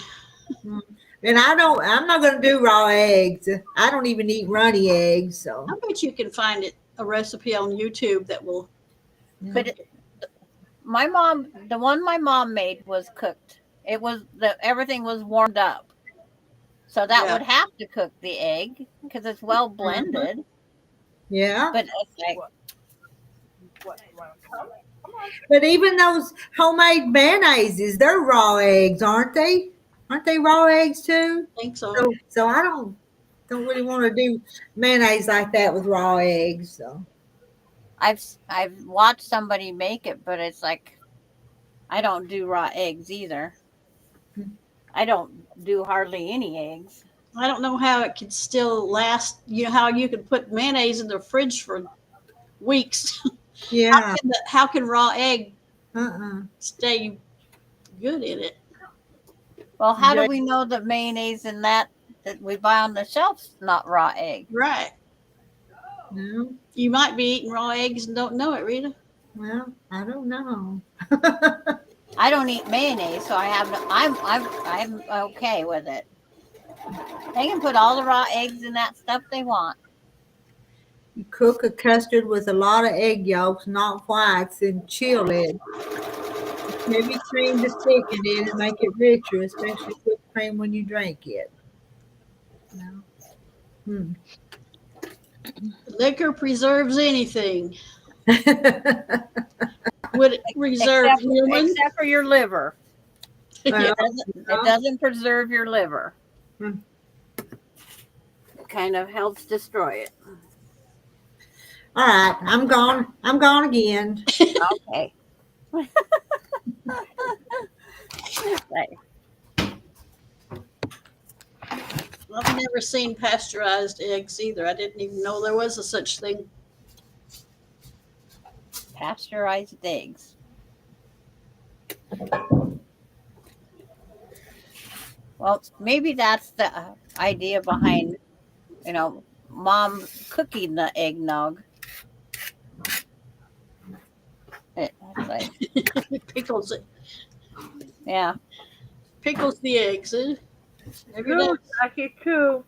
and I'm not gonna do raw eggs. I don't even eat runny eggs. So I bet you can find a recipe on YouTube that will. But the one my mom made was cooked. It was everything was warmed up, so that Yeah. would have to cook the egg because it's well blended. yeah. But it's like, What, you want to come? Come on. But even those homemade mayonnaises, they're raw eggs, aren't they? Aren't they raw eggs too? I think so. So I don't really want to do mayonnaise like that with raw eggs. So I've watched somebody make it, but it's like I don't do raw eggs either. I don't do hardly any eggs. I don't know how it could still last. You know how you could put mayonnaise in the fridge for weeks. yeah. How can raw egg Uh-uh. stay good in it? Well, how do we know that mayonnaise and that we buy on the shelf's not raw egg? Right. No. You might be eating raw eggs and don't know it, Rita. Well, I don't know. I don't eat mayonnaise, so I have no. I'm okay with it. They can put all the raw eggs in that stuff they want. You cook a custard with a lot of egg yolks, not whites, and chill it. Maybe cream to thicken it and make it richer, especially with cream when you drink it. No. Liquor preserves anything. Would it preserve humans? Except for your liver. Well, It doesn't preserve your liver. Hmm. It kind of helps destroy it. All right, I'm gone. I'm gone again. Okay. Right. I've never seen pasteurized eggs either. I didn't even know there was a such thing. Pasteurized eggs. Well, maybe that's the idea behind, mom cooking the eggnog. It's like, Pickles it. yeah. Pickles the eggs. Maybe True, that's Jackie, true.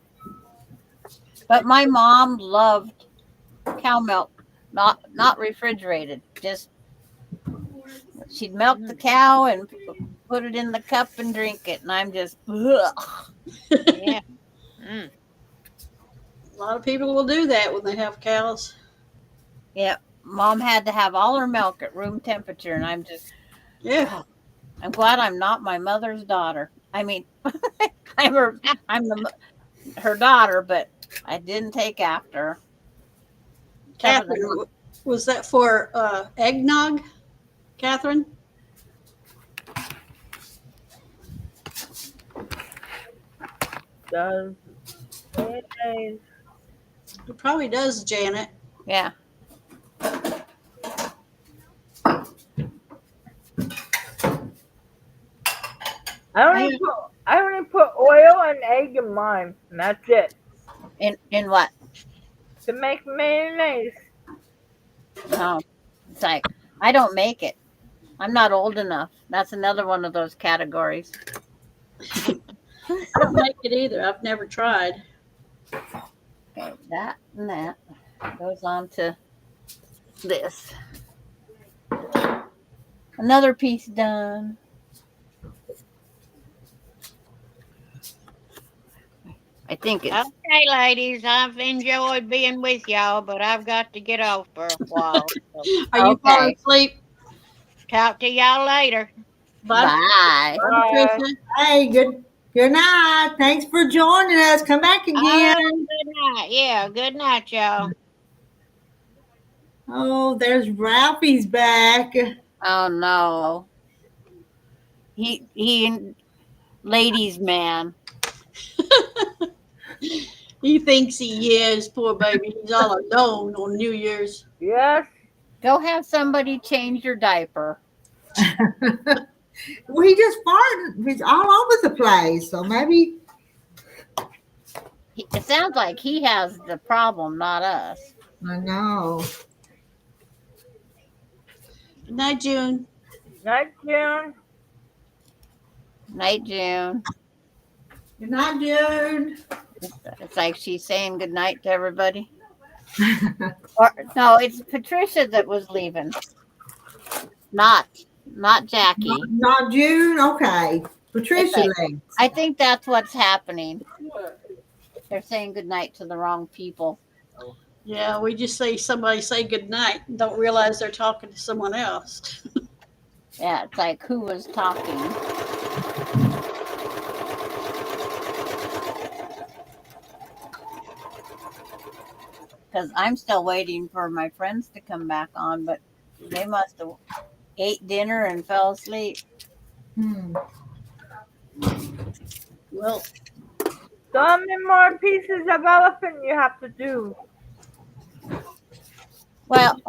But my mom loved cow milk, not refrigerated. Just she'd milk the cow and put it in the cup and drink it, and I'm just, ugh. Yeah. Mm. a lot of people will do that when they have cows. Yeah. Mom had to have all her milk at room temperature, and I'm just, Yeah. I'm glad I'm not my mother's daughter. I mean, I'm her daughter, but I didn't take after her. Catherine, was that for eggnog, Catherine? Does mayonnaise. It probably does, Janet. Yeah. I only put oil and egg in mine, and that's it. In what? To make mayonnaise. No. It's like, I don't make it. I'm not old enough. That's another one of those categories. I don't make it either. I've never tried. Okay, that and that goes on to this. Another piece done. I think it's Okay, ladies, I've enjoyed being with y'all, but I've got to get off for a while. So Are you falling okay. asleep? talk to y'all later. Bye. Bye. Bye, Patricia. Hey, good night. Thanks for joining us. Come back Oh, again. good night. Yeah, good night, y'all. Oh, there's Ralphie's back. Oh no. He ladies man. He thinks he is, poor baby. He's all alone on New Year's. Yes. Go have somebody change your diaper. Well, he just farted. He's all over the place. So maybe. It sounds like he has the problem, not us. I know. Good night, June. Night, June. Night, June. Good night, June. It's like she's saying good night to everybody. Or no, it's Patricia that was leaving. Not Jackie. Not June. Okay. Patricia It's left. I think that's what's happening. They're saying good night to the wrong people. Yeah, we just say somebody say good night and don't realize they're talking to someone else. Yeah, it's like who was talking. Because I'm still waiting for my friends to come back on, but they must have ate dinner and fell asleep. Well, So how many more pieces of elephant you have to do? Well,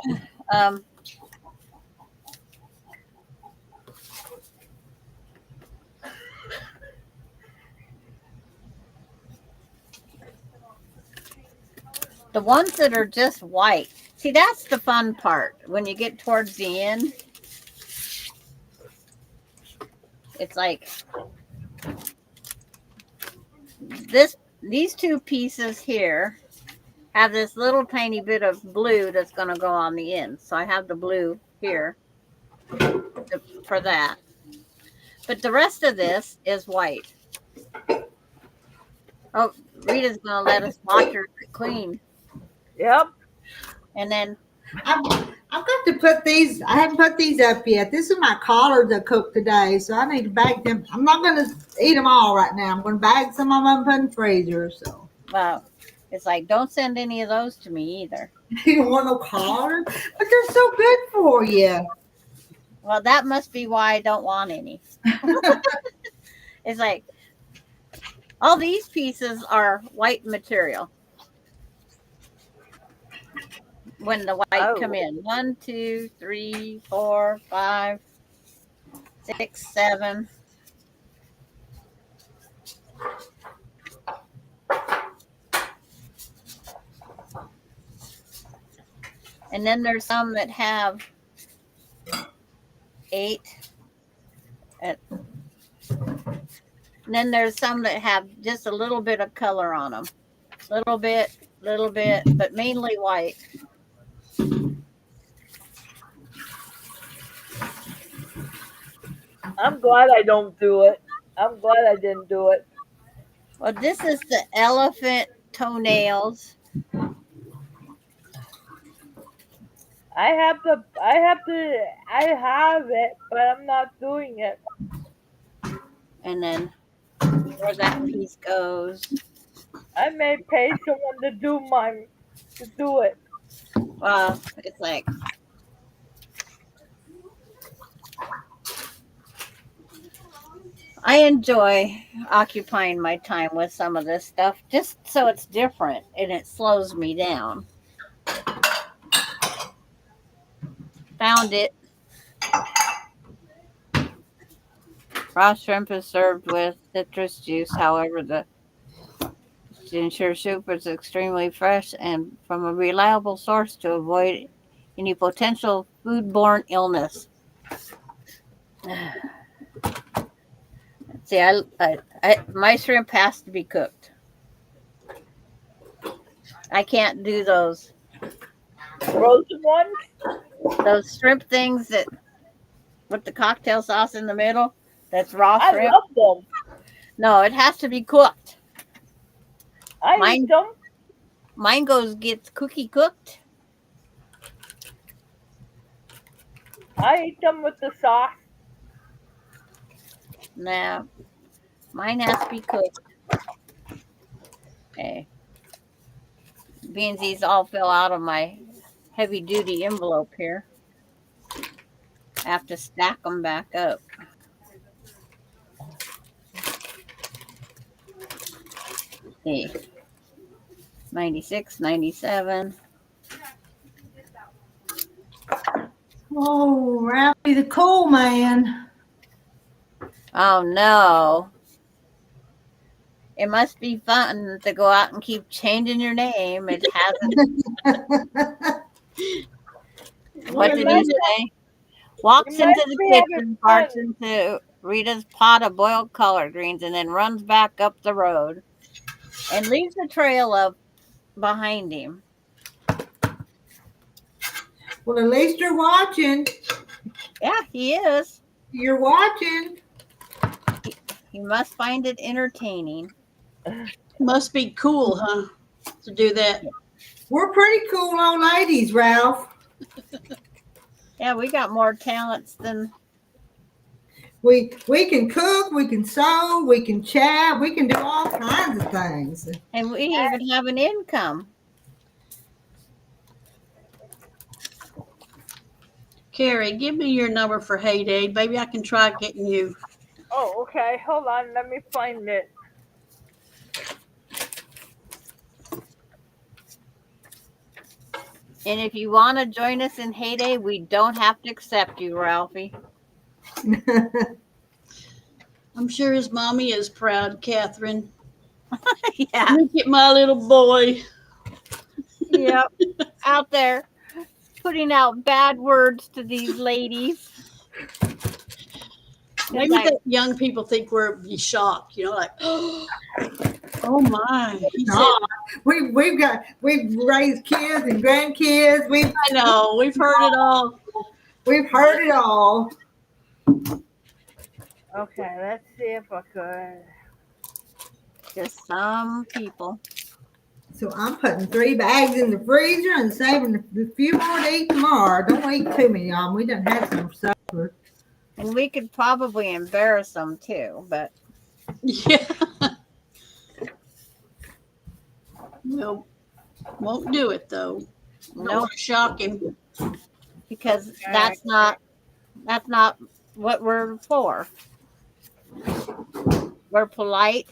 the ones that are just white. See, that's the fun part. When you get towards the end, it's like these two pieces here have this little tiny bit of blue that's going to go on the end. So I have the blue here for that. But the rest of this is white. Oh, Rita's going to let us watch her clean. Yep. And then I've got to put these. I haven't put these up yet. This is my collards I cooked today, so I need to bag them. I'm not going to eat them all right now. I'm going to bag some of them and put in the freezer. So it's like, don't send any of those to me either. you don't want no collards, but they're so good for you. Well, that must be why I don't want any. It's like all these pieces are white material. When the white come in, 1, 2, 3, 4, 5, 6, 7. And then there's some that have 8. And then there's some that have just a little bit of color on them. Little bit, but mainly white. I'm glad I don't do it. I'm glad I didn't do it. Well, this is the elephant toenails. I have it, but I'm not doing it. And then where that piece goes. I may pay someone to do it. Well, it's like I enjoy occupying my time with some of this stuff just so it's different and it slows me down. Found it. Raw shrimp is served with citrus juice. However, to ensure soup is extremely fresh and from a reliable source to avoid any potential foodborne illness. See, my shrimp has to be cooked. I can't do those Frozen ones? those shrimp things that with the cocktail sauce in the middle. That's raw I shrimp. love them. No, it has to be cooked. I eat them. Mine gets cookie cooked. I eat them with the sauce. No, mine has to be cooked. Okay. Beans, these all fell out of my heavy duty envelope here. I have to stack them back up. See. 96, 97. Oh, Ralphie the coal man. Oh no. It must be fun to go out and keep changing your name. It hasn't. What did he say? Walks You into must the be kitchen, having parts fun. into Rita's pot of boiled collard greens, and then runs back up the road and leaves a trail of behind him. Well, at least you're watching. Yeah, he is. You're watching. He must find it entertaining. Must be cool, huh? To do that. We're pretty cool old ladies, Ralph. Yeah, we got more talents than We can cook, we can sew, we can chat, we can do all kinds of things. and we even have an income. Carrie, give me your number for Heyday. Maybe I can try getting you. Oh, okay. Hold on. Let me find it. And if you want to join us in Heyday, we don't have to accept you, Ralphie. I'm sure his mommy is proud, Catherine. Yeah. Look at my little boy. Yep. Out there putting out bad words to these ladies. Maybe that young people think we're be shocked, like, oh my. He said, We've raised kids and grandkids. I know, we've heard it all. We've heard it all. Okay, let's see if I could. Just some people. So I'm putting 3 bags in the freezer and saving a few more to eat tomorrow. Don't eat too many of them. We done had some for supper. And we could probably embarrass them too, but Yeah. Well, won't do it though. no, Don't wanna shock him. because that's not what we're for. We're polite.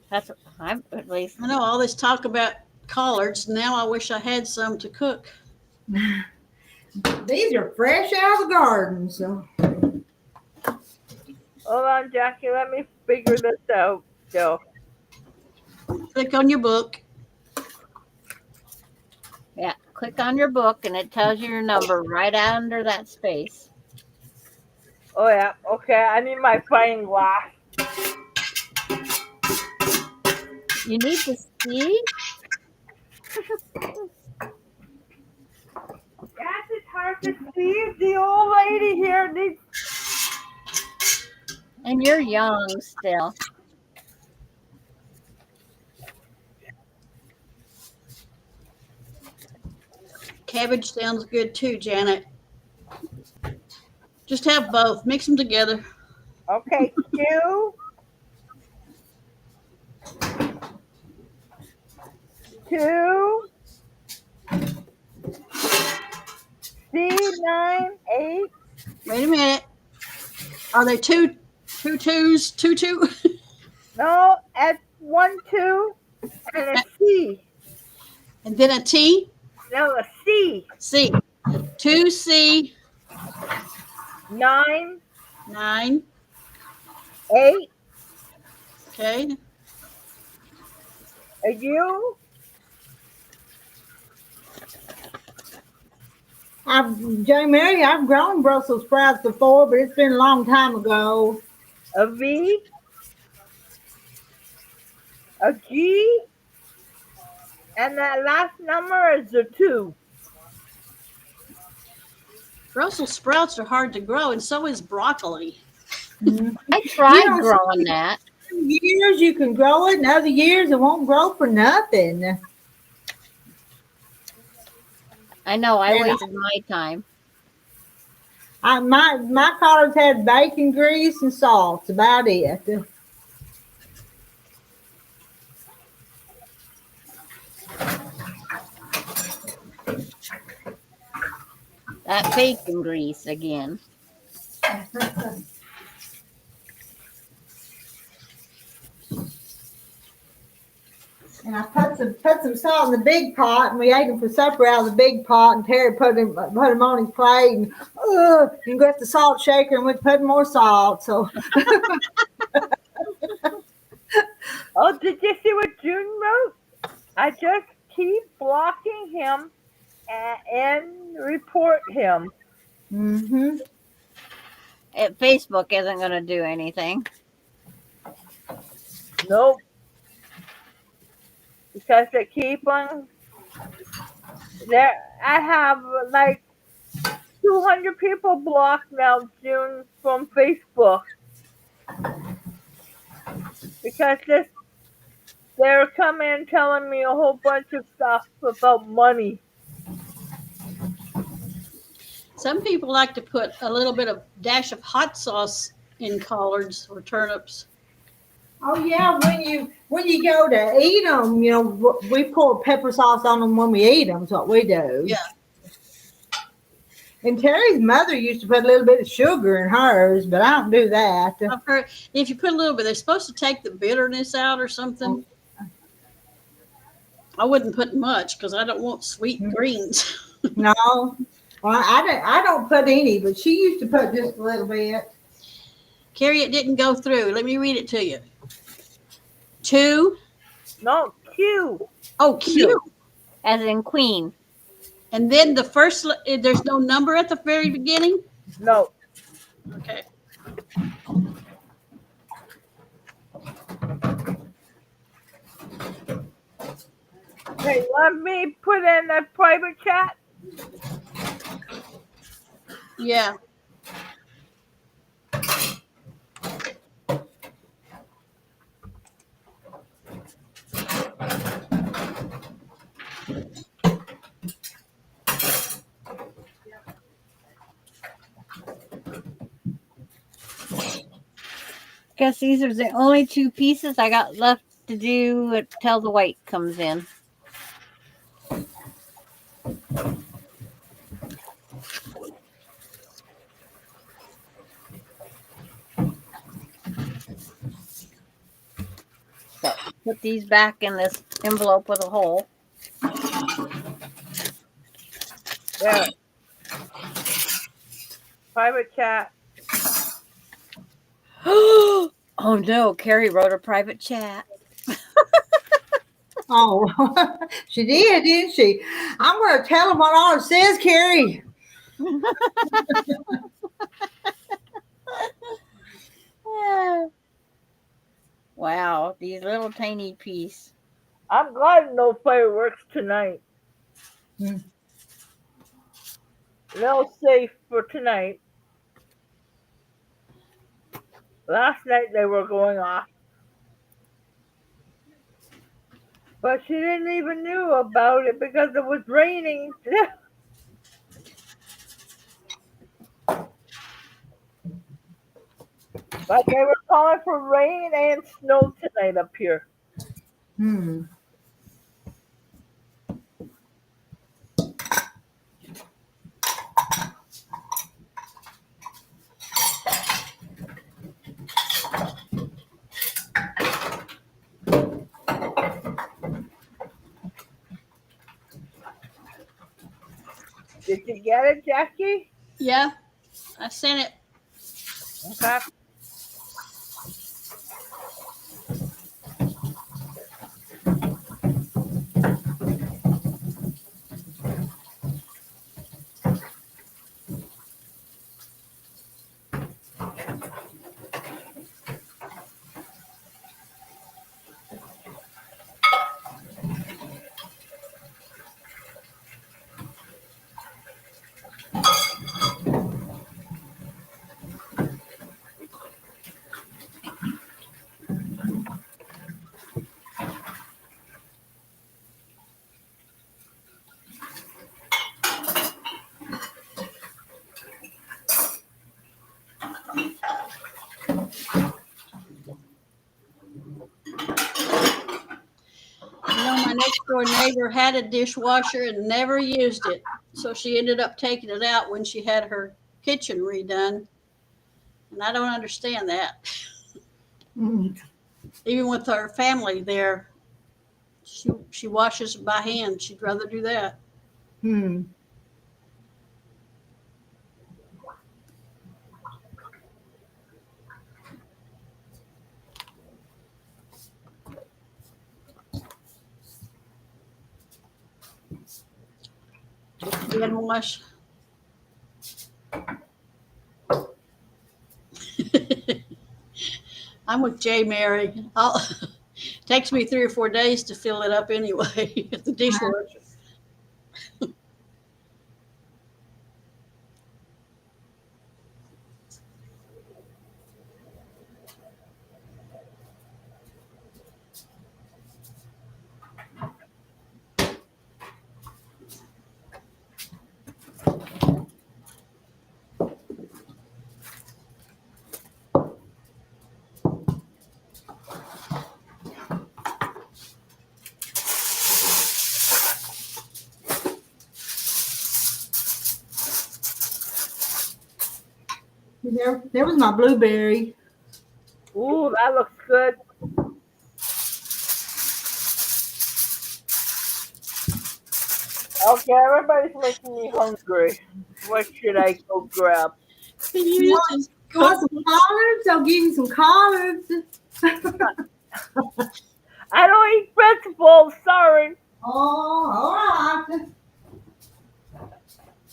That's what I'm at least. I know all this talk about collards. Now I wish I had some to cook. These are fresh out of the garden. So Hold on, Jackie. Let me figure this out. So, Click on your book. Yeah, click on your book and it tells you your number right under that space. Oh yeah. Okay, I need my fine glass. You need to see. Yes, it's hard to see. The old lady here needs. And you're young still. Cabbage sounds good too, Janet. Just have both. Mix them together. Okay, Q. Two. C98. Wait a minute. Are they two twos? Two? No, at 1 2 and a C. And then a T? No, a C. C. 2C, 9 9. 8. Okay. A U. Jane Mary, I've grown Brussels sprouts before, but it's been a long time ago. A V. A G. And that last number is a 2. Brussels sprouts are hard to grow, and so is broccoli. I tried You know, growing that. Some years you can grow it, and other years it won't grow for nothing. I know, I Yeah. wasted my time. My collards had bacon grease and salt. That's about it. That bacon grease again. And I put some salt in the big pot, and we ate them for supper out of the big pot. And Terry put them on his plate, and got the salt shaker, and we put more salt. So Oh, did you see what June wrote? I just keep blocking him and report him. mm-hmm. Facebook isn't going to do anything. Nope. Because they keep on there. I have like 200 people blocked now, June, from Facebook. Because they're coming telling me a whole bunch of stuff about money. Some people like to put a little bit of dash of hot sauce in collards or turnips. Oh yeah, when you go to eat them, we pour pepper sauce on them when we eat them. That's what we do. Yeah. And Terry's mother used to put a little bit of sugar in hers, but I don't do that. I've heard if you put a little bit, they're supposed to take the bitterness out or something. I wouldn't put much because I don't want sweet greens. No, well, I don't put any, but she used to put just a little bit. Carrie, it didn't go through. Let me read it to you. 2. No, Q. Oh, Q. As in queen. And then the first, there's no number at the very beginning? No. Okay. Hey, let me put in a private chat. Yeah. Guess these are the only 2 pieces I got left to do until the white comes in. So put these back in this envelope with a hole. There. Private chat. Oh no, Carrie wrote a private chat. Oh, she did, didn't she? I'm going to tell them what all it says, Carrie. Wow, these little tiny piece. I'm glad no fireworks tonight. Hmm. No safe for tonight. Last night they were going off. But she didn't even knew about it because it was raining. But they were calling for rain and snow tonight up here. Hmm. Did you get it, Jackie? Yeah, I sent it. Okay. You know, my next door neighbor had a dishwasher and never used it. So she ended up taking it out when she had her kitchen redone. And I don't understand that. Hmm. Even with her family there, she washes it by hand. She'd rather do that. Hmm. Hand wash. I'm with Jay Mary. Takes me 3 or 4 days to fill it up anyway at the dishwasher. There was my blueberry. Ooh, that looks good. Okay, everybody's making me hungry. What should I go grab? Can you You use want, this you want some collards? I'll give you some collards. I don't eat vegetables, sorry. Oh, all right.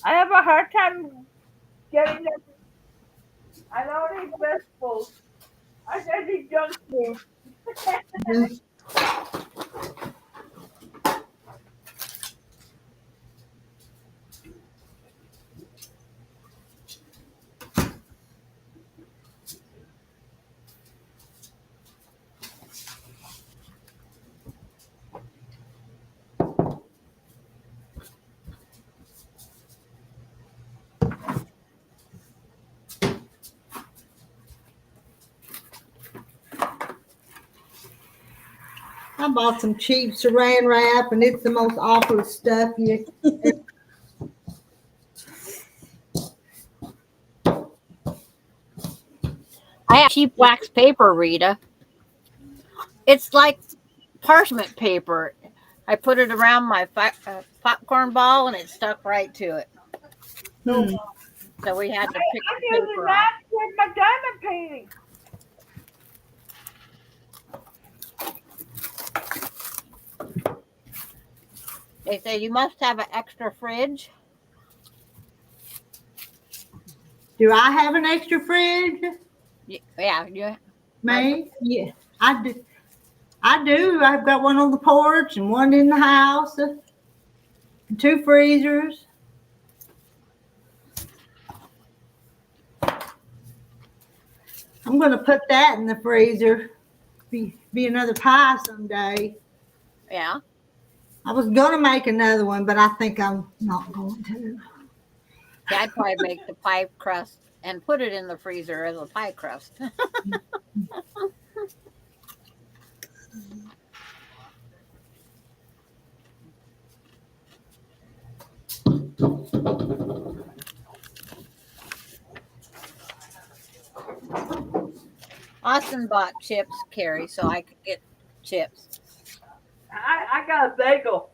I have a hard time getting them. I don't eat vegetables. I just eat junk food. I bought some cheap saran wrap, and it's the most awful stuff you. I have cheap wax paper, Rita. It's like parchment paper. I put it around my popcorn ball and it stuck right to it. Hmm. So we had to pick I'm the using paper off. that with my diamond painting. They say you must have an extra fridge. Do I have an extra fridge? Yeah, you. Me? Yeah, I do. I do. I've got one on the porch and one in the house, and 2 freezers. I'm going to put that in the freezer. Be another pie someday. Yeah. I was going to make another one, but I think I'm not going to. Yeah, I'd probably make the pie crust and put it in the freezer as a pie crust. Austin bought chips, Carrie, so I could get chips. I got a bagel.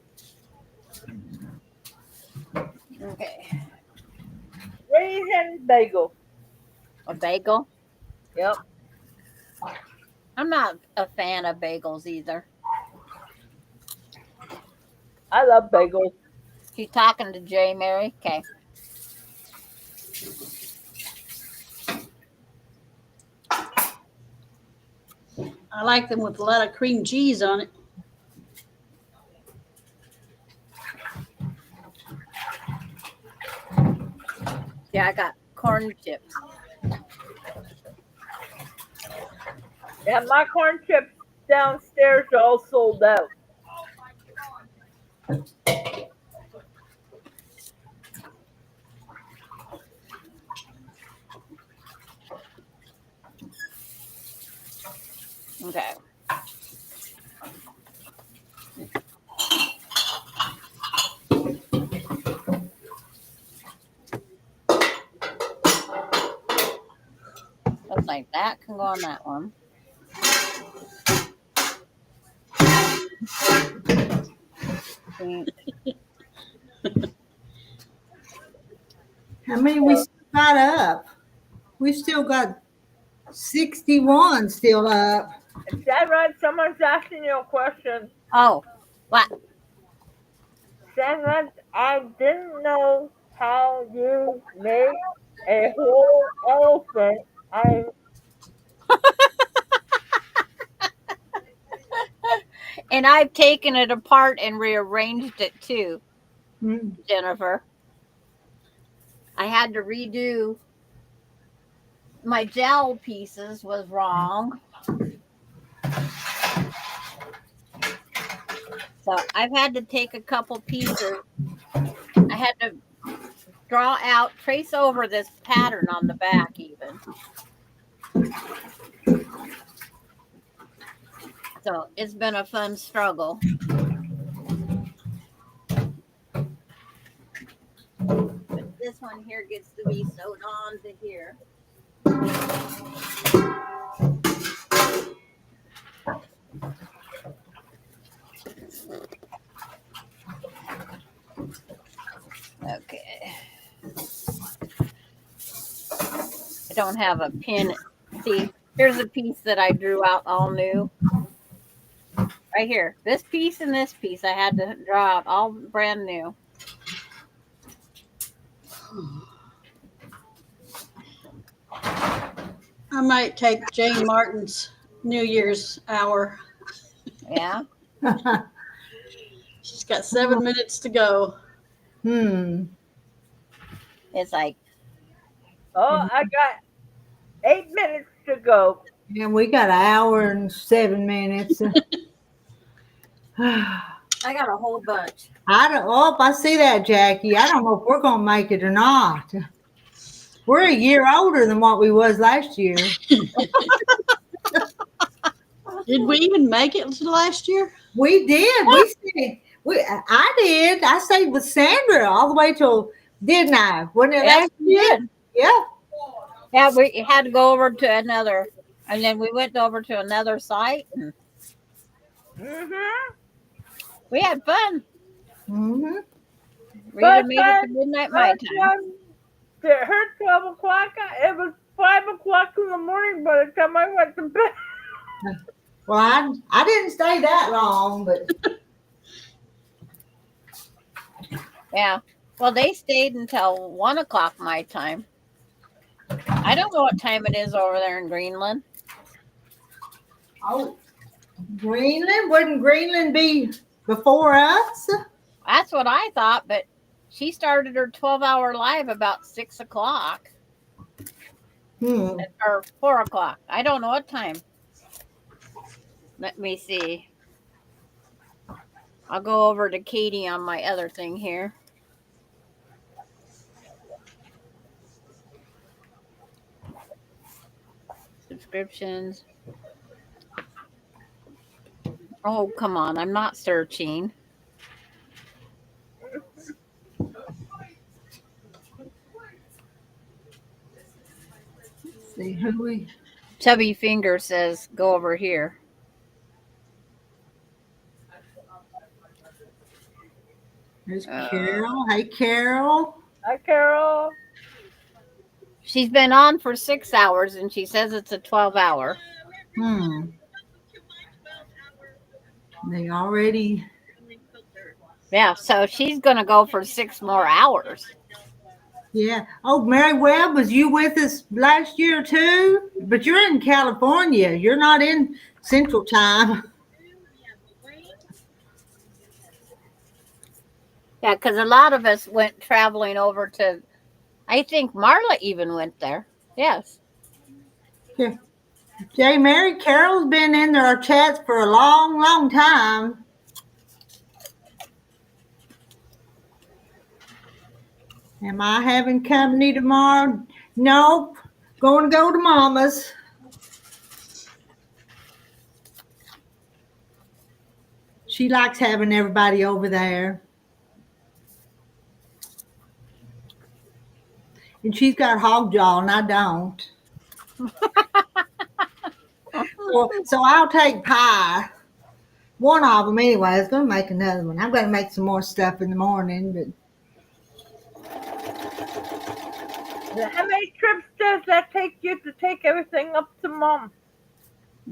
Okay. Raisin bagel. A bagel? Yep. I'm not a fan of bagels either. I love bagels. You talking to Jay, Mary? Okay. I like them with a lot of cream cheese on it. Yeah, I got corn chips. Yeah, my corn chips downstairs are all sold out. Okay. Looks like that can go on that one. How many we still got up? We still got 61 still up. Is that right? Someone's asking you a question. Oh, what? Sandra, I didn't know how you make a whole elephant. And I've taken it apart and rearranged it too, Mm. Jennifer. I had to redo my gel pieces was wrong. So I've had to take a couple pieces. I had to draw out, trace over this pattern on the back even. So it's been a fun struggle. But this one here gets to be sewed on to here. Okay. I don't have a pin. See, here's a piece that I drew out all new. Right here. This piece and this piece I had to draw out all brand new. I might take Jane Martin's New Year's hour. Yeah. She's got 7 minutes to go. It's like, Oh, I got 8 minutes to go. And we got an hour and 7 minutes. I got a whole bunch. I see that, Jackie. I don't know if we're gonna make it or not. We're a year older than what we was last year. Did we even make it to last year? We did. I did. I stayed with Sandra all the way till, didn't I? Wasn't it Yes, last we year? did. Yeah. Yeah, we had to go over to another, and then we went over to another site, and we had fun. Mm-hmm. Rita made it to midnight my time. It hurt 12 o'clock. It was 5 o'clock in the morning by the time I went to bed. Well, I didn't stay that long, but Yeah. Well, they stayed until 1 o'clock my time. I don't know what time it is over there in Greenland. Oh, Greenland? Wouldn't Greenland be before us? That's what I thought, but she started her 12-hour live about 6 o'clock Hmm. or 4 o'clock. I don't know what time. Let me see. I'll go over to Katie on my other thing here. Subscriptions. Oh, come on. I'm not searching. Let's see who we. Chubby Finger says, go over here. There's Carol. Hey, Carol. Hi, Carol. She's been on for 6 hours and she says it's a 12-hour. Hmm. They already. Yeah, so she's going to go for 6 more hours. Yeah. Oh, Mary Webb, was you with us last year too? But you're in California. You're not in Central Time. Yeah, because a lot of us went traveling over to, I think Marla even went there. Yes. Yeah. Jay, Mary, Carol's been in our chats for a long, long time. Am I having company tomorrow? Nope. Going to go to Mama's. She likes having everybody over there. And she's got hog jaw and I don't. So I'll take pie. One of them anyway. I was going to make another one. I'm going to make some more stuff in the morning. But How many trips does that take you to take everything up to Mom?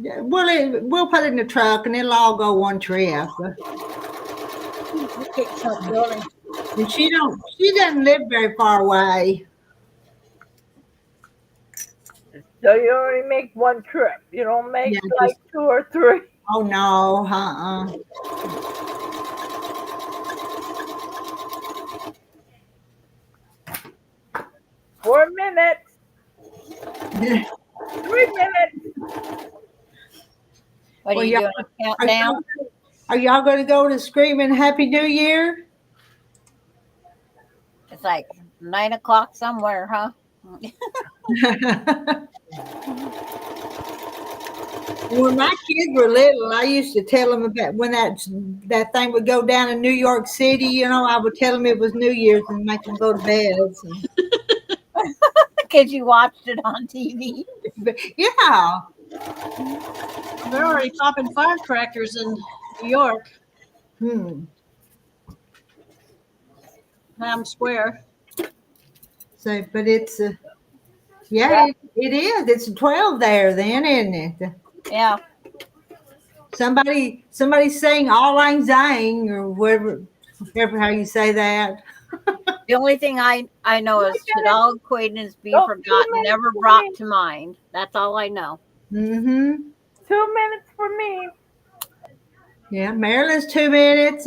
yeah, we'll put it in the truck and it'll all go one trip. And she doesn't live very far away. So you only make one trip. You don't make Yeah, like 2 or 3. Oh no, 4 minutes. 3 minutes. What Well, are you y'all- doing? A countdown? Are y'all going to go to screaming Happy New Year? It's like 9 o'clock somewhere, huh? When my kids were little, I used to tell them about when that thing would go down in New York City. You know, I would tell them it was New Year's and make them go to bed. So. Because you watched it on TV. Yeah. They're already popping firecrackers in New York, Times Square. So, but it's yeah, it is. It's 12 there, then, isn't it? Yeah. Somebody saying "All Lang Syne" or whatever how you say that. The only thing I know is should all acquaintance be Oh, forgotten, 2 minutes never for brought me. to mind. That's all I know. 2 minutes for me. Yeah, Maryland's 2 minutes.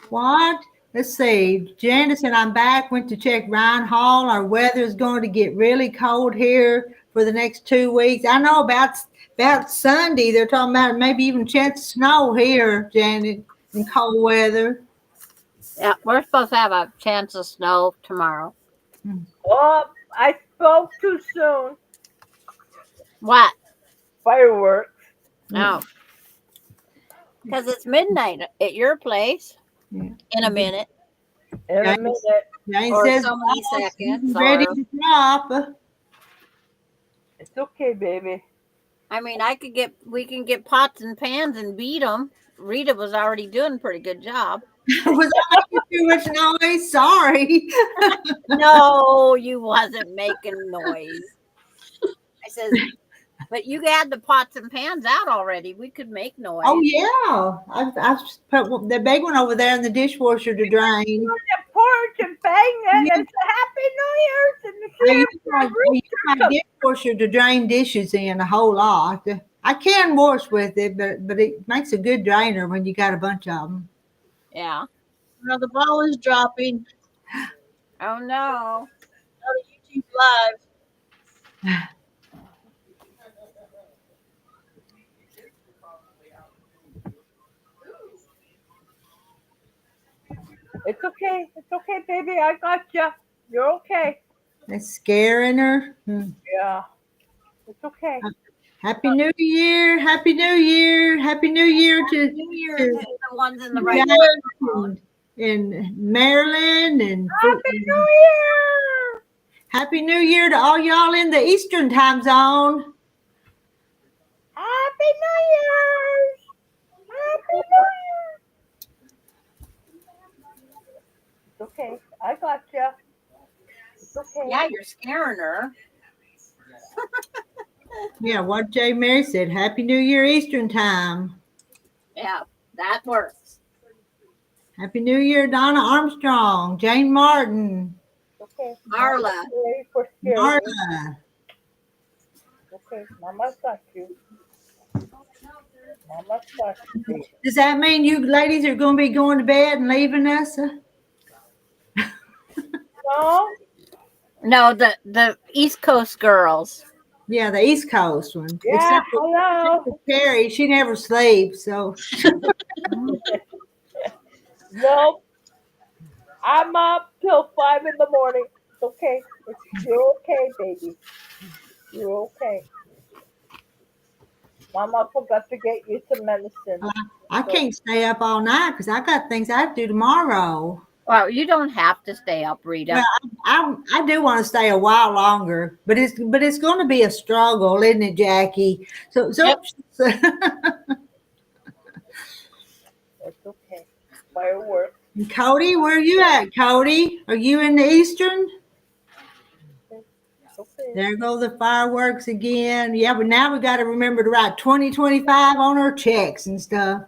What? Let's see. Janice said, I'm back. Went to check Ryan Hall. Our weather is going to get really cold here for the next 2 weeks. I know about Sunday. They're talking about maybe even chance of snow here, Janet, in cold weather. Yeah, we're supposed to have a chance of snow tomorrow. Oh, I spoke too soon. What? Fireworks. No. Because it's midnight at your place Yeah. in a minute. In a James- minute. Jane Or says, so many seconds. ready Or, to drop. It's okay, baby. I mean, we can get pots and pans and beat them. Rita was already doing a pretty good job. Was I making too much noise? Sorry. No, you wasn't making noise. I says, But you had the pots and pans out already. We could make noise. Oh yeah, I've put the big one over there in the dishwasher to drain. The porch and bang and Yeah. it's a Happy New Year's and the I use Santa my dishwasher to drain dishes in a whole lot. I can wash with it, but it makes a good drainer when you got a bunch of them. Yeah. Now the ball is dropping Oh no. out of YouTube Live. It's okay. It's okay, baby. I got you. You're okay. That's scaring her. Yeah. It's okay. Happy New Year! Happy New Year! Happy New Year to New Year is the ones in the right. Jack and Maryland and Happy New Year! Happy New Year to all y'all in the Eastern time zone. Happy New Year's! Happy New Year! It's okay. I got you. It's okay. Yeah, you're scaring her. Yeah, what Jay Mary said. Happy New Year Eastern time. Yeah, that works. Happy New Year, Donna Armstrong, Jane Martin, It's okay. Marla. Ready for scary. Marla. Okay, Mama's got you. Mama's got you. Does that mean you ladies are going to be going to bed and leaving us? No? No, the East Coast girls. Yeah, the East Coast one. Yeah, Except for hello. Carrie, she never sleeps. So Nope. I'm up till 5 in the morning. It's okay. You're okay, baby. You're okay. Mama forgot to get you some medicine. I can't stay up all night because I got things I have to do tomorrow. Well, you don't have to stay up, Rita. Well, I do want to stay a while longer, but it's going to be a struggle, isn't it, Jackie? So Yep. It's okay. Fireworks. And Cody, where are you at, Cody? Are you in the Eastern? It's okay. There go the fireworks again. Yeah, but now we got to remember to write 2025 on our checks and stuff.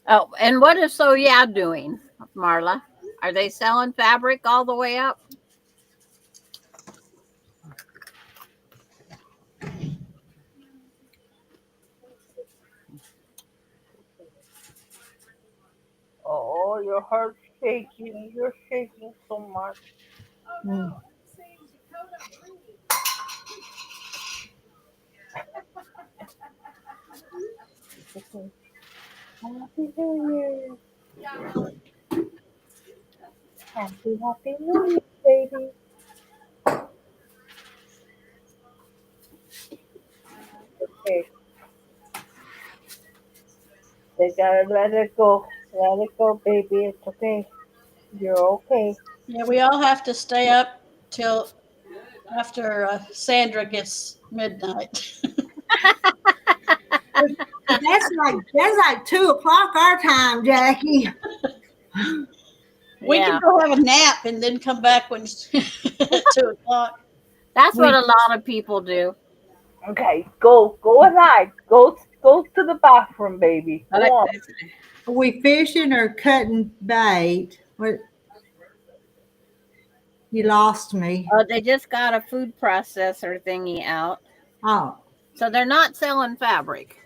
Oh, and what is So Yeah doing, Marla? Are they selling fabric all the way up? Oh, your heart's shaking. You're shaking so much. Mm. Okay. Happy New Year. Happy New Year, baby. Okay. They gotta let it go. Let it go, baby. It's okay. You're okay. Yeah, we all have to stay up till after Sandra gets midnight. That's like 2:00 our time, Jackie. We Yeah. can go have a nap and then come back when it's at 2:00. That's what a lot of people do. Okay, go ahead. Go to the bathroom, baby. Go on. Are we fishing or cutting bait? What? You lost me. They just got a food processor thingy out. Oh. So they're not selling fabric.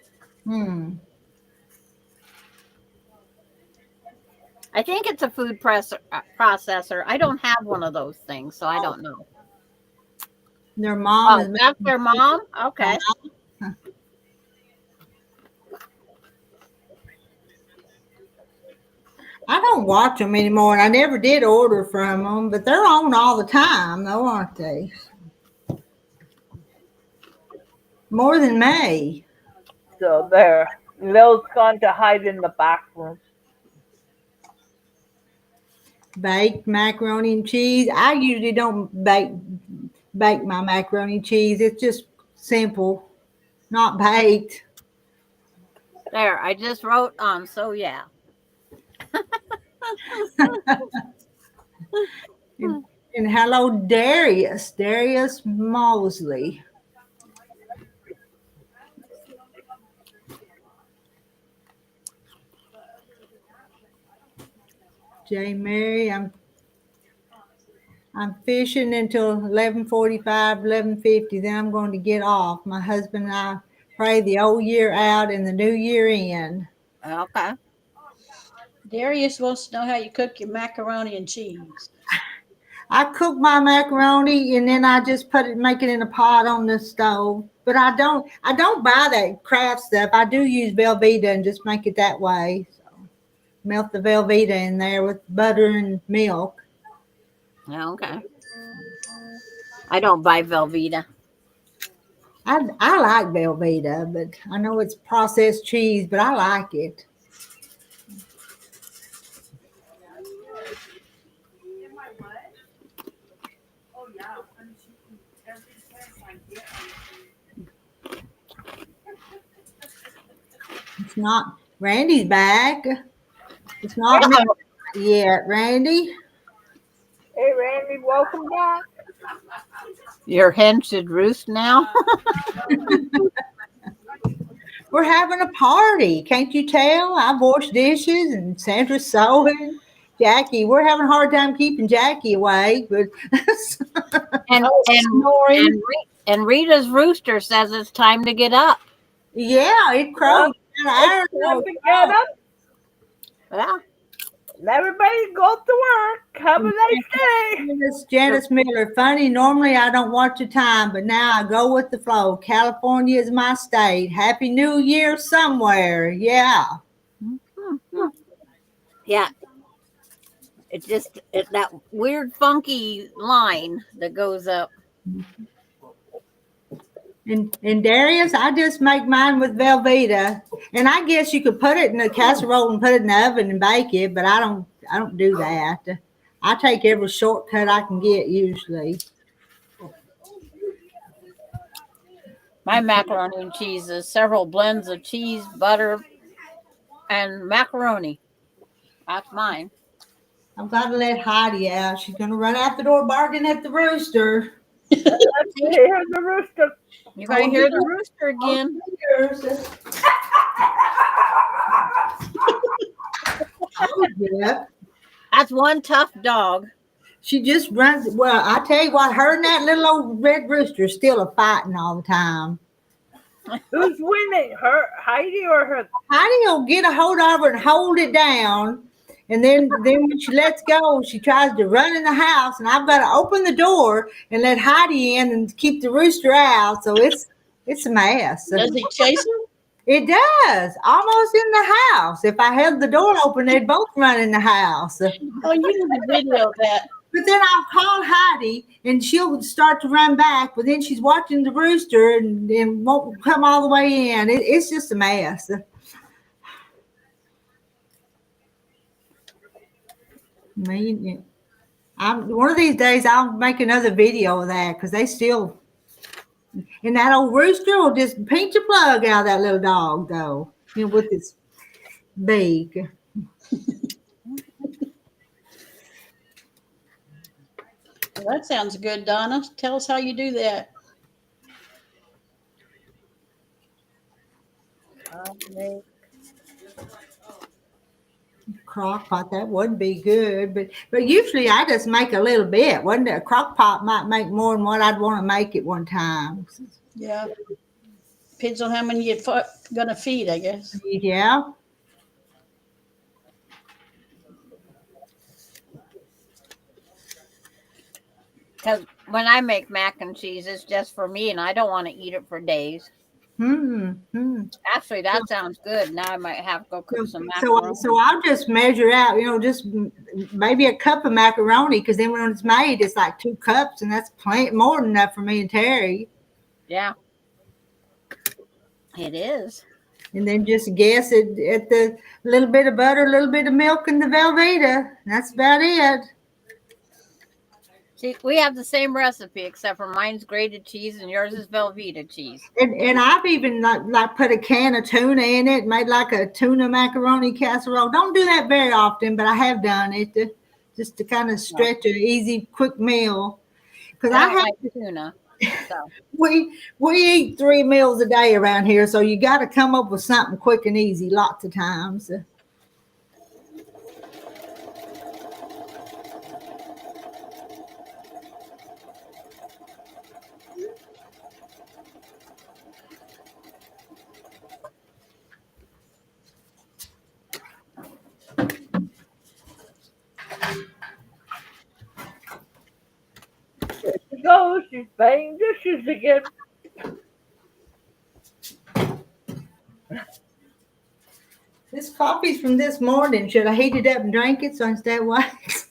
I think it's a food processor. I don't have one of those things, so I don't know. Their mom Oh, is that's their mom? Okay. I don't watch them anymore, and I never did order from them, but they're on all the time, though, aren't they? More than me. So there. Lil's gone to hide in the back room. Baked macaroni and cheese. I usually don't bake my macaroni and cheese. It's just simple, not baked. There, I just wrote on So Yeah. And hello, Darius Mosley. J. Mary, I'm fishing until 11:45, 11:50. Then I'm going to get off. My husband and I pray the old year out and the new year in. Okay. Darius wants to know how you cook your macaroni and cheese. I cook my macaroni and then I just make it in a pot on the stove. But I don't buy that Kraft stuff. I do use Velveeta and just make it that way. So melt the Velveeta in there with butter and milk. Okay. I don't buy Velveeta. I like Velveeta, but I know it's processed cheese, but I like it. It's not Randy's back. It's not me yet, Randy. Hey, Randy, welcome back. Your hen should roost now. We're having a party. Can't you tell? I washed dishes and Sandra's sewing. Jackie, we're having a hard time keeping Jackie awake, but and Rita's rooster says it's time to get up. yeah, it crowed. It's time to get up. Yeah. Everybody go to work. Have a nice day. Janice Miller, funny, normally I don't watch the time, but now I go with the flow. California is my state. Happy New Year somewhere. Yeah. Yeah. It's just that weird, funky line that goes up. And Darius, I just make mine with Velveeta. And I guess you could put it in a casserole and put it in the oven and bake it, but I don't do that. I take every shortcut I can get usually. My macaroni and cheese is several blends of cheese, butter, and macaroni. That's mine. I've got to let Heidi out. She's going to run out the door barking at the rooster. Here's the rooster. You're going to hear the rooster again. Oh, yeah. That's one tough dog. She just runs. Well, I tell you what, her and that little old red rooster still are fighting all the time. Who's winning? Her, Heidi, or her? Heidi will get a hold of her and hold it down. And then when she lets go, she tries to run in the house, and I've got to open the door and let Heidi in and keep the rooster out. So it's a mess. Does he chase her? It does, almost in the house. If I held the door open, they'd both run in the house. Oh, you need to video that. But then I'll call Heidi, and she'll start to run back, but then she's watching the rooster and won't come all the way in. It's just a mess. One of these days I'll make another video of that because they still, and that old rooster will just pinch a plug out of that little dog though, with its beak. Well, that sounds good, Donna. Tell us how you do that. Crock pot, that would be good, but usually I just make a little bit. Wouldn't it? A crock pot might make more than what I'd want to make at one time. Yeah. Depends on how many you're going to feed, I guess. Yeah. Because when I make mac and cheese, it's just for me, and I don't want to eat it for days. Actually, that sounds good. Now I might have to go cook some macaroni. So I'll just measure out, just maybe a cup of macaroni, because then when it's made, it's like 2 cups, and that's plenty more than enough for me and Terry. Yeah, it is. And then just guess it at the little bit of butter, a little bit of milk, and the Velveeta. That's about it. See, we have the same recipe, except for mine's grated cheese and yours is Velveeta cheese. And I've even like put a can of tuna in it, made like a tuna macaroni casserole. Don't do that very often, but I have done it just to kind of stretch an easy, quick meal. Because I have like tuna. So. we eat 3 meals a day around here, so you got to come up with something quick and easy lots of times. Oh, she's banging dishes again. This coffee's from this morning. Should I heat it up and drink it so I can stay awake?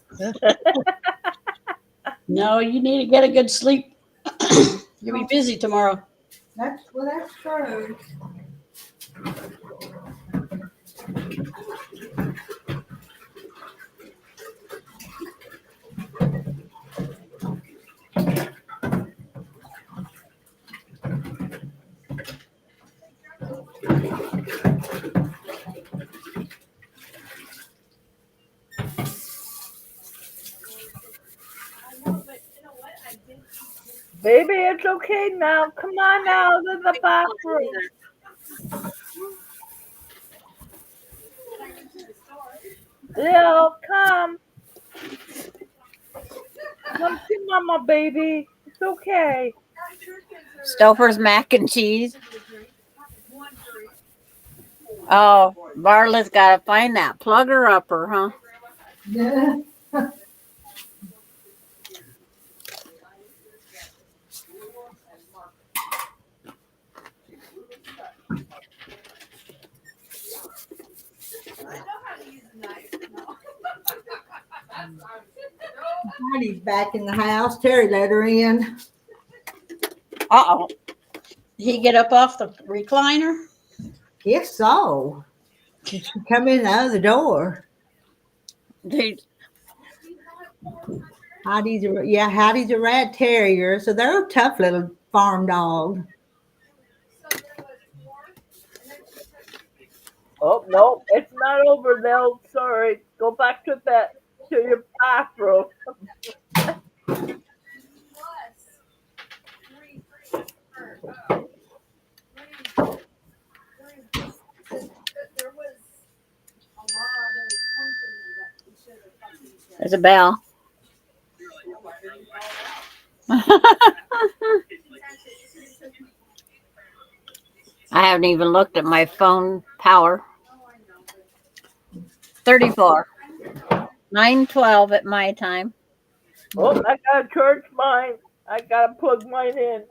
No, you need to get a good sleep. You'll be busy tomorrow. That's true. Baby, it's okay now. Come on now to the bathroom. Lil, come. Come to mama, baby. It's okay. Stouffer's mac and cheese. Oh, Bartlett's got to find that plugger upper, huh? Yeah. Marty's back in the house. Terry let her in. Uh-oh. Did he get up off the recliner? Guess so. She come in the other door. Dude, Heidi's a rat terrier, so they're a tough little farm dog. Oh, no, it's not over, Lil. Sorry. Go back to bed, to your bathroom. there's a bell. I haven't even looked at my phone power. 34. 9:12 at my time. Oh, I gotta charge mine. I gotta plug mine in.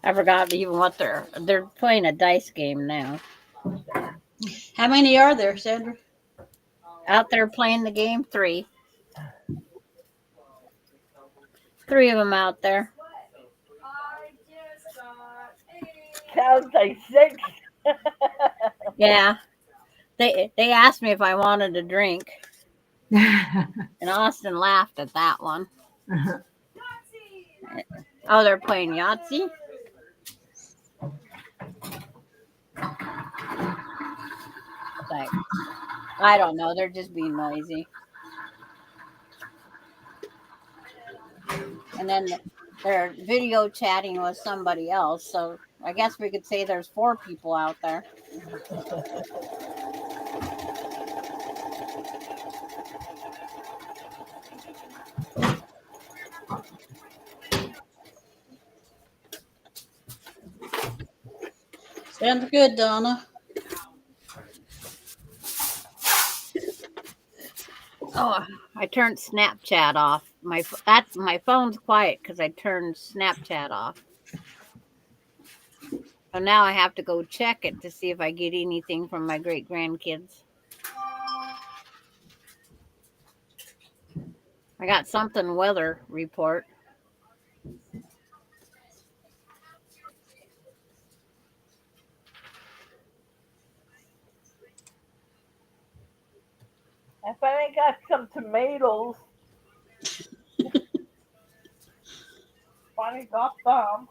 I forgot even what they're playing a dice game now. How many are there, Sandra? Out there playing the game, 3. 3 of them out there. Sounds like 6. Yeah. They asked me if I wanted a drink, and Austin laughed at that one. Oh, they're playing Yahtzee? Like, I don't know. They're just being noisy. And then they're video chatting with somebody else. So I guess we could say there's 4 people out there. Sounds good, Donna. Oh, I turned Snapchat off. My phone's quiet because I turned Snapchat off. So now I have to go check it to see if I get anything from my great grandkids. I got something weather report. I finally got some tomatoes. Finally got them.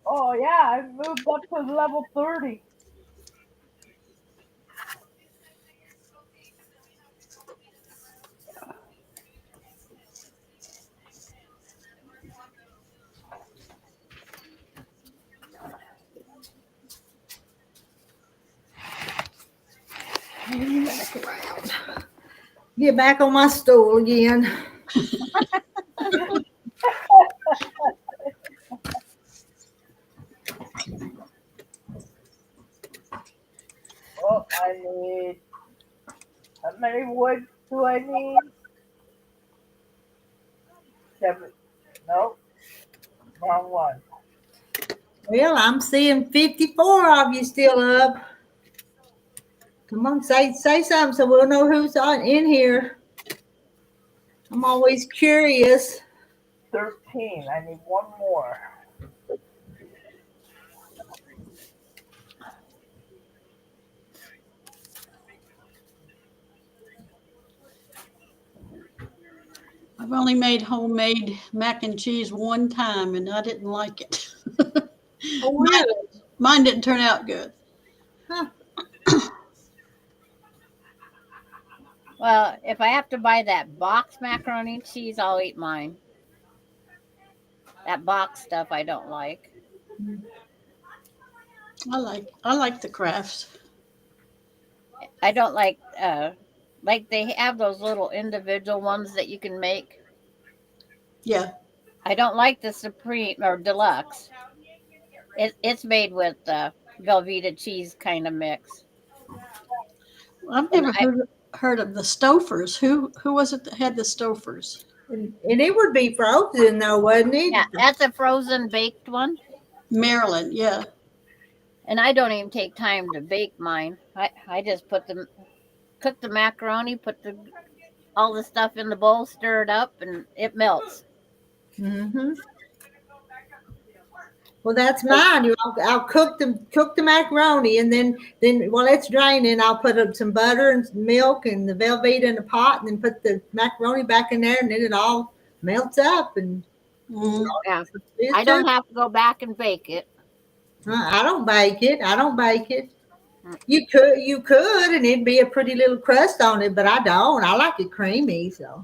Oh yeah, I moved up to level 30. Back around. Get back on my stool again. Oh, I need. How many wood do I need? 7. Nope. Wrong one. Well, I'm seeing 54 of you still up. Come on, say something so we'll know who's in here. I'm always curious. 13. I need one more. I've only made homemade mac and cheese one time, and I didn't like it. Oh, really? Mine didn't turn out good. Huh. Well, if I have to buy that box macaroni and cheese, I'll eat mine. That box stuff I don't like. I like the crafts. I don't like they have those little individual ones that you can make. Yeah. I don't like the supreme or deluxe. It's made with Velveeta cheese kind of mix. I've never heard of the Stofers. Who was it that had the Stofers? And it would be frozen though, wouldn't it? Yeah, that's a frozen baked one. Maryland, yeah. And I don't even take time to bake mine. I just cook the macaroni, put all the stuff in the bowl, stir it up, and it melts. Mm-hmm. Well, that's mine. I'll cook the macaroni, and then while it's draining, I'll put up some butter and some milk and the Velveeta in the pot, and then put the macaroni back in there, and then it all melts up. And Yeah, I don't have to go back and bake it. I don't bake it. You could, and it'd be a pretty little crust on it, but I don't. I like it creamy, so.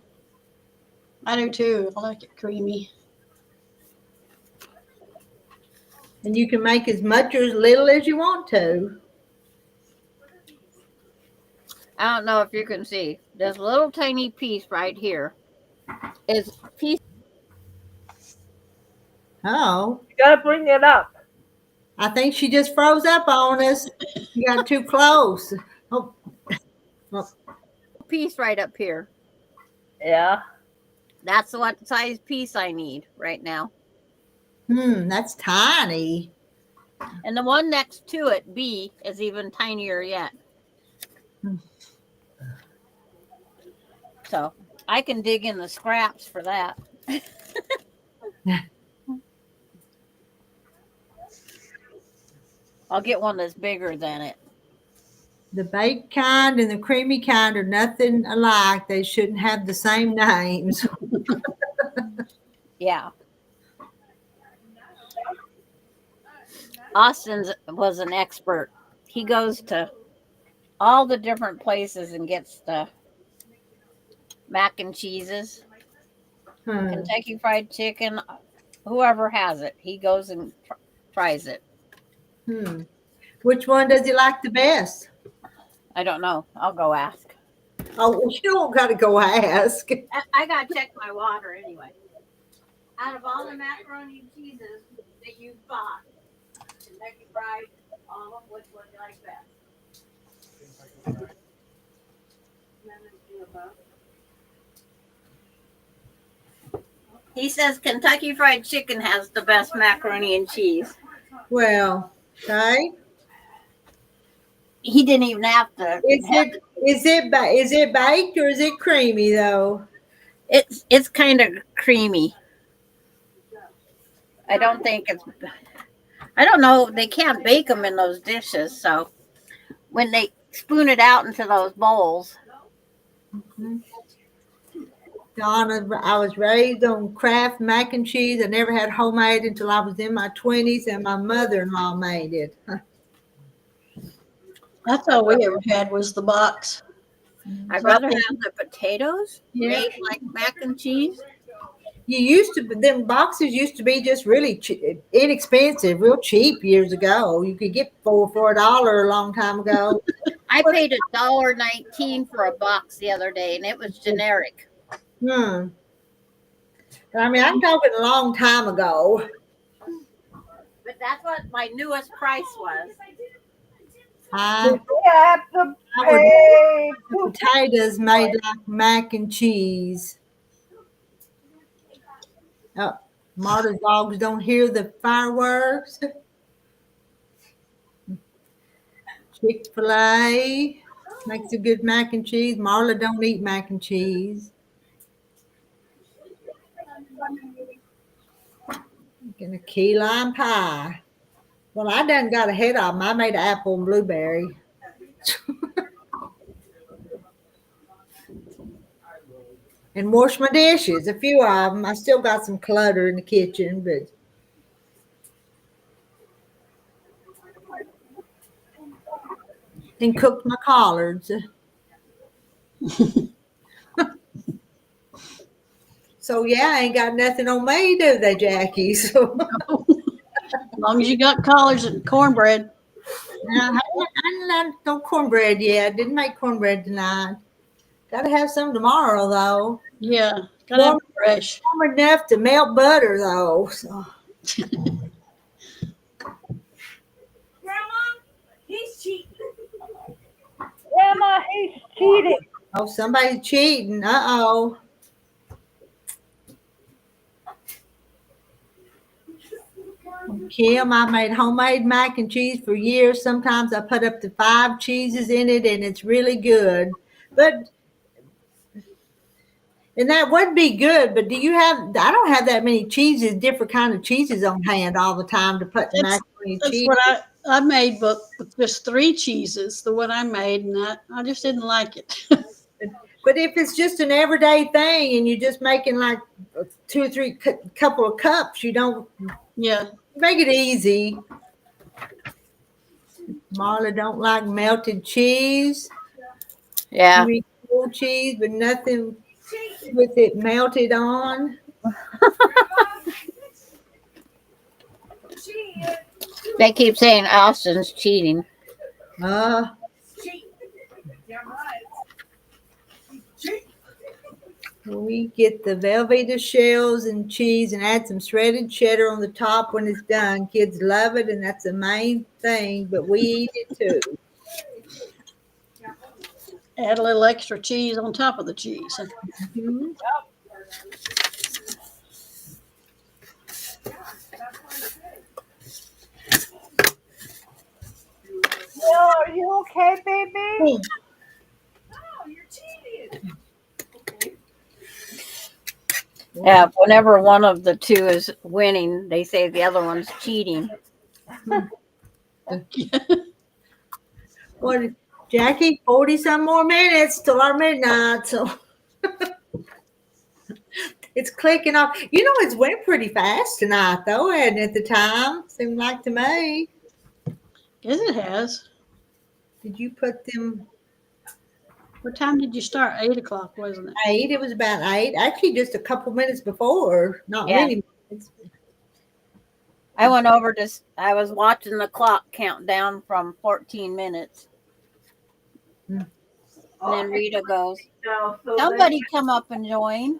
I do too. I like it creamy. And you can make as much or as little as you want to. I don't know if you can see this little tiny piece right here is piece. Oh, You gotta bring it up. I think she just froze up on us. You got too close. Oh, Piece right up here. Yeah. That's what size piece I need right now. That's tiny. And the one next to it, B, is even tinier yet. So I can dig in the scraps for that. I'll get one that's bigger than it. The baked kind and the creamy kind are nothing alike. They shouldn't have the same names. Yeah. Austin was an expert. He goes to all the different places and gets the mac and cheeses, Kentucky Fried Chicken, whoever has it. He goes and tries it. Which one does he like the best? I don't know. I'll go ask. Oh, well, you don't got to go ask. I got to check my water anyway. Out of all the macaroni and cheeses that you bought, Kentucky Fried, all of them, which one do you like best? He says Kentucky Fried Chicken has the best macaroni and cheese. Well, okay. He didn't even have to. Is it baked or is it creamy though? It's kind of creamy. I don't think it's. I don't know. They can't bake them in those dishes, so when they spoon it out into those bowls. Donna, I was raised on Kraft mac and cheese. I never had homemade until I was in my 20s, and my mother-in-law made it. That's all we ever had was the box. I'd rather have the potatoes made like mac and cheese. You used to, them boxes used to be just really inexpensive, real cheap years ago. You could get for $1 a long time ago. I paid $1.19 for a box the other day, and it was generic. I mean, I'm talking a long time ago. But that's what my newest price was. I, We have to I would pay to potatoes made like mac and cheese. Oh, Marta's dogs don't hear the fireworks. Chick-fil-A makes a good mac and cheese. Marla don't eat mac and cheese. Getting a key lime pie. Well, I done got ahead of them. I made apple and blueberry. And wash my dishes, a few of them. I still got some clutter in the kitchen, but and cooked my collards. So yeah, I ain't got nothing on me, do they, Jackie? So As long as you got collards and cornbread. I didn't no cornbread yet. Didn't make cornbread tonight. Got to have some tomorrow though. Yeah, gotta have it fresh. Warm enough to melt butter though. So. Grandma, he's cheating. Oh, somebody's cheating. Uh-oh. Kim, I made homemade mac and cheese for years. Sometimes I put up to 5 cheeses in it and it's really good. And that would be good, but I don't have that many cheeses, different kind of cheeses on hand all the time to put in macaroni and That's cheese. what I made, but with just 3 cheeses, the one I made, and I just didn't like it. But if it's just an everyday thing and you're just making like 2 or 3 couple of cups, you don't Yeah. make it easy. Marla don't like melted cheese. Yeah. You eat full cheese, but nothing with it melted on. They keep saying Austin's cheating. We get the Velveeta shells and cheese and add some shredded cheddar on the top when it's done. Kids love it, and that's the main thing, but we eat it too. Add a little extra cheese on top of the cheese. Mhm. Will, are you okay, baby? Yeah, whenever one of the two is winning, they say the other one's cheating. What, Jackie? 40 some more minutes till our midnight, so it's clicking off. You know, it's went pretty fast tonight, though, and at the time, seemed like to me. Yes, it has. Did you put them What time did you start? 8 o'clock, wasn't it? 8? It was about 8. Actually, just a couple minutes before. Not Yeah. many minutes. I went over I was watching the clock count down from 14 minutes. And then Rita goes, somebody come up and join.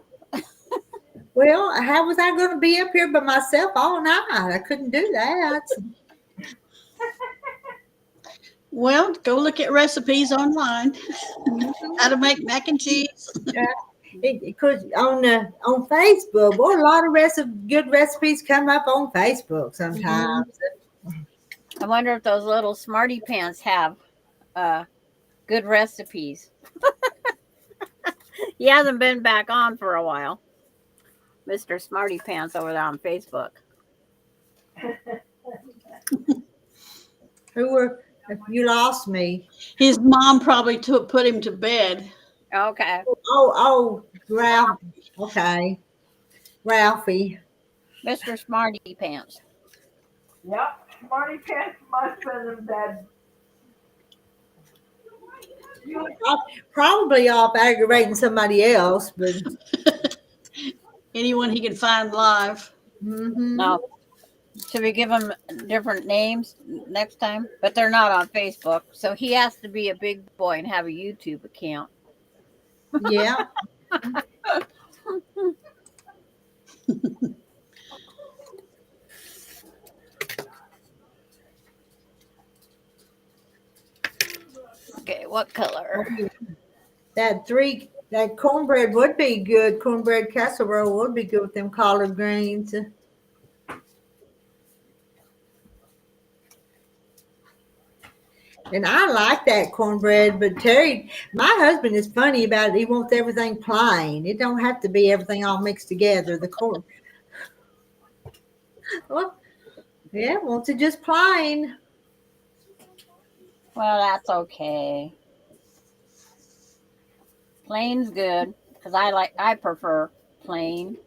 Well, how was I going to be up here by myself all night? I couldn't do that. Well, go look at recipes online. How to make mac and cheese. Because on Facebook, boy, a lot of good recipes come up on Facebook sometimes. I wonder if those little smarty pants have good recipes. He hasn't been back on for a while. Mr. Smarty Pants over there on Facebook. You lost me. His mom probably put him to bed. Okay. Oh, Ralph. Okay. Ralphie. Mr. Smarty Pants. Yep, Smarty Pants must have been in bed. Probably off aggravating somebody else, but Anyone he can find live. mhm. No. Should we give them different names next time? But they're not on Facebook, so he has to be a big boy and have a YouTube account. Yeah. Okay, what color? That cornbread would be good. Cornbread casserole would be good with them collard greens. And I like that cornbread, but Terry, my husband is funny about it. He wants everything plain. It don't have to be everything all mixed together. The corn, well, yeah, wants it just plain. Well, that's okay. Plain's good because I prefer plain.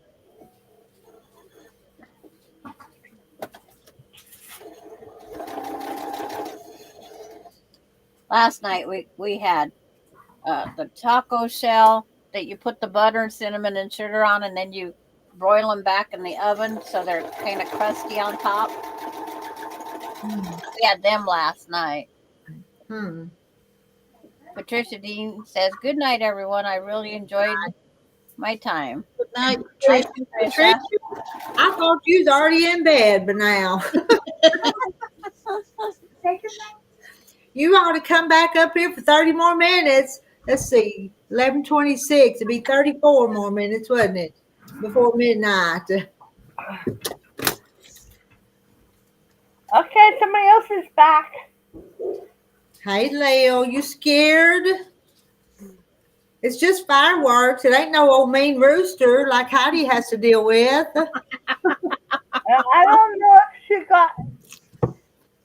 Last night we had the taco shell that you put the butter and cinnamon and sugar on, and then you broil them back in the oven so they're kind of crusty on top. We had them last night. Patricia Dean says, "Good night, everyone. I really enjoyed my time." Good night, Hey, Patricia. Patricia, I thought you was already in bed, but now you ought to come back up here for 30 more minutes. Let's see, 11:26. It'd be 34 more minutes, wouldn't it? Before midnight. Okay, somebody else is back. Hey, Leo, you scared? It's just fireworks. It ain't no old mean rooster like Heidi has to deal with. I don't know if she got.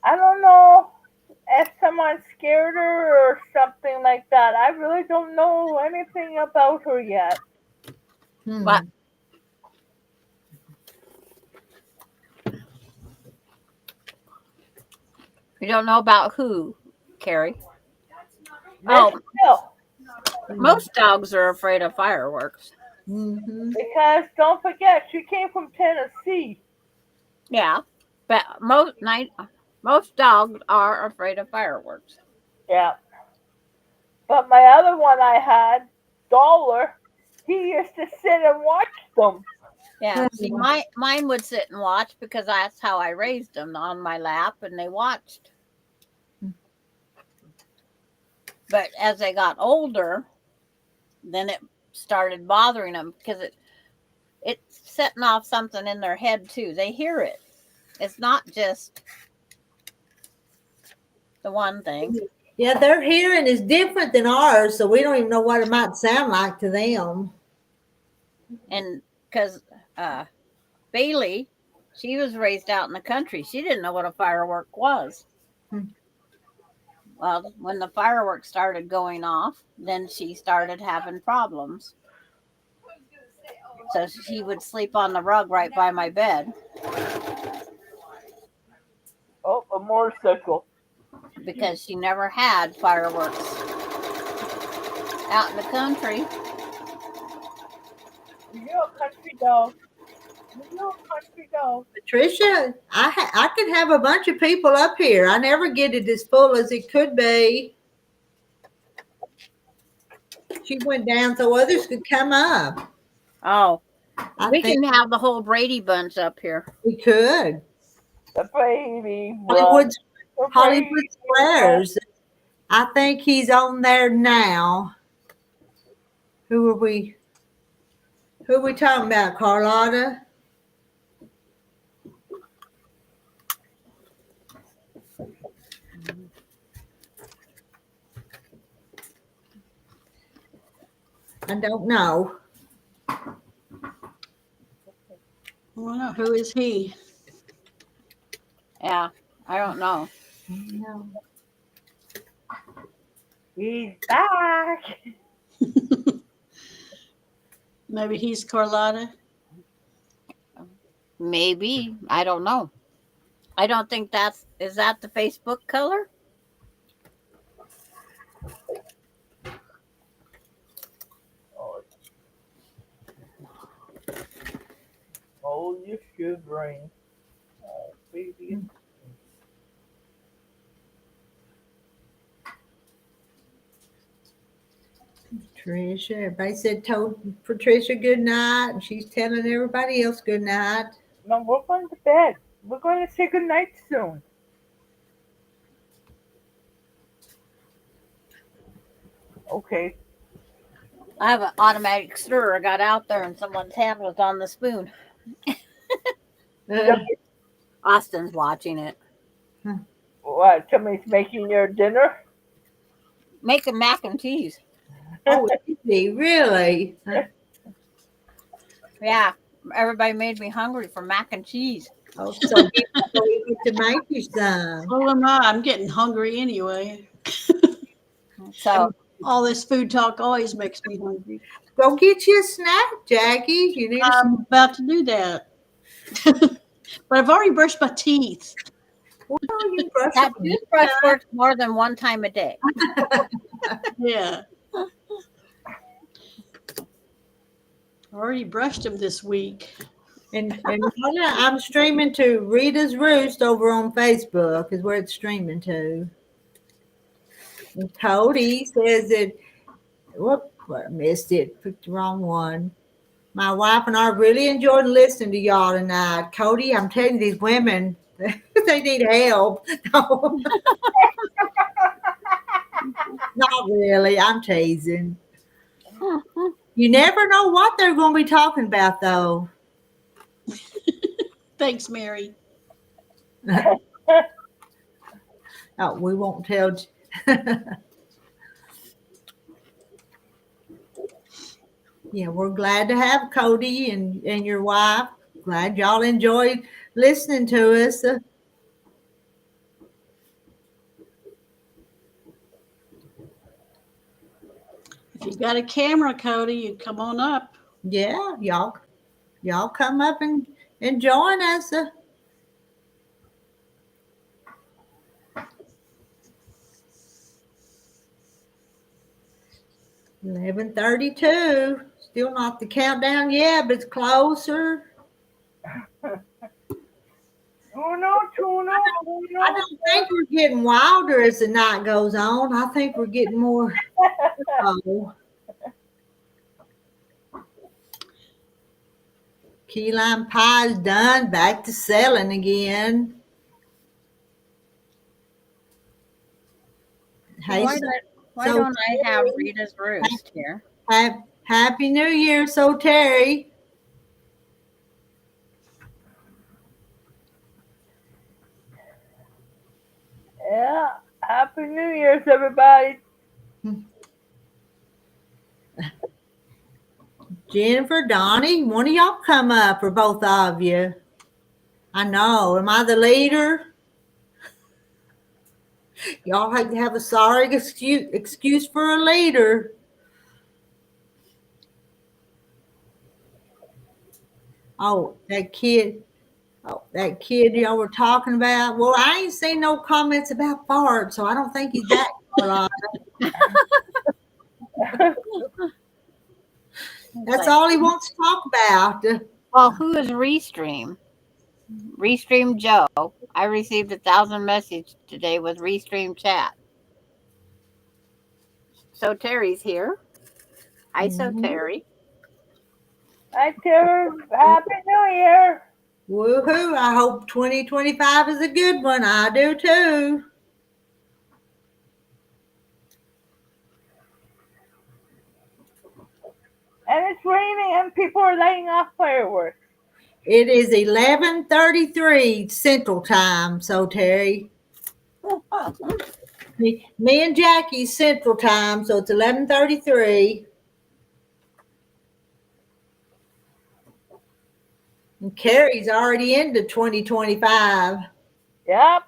I don't know if someone scared her or something like that. I really don't know anything about her yet. What? You don't know about who, Carrie? Oh, No, most dogs are afraid of fireworks. because don't forget, she came from Tennessee. Yeah, but most dogs are afraid of fireworks. Yeah. But my other one I had, Dollar, he used to sit and watch them. Yeah, see, mine would sit and watch because that's how I raised them on my lap, and they watched. But as they got older, then it started bothering them because it's setting off something in their head too. They hear it. It's not just the one thing. Yeah, their hearing is different than ours, so we don't even know what it might sound like to them. And because Bailey, she was raised out in the country. She didn't know what a firework was. Well, when the fireworks started going off, then she started having problems. So she would sleep on the rug right by my bed. Oh, a motorcycle. Because she never had fireworks out in the country. You're a country dog. You're a country dog. Patricia, I could have a bunch of people up here. I never get it as full as it could be. She went down so others could come up. Oh, we think can have the whole Brady bunch up here. we could. The baby. Hollywood Squares. I think he's on there now. Who are we talking about, Carlotta? I don't know. Well, who is he? Yeah, I don't know. No. He's back. Maybe he's Carlotta. Maybe. I don't know. I don't think is that the Facebook color? Oh, you should bring. baby. Patricia, everybody told Patricia good night, and she's telling everybody else good night. No, we're going to bed. We're going to say good night soon. Okay. I have an automatic stirrer. I got out there and someone's hand was on the spoon. Austin's watching it. What? Somebody's making your dinner? Making mac and cheese. Oh, is he really? Yeah. Everybody made me hungry for mac and cheese. Oh, so you get to make you some. So am I. I'm getting hungry anyway. So All this food talk always makes me hungry. Go get you a snack, Jackie. You need I'm about to do that. But I've already brushed my teeth. you brush that your toothbrush works more than one time a day. Yeah. I already brushed them this week. And I'm streaming to Rita's Roost over on Facebook is where it's streaming to. And Cody says that, whoop, I missed it, picked the wrong one. My wife and I really enjoyed listening to y'all tonight. Cody, I'm telling you, these women, they need help. No. Not really, I'm teasing. You never know what they're going to be talking about, though. Thanks, Mary. Oh, we won't tell. Yeah, we're glad to have Cody and your wife. Glad y'all enjoyed listening to us. If you got a camera, Cody, you come on up. Yeah, y'all come up and join us. $11:32. Still not the countdown yet, but it's closer. I don't think we're getting wilder as the night goes on. I think we're getting more. Key lime pie is done. Back to selling again. Hey, Why don't I have Rita's Roost here? Happy New Year, so Terry. Yeah. Happy New Year's, everybody. Jennifer, Donnie, one of y'all come up, or both of you. I know. Am I the leader? Y'all have to have a sorry excuse for a leader. Oh, that kid y'all were talking about. Well, I ain't seen no comments about farts, so I don't think he's that far off. That's all he wants to talk about. Well, who is Restream? Restream Joe. I received 1,000 messages today with Restream chat. So Terry's here. Hi, So Terry. Hi, Terry. Happy New Year. Woohoo. I hope 2025 is a good one. I do too. And it's raining and people are lighting off fireworks. It is 11:33 Central Time, so Terry. Me and Jackie Central Time, so it's 11:33. And Carrie's already into 2025. Yep.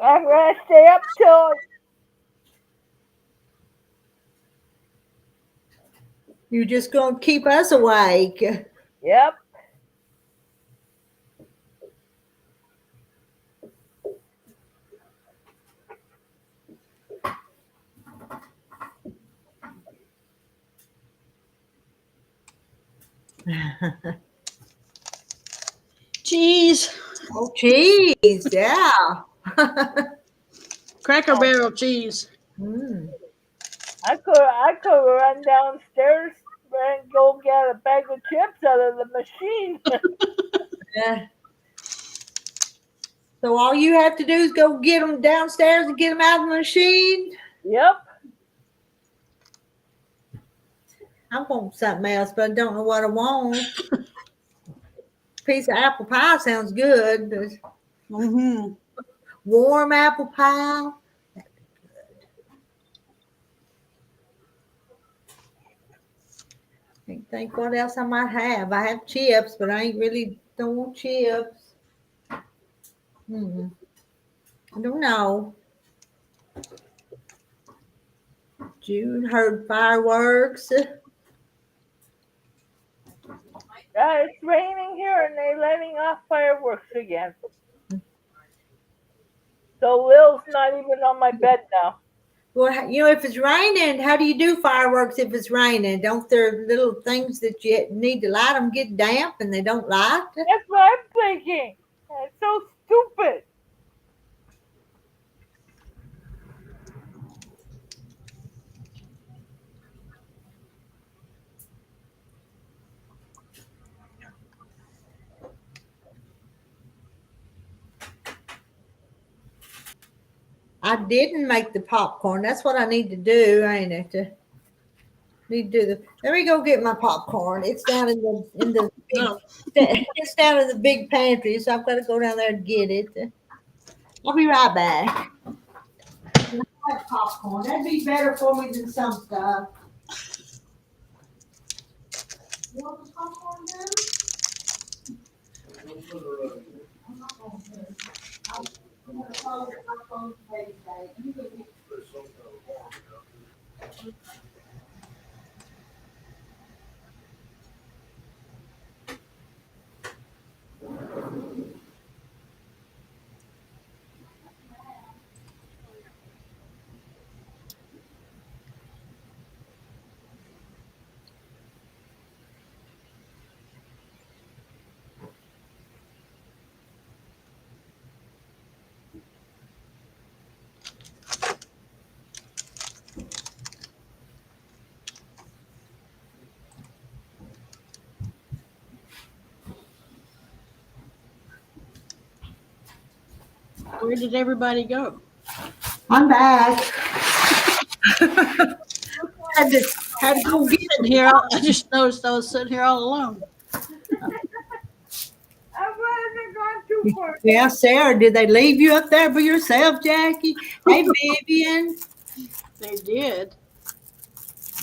I'm going to stay up till. You're just going to keep us awake. Yep. cheese, Oh, cheese. Yeah. Cracker Barrel cheese. Mm. I could run downstairs and go get a bag of chips out of the machine. Yeah. So all you have to do is go get them downstairs and get them out of the machine. Yep. I want something else, but I don't know what I want. Piece of apple pie sounds good. Mm-hmm. Warm apple pie. Can't think what else I might have. I have chips, but I ain't really don't want chips. I don't know. June heard fireworks. It's raining here and they're letting off fireworks again. So Lil's not even on my bed now. Well, you know, if it's raining, how do you do fireworks if it's raining? Don't there little things that you need to light them get damp and they don't light? That's what I'm thinking. It's so stupid. I didn't make the popcorn. That's what I need to do, ain't it? Need to do the. Let me go get my popcorn. It's down in the big, it's down in the big pantry, so I've got to go down there and get it. I'll be right back. I like popcorn. That'd be better for me than some stuff. You want the popcorn now? I'm not going to. I'm going to close it. I'm going to pay today. You go get Where did everybody go? I'm back. had to go get Sitting here, I just noticed I was sitting here all alone. I wasn't gone too far. Yeah, Sarah, did they leave you up there by yourself, Jackie? Hey, Vivian. They did.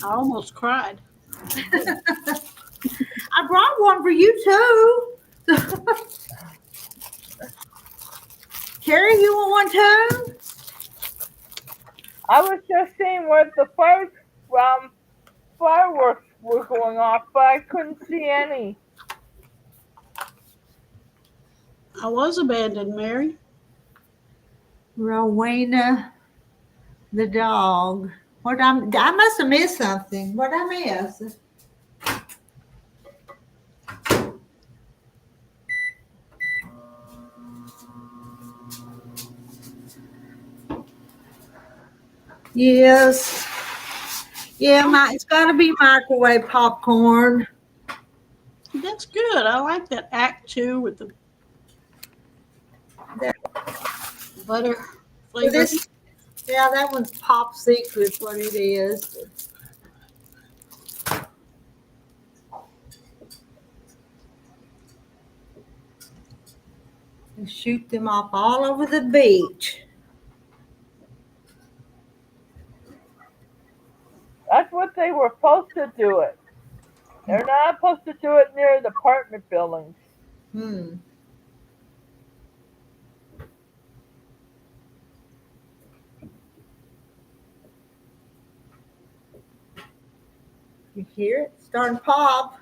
I almost cried. I brought one for you too. Carrie, you want one too? I was just seeing where the fireworks were going off, but I couldn't see any. I was abandoned, Mary. Rowena, the dog. I must have missed something. What I miss? Yes. Yeah, it's got to be microwave popcorn. That's good. I like that Act 2 with the butter flavor. Yeah, that one's Pop Secret, what it is. And shoot them off all over the beach. That's what they were supposed to do it. They're not supposed to do it near the apartment buildings. You hear it? Starting to pop.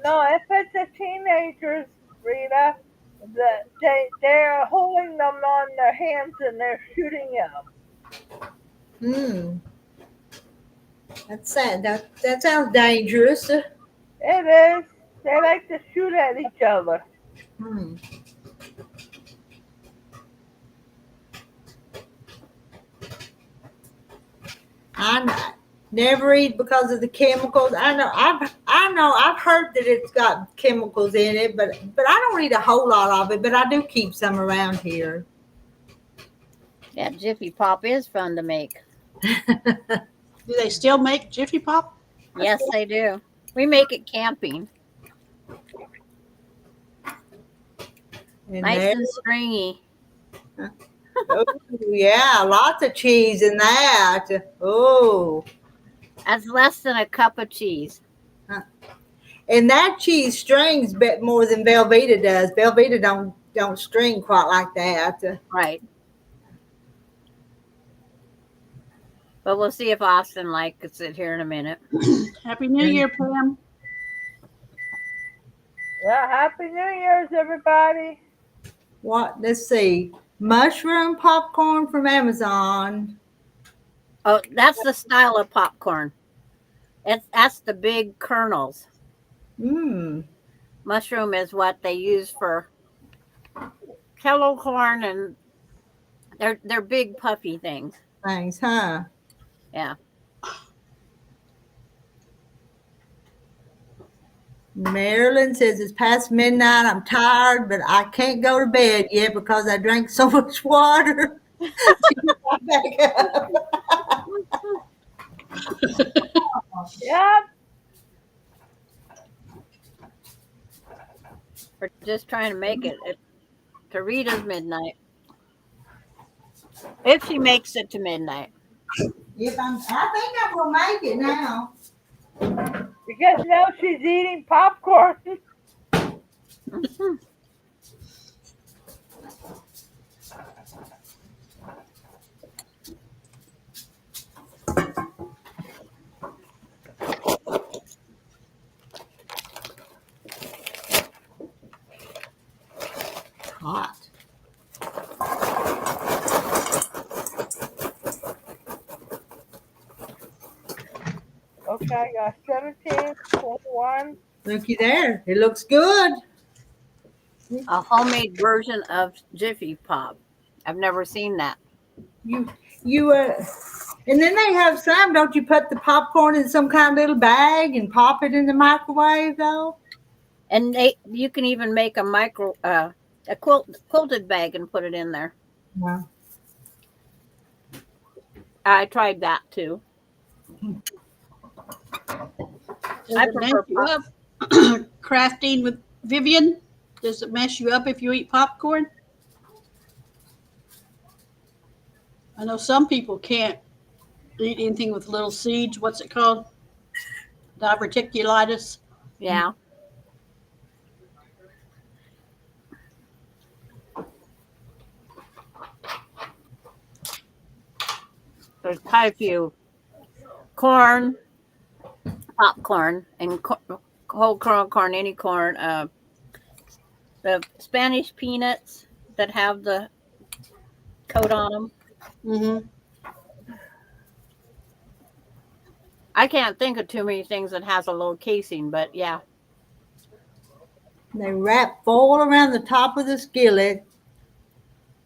No, if it's the teenagers, Rita, they're holding them on their hands and they're shooting at them. Hmm. That's sad. That sounds dangerous. It is. They like to shoot at each other. Hmm. I never eat because of the chemicals. I know I've heard that it's got chemicals in it, but I don't eat a whole lot of it, but I do keep some around here. Yeah, Jiffy Pop is fun to make. Do they still make Jiffy Pop? Yes, they do. We make it camping. And Nice there, and stringy. oh, yeah, lots of cheese in that. Oh, That's less than a cup of cheese. and that cheese strings bit more than Velveeta does. Velveeta don't string quite like that. Right. But we'll see if Austin likes it here in a minute. Happy New Year, Pam. Yeah, Happy New Year's, everybody. What? Let's see. Mushroom popcorn from Amazon. Oh, that's the style of popcorn. That's the big kernels. Mmm. Mushroom is what they use for kettle corn, and they're big puffy things. Thanks, huh? Yeah. Marilyn says it's past midnight. I'm tired, but I can't go to bed yet because I drank so much water. Back up. Yep. We're just trying to make it to Rita's midnight. If she makes it to midnight. I think I'm gonna make it now. Because now she's eating popcorn. Mhm. Hot. Okay, I got 17, 21. Looky there. It looks good. A homemade version of Jiffy Pop. I've never seen that. You and then they have some. Don't you put the popcorn in some kind of little bag and pop it in the microwave though? And you can even make a quilted bag and put it in there. Wow. I tried that too. Does I it mess prefer you up? Crafting with Vivian? Does it mess you up if you eat popcorn? I know some people can't eat anything with little seeds. What's it called? Diverticulitis. Yeah. There's quite a few corn, popcorn, and whole corn, any corn. The Spanish peanuts that have the coat on them. Mm-hmm. I can't think of too many things that has a little casing, but yeah. They wrap foil around the top of the skillet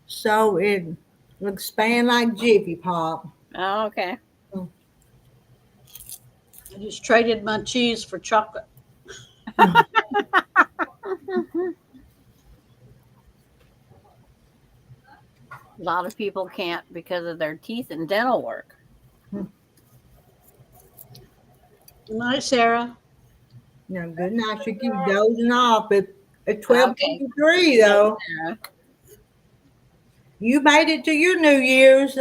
so it will expand like Jiffy Pop. Oh, okay. I just traded my cheese for chocolate. A lot of people can't because of their teeth and dental work. Good night, Sarah. No, good night. You keep dozing off at 12:53 though. Yeah. You made it to your New Year's.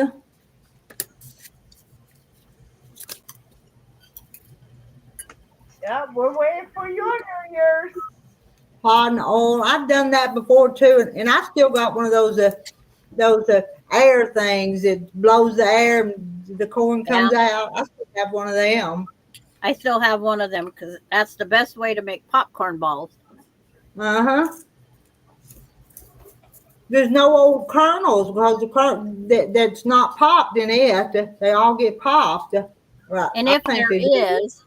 Yeah, we're waiting for your New Year's. Hot and oil. I've done that before too, and I still got one of those air things that blows the air and the corn comes out. I still have one of them. I still have one of them because that's the best way to make popcorn balls. Uh-huh. there's no old kernels because that's not popped in it. They all get popped. Right. And I if think there they do. is,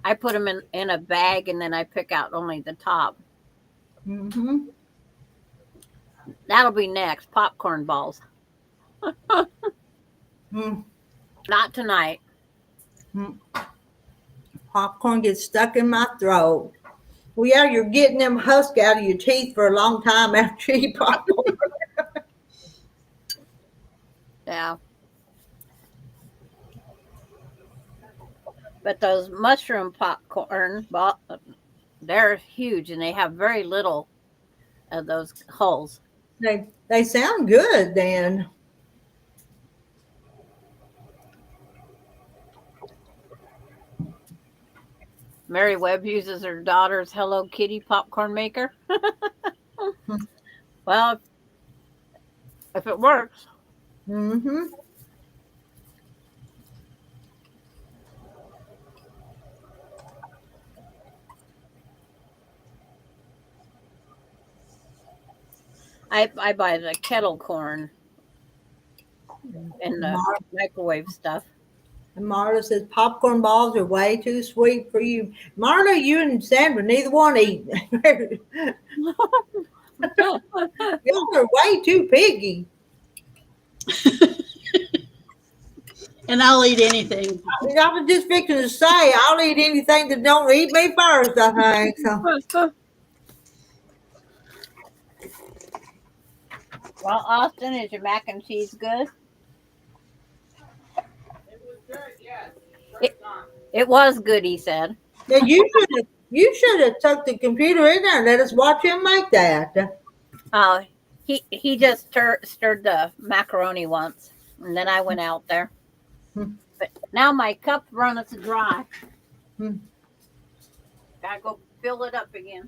I put them in a bag and then I pick out only the top. Mm-hmm. That'll be next. Popcorn balls. Mm-hmm. Not tonight. Popcorn gets stuck in my throat. Well, yeah, you're getting them husks out of your teeth for a long time after you eat popcorn. Yeah. But those mushroom popcorn, they're huge and they have very little of those holes. They sound good then. Mary Webb uses her daughter's Hello Kitty popcorn maker. Well, if it works. Mm-hmm. I buy the kettle corn and the microwave stuff. And Marla says popcorn balls are way too sweet for you. Marla, you and Sandra, neither one eat. Y'all are way too piggy. And I'll eat anything. I was just fixing to say I'll eat anything that don't eat me first, I think. So. Well, Austin, is your mac and cheese good? It was good, yes. It was good, he said. Yeah, you should have took the computer in there and let us watch him make that. Oh, he just stirred the macaroni once, and then I went out there. But now my cup runneth dry. Gotta go fill it up again.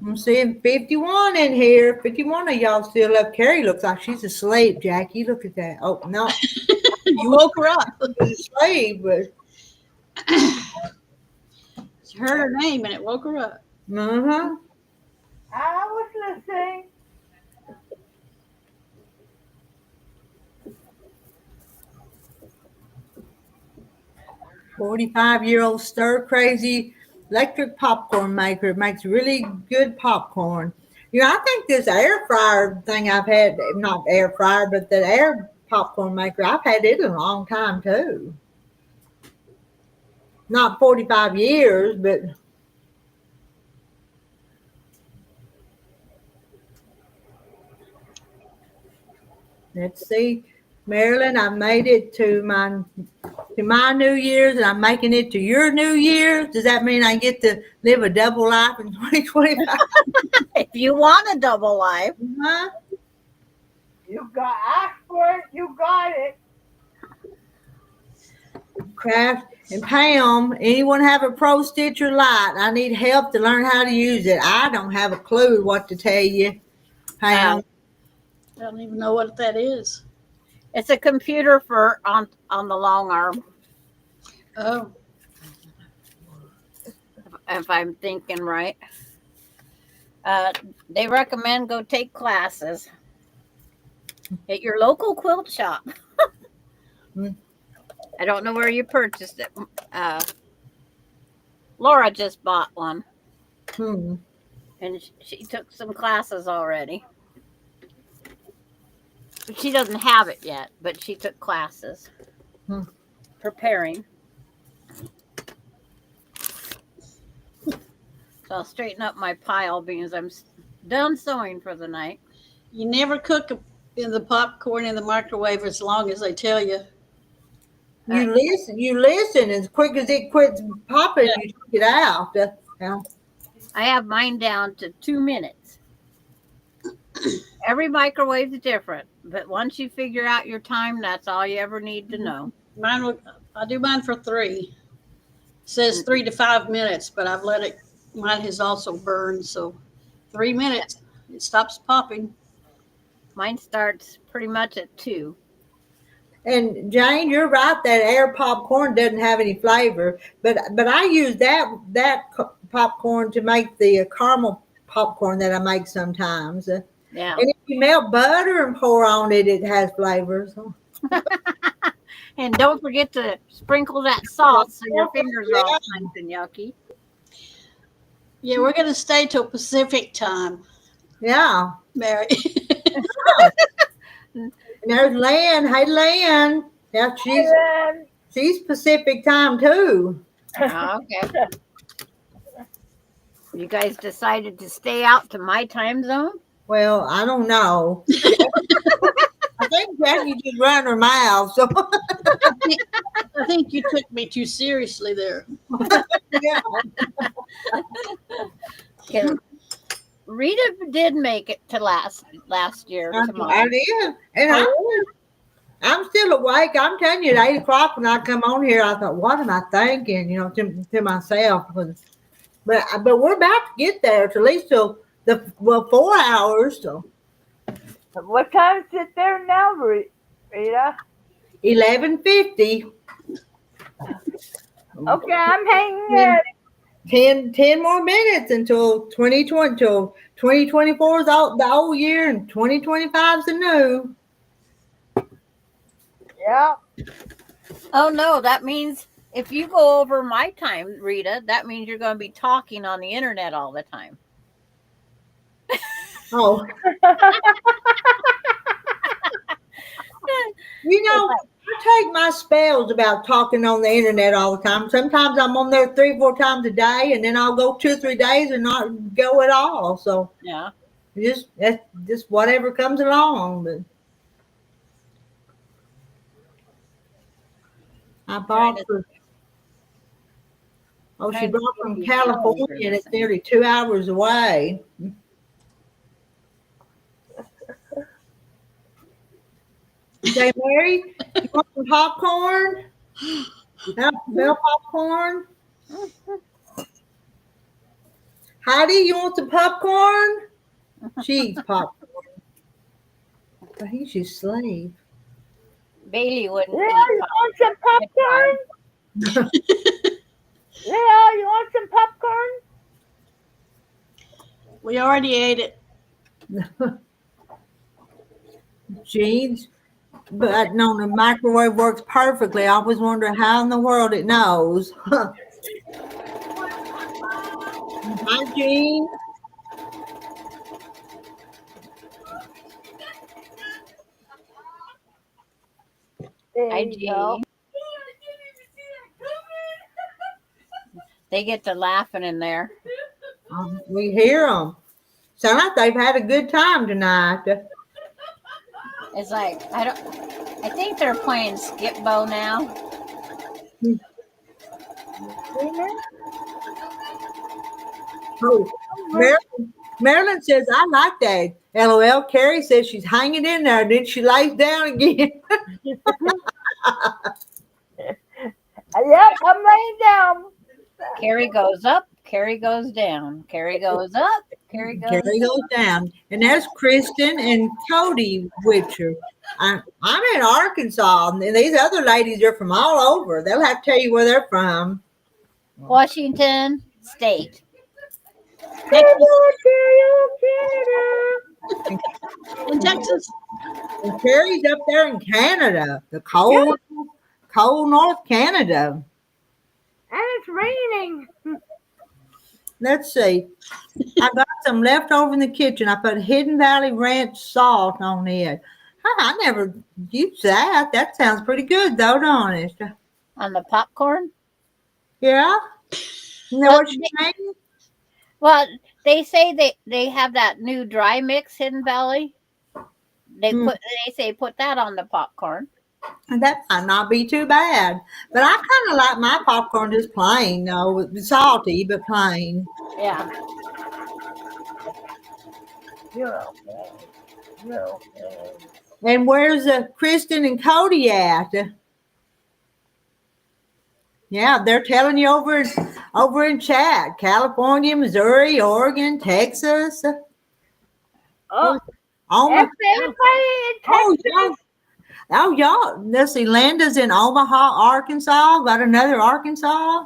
I'm seeing 51 in here. 51 of y'all still up. Carrie looks like she's asleep, Jackie. Look at that. Oh, no. You woke her up. She's asleep, but. She heard her name and it woke her up. Uh-huh. I was listening. "45-year-old stir crazy electric popcorn maker. It makes really good popcorn." You know, I think this air fryer thing I've had, not air fryer, but the air popcorn maker, I've had it a long time too. Not 45 years, but. Let's see. Marilyn, I made it to my New Year's, and I'm making it to your New Year's. Does that mean I get to live a double life in 2025? If you want a double life. Huh? You got asked for it. You got it. Craft and Pam, anyone have a Pro Stitcher Lite? I need help to learn how to use it. I don't have a clue what to tell you, Pam. I don't even know what that is. It's a computer for on the long arm. Oh, If I'm thinking right. They recommend go take classes at your local quilt shop. I don't know where you purchased it. Laura just bought one. And she took some classes already. She doesn't have it yet, but she took classes. Preparing. So I'll straighten up my pile because I'm done sewing for the night. you never cook in the popcorn in the microwave as long as they tell you. You listen as quick as it quits popping, you take it out. I have mine down to 2 minutes. Every microwave is different, but once you figure out your time, that's all you ever need to know. I do mine for 3. It says 3 to 5 minutes, but I've let it. Mine has also burned, so 3 minutes. It stops popping. Mine starts pretty much at 2. And Jane, you're right. That air popcorn doesn't have any flavor, but I use that popcorn to make the caramel popcorn that I make sometimes. Yeah. And if you melt butter and pour on it, it has flavor. So. And don't forget to sprinkle that salt so your fingers are all nice and yucky. Yeah, we're going to stay till Pacific time, Yeah. Mary. And there's Lynn. Hey, Lynn. Yeah, she's Pacific time too. Okay. You guys decided to stay out to my time zone? Well, I don't know. I think Jackie just ran her mouth. So. I think you took me too seriously there. Yeah. Rita did make it to last year. I did. And I'm still awake. I'm telling you, at 8 o'clock when I come on here, I thought, what am I thinking? You know, to myself. But we're about to get there to at least till 4 hours. So. What time is it there now, Rita? 11:50. Okay, I'm hanging in. 10 more minutes until 2020, till 2024 is the old year and 2025 is the new. Yeah. Oh no, that means if you go over my time, Rita, that means you're going to be talking on the internet all the time. Oh. You know, I take my spells about talking on the internet all the time. Sometimes I'm on there 3 or 4 times a day, and then I'll go 2 or 3 days and not go at all. So yeah, that's just whatever comes along. But I bought she brought from California, and it's nearly 2 hours away. Say, Mary, you want some popcorn? Bell popcorn? Heidi, you want some popcorn? She eats popcorn. I think she's slave. Bailey wouldn't. Yeah, you want some popcorn? Yeah, you want some popcorn? We already ate it. Jeans. But no, the microwave works perfectly. I was wondering how in the world it knows. Hi, Jean. Hi, Jean. They get to laughing in there. We hear them. Sound like they've had a good time tonight. It's like I think they're playing skip bow now. Oh, Marilyn says, I like that. LOL. Carrie says she's hanging in there. Then she lays down again. Yep, I'm laying down. Carrie goes up. Carrie goes down. Carrie goes up. Carrie goes down. And that's Kristen and Cody Witcher. I'm in Arkansas, and these other ladies are from all over. They'll have to tell you where they're from. Washington State. In Texas. And Carrie's up there in Canada, the cold North Canada. And it's raining. Let's see. I got some left over in the kitchen. I put Hidden Valley Ranch salt on it. I never used that. That sounds pretty good, though, don't it? On the popcorn? Yeah? You know what you mean? Well, they say they have that new dry mix, Hidden Valley. They say put that on the popcorn. And that might not be too bad. But I kind of like my popcorn just plain, though, salty, but plain. Yeah. And where's Kristen and Cody at? Yeah, they're telling you over in chat. California, Missouri, Oregon, Texas. Oh, my everybody in Texas. Oh, y'all, let's see. Linda's in Omaha, Arkansas. Got another Arkansas.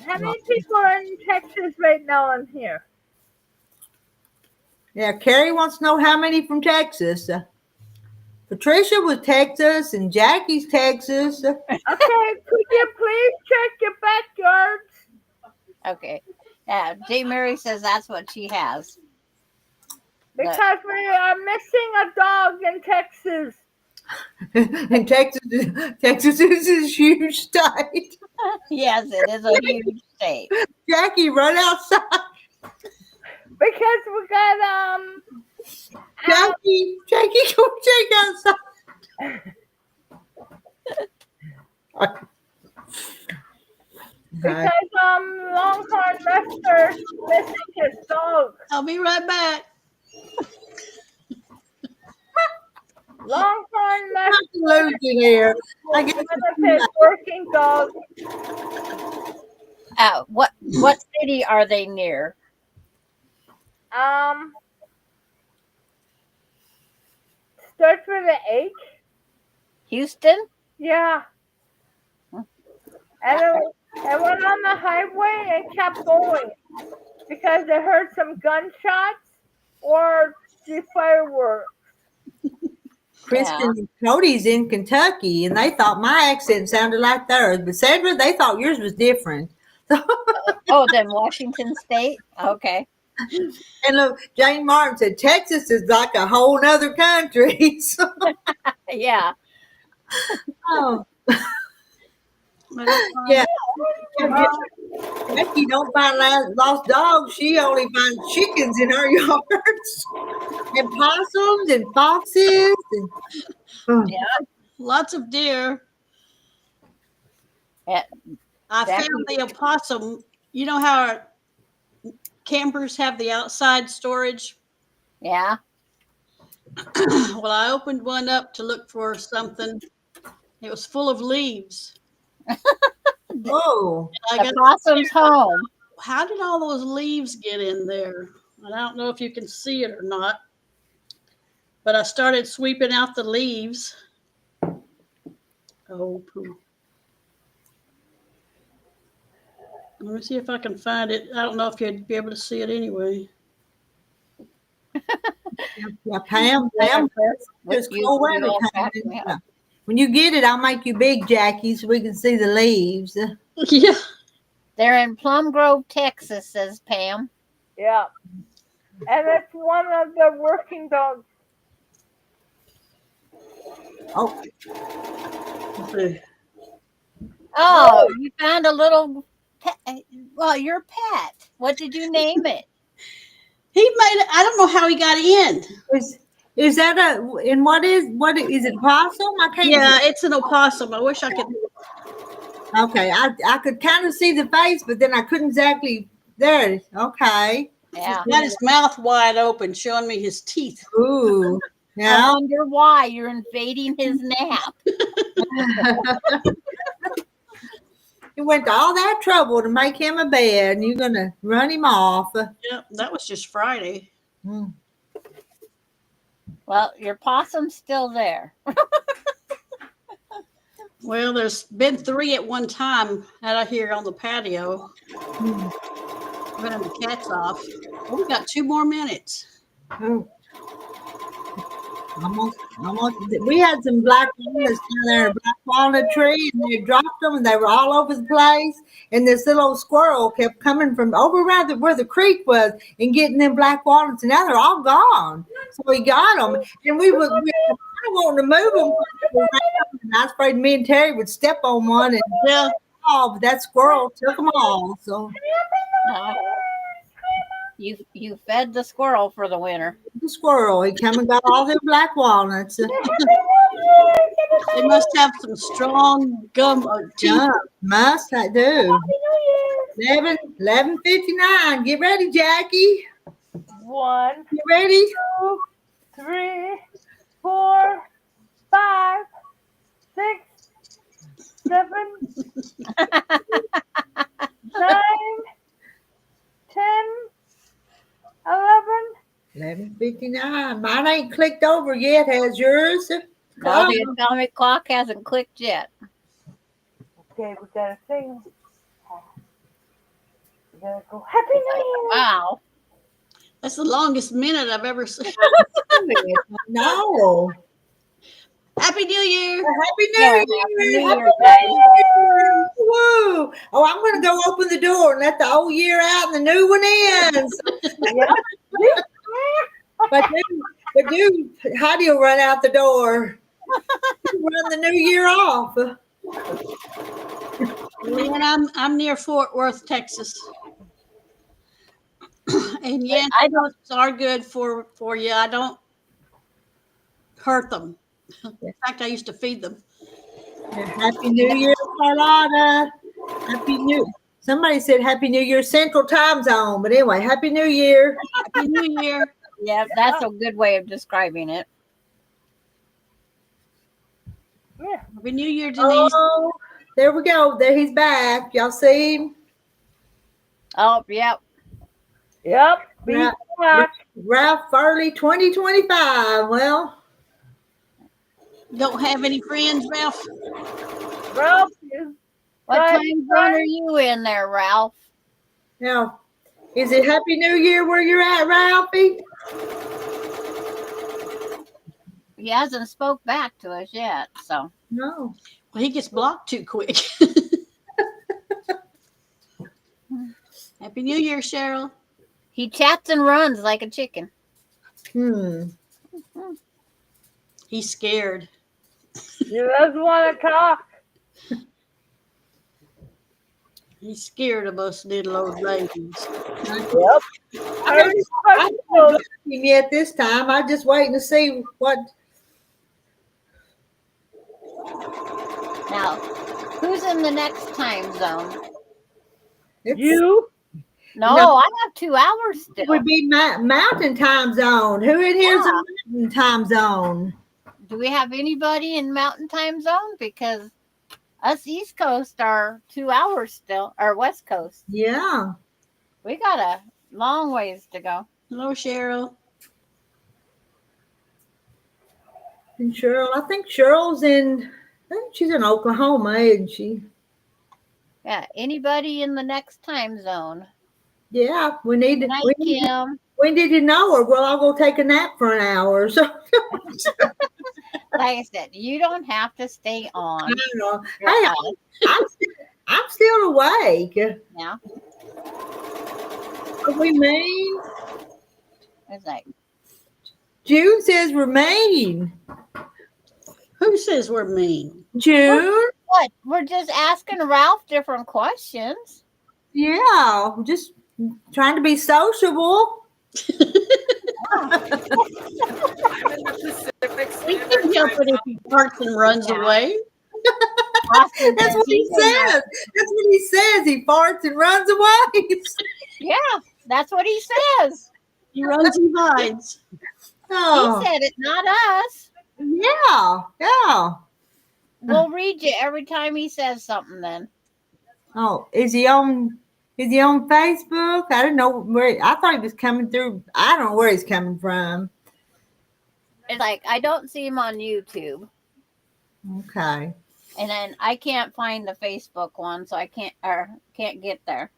How many people are in Texas right now in here? Yeah, Carrie wants to know how many from Texas. Patricia was Texas and Jackie's Texas. Okay, could you please check your backyards? Okay. Yeah, J. Mary says that's what she has. Because we are missing a dog in Texas. And Texas is a huge state. Yes, it is a huge state. Jackie, run outside. Because we got Jackie, go check outside. because Longhorn Lester's missing his dog. I'll be right back. Longhorn Lester Lose it here. I guess one of his working dogs. What city are they near? Starts with an H. Houston? Yeah. And it went on the highway and kept going because they heard some gunshots or the fireworks. Kristen and Cody's in Kentucky, and they thought my accent sounded like theirs. But Sandra, they thought yours was different. Oh, then Washington State? Okay. And look, Jane Martin said Texas is like a whole nother country. So, Yeah. oh, yeah. Becky don't find lost dogs. She only finds chickens in her yards, and possums and foxes. And, Lots of deer. Yeah. I found the opossum. You know how our campers have the outside storage? Yeah. Well, I opened one up to look for something. It was full of leaves. oh, The possum's home. How did all those leaves get in there? And I don't know if you can see it or not. But I started sweeping out the leaves. Oh, poo. Let me see if I can find it. I don't know if you'd be able to see it anyway. yeah, Pam, just cold weather coming. When you get it, I'll make you big, Jackie, so we can see the leaves. Yeah. They're in Plum Grove, Texas, says Pam. Yeah. And it's one of the working dogs. Oh, Oh, you found a little pet. Well, your pet. What did you name it? He made it. I don't know how he got in. is that what is it, possum? I can't. Yeah, it's an opossum. I wish I could. Okay, I could kind of see the face, but then I couldn't exactly. There it is. Okay. Yeah. He's got his mouth wide open, showing me his teeth. Ooh. I Yeah. wonder why you're invading his nap. You went to all that trouble to make him a bed, and you're gonna run him off. Yeah, that was just Friday. Mm. Well, your possum's still there. Well, there's been 3 at one time out here on the patio. Running the cats off. Oh, we got 2 more minutes. Oh. Almost. We had some black walnuts down there in a black walnut tree, and they dropped them, and they were all over the place. And this little old squirrel kept coming from over around where the creek was and getting them black walnuts, and now they're all gone. So we got them, and we were kind of wanting to move them. And I was afraid me and Terry would step on one, and but that squirrel took them all. So You fed the squirrel for the winter. the squirrel, he come and got all them black walnuts. They must have some strong gum or teeth. Yeah, must I do. 11:59. Get ready, Jackie. 1, You ready? 2, 3, 4, 5, 6, 7, 9, 10, 11. 11:59. Mine ain't clicked over yet. Has yours? No, the atomic clock hasn't clicked yet. Okay, we gotta sing. We gotta go. Happy New Year! Wow. That's the longest minute I've ever seen. No. Happy New Year! Happy New Yeah, Year! Happy New Happy Year, New Year! Woo! Oh, I'm going to go open the door and let the old year out and the new one in. But do Heidi will run out the door. Run the new year off. And I'm near Fort Worth, Texas. And yes, I dogs are good for you. I don't hurt them. In fact, I used to feed them. Happy New Year, Carlotta. Somebody said Happy New Year Central Time Zone. But anyway, Happy New Year. Happy New Year. Yeah, that's a good way of describing it. Happy New Year, Denise. Oh, there we go. There he's back. Y'all see him? Oh, yep. Yep. Be Right. back. Ralph Farley 2025. Well, Don't have any friends, Ralph? Ralph is What Right, time zone are you in there, Ralph? now, is it Happy New Year where you're at, Ralphie? He hasn't spoke back to us yet, so. No. Well, he gets blocked too quick. Happy New Year, Cheryl. He chats and runs like a chicken. He's scared. He doesn't want to talk. He's scared of us little old ladies. Yep. I haven't blocked him yet this time. I'm just waiting to see what. Now, who's in the next time zone? You? No, No. I have 2 hours still. It would be Mountain Time Zone. Who in here is a Mountain Time Zone? Do we have anybody in Mountain Time Zone? Because us East Coast are 2 hours still, or West Coast. Yeah. We got a long ways to go. Hello, Cheryl. And Cheryl, I think she's in Oklahoma, isn't she? Yeah, anybody in the next time zone? Yeah, we need to. Night, Kim. When did you know her? Well, I'll go take a nap for an hour. So Like I said, you don't have to stay on. I don't know. You're Hey, out. I'm still awake. Yeah, Are we mean? it's like, June says remain. Who says we're mean? June? what? We're just asking Ralph different questions. Yeah, just trying to be sociable. I'm in the Pacific We Standard can help Time it if he parks and runs Yeah. away. Austin That's says what he he's in the- says. That's what he says. He farts and runs away. Yeah, that's what he says. He runs and hides. Oh, He said it, not us. yeah, yeah. We'll read you every time he says something then. Oh, is he on Facebook? I didn't know where. I thought he was coming through. I don't know where he's coming from. It's like, I don't see him on YouTube. Okay. And then I can't find the Facebook one, so I can't get there.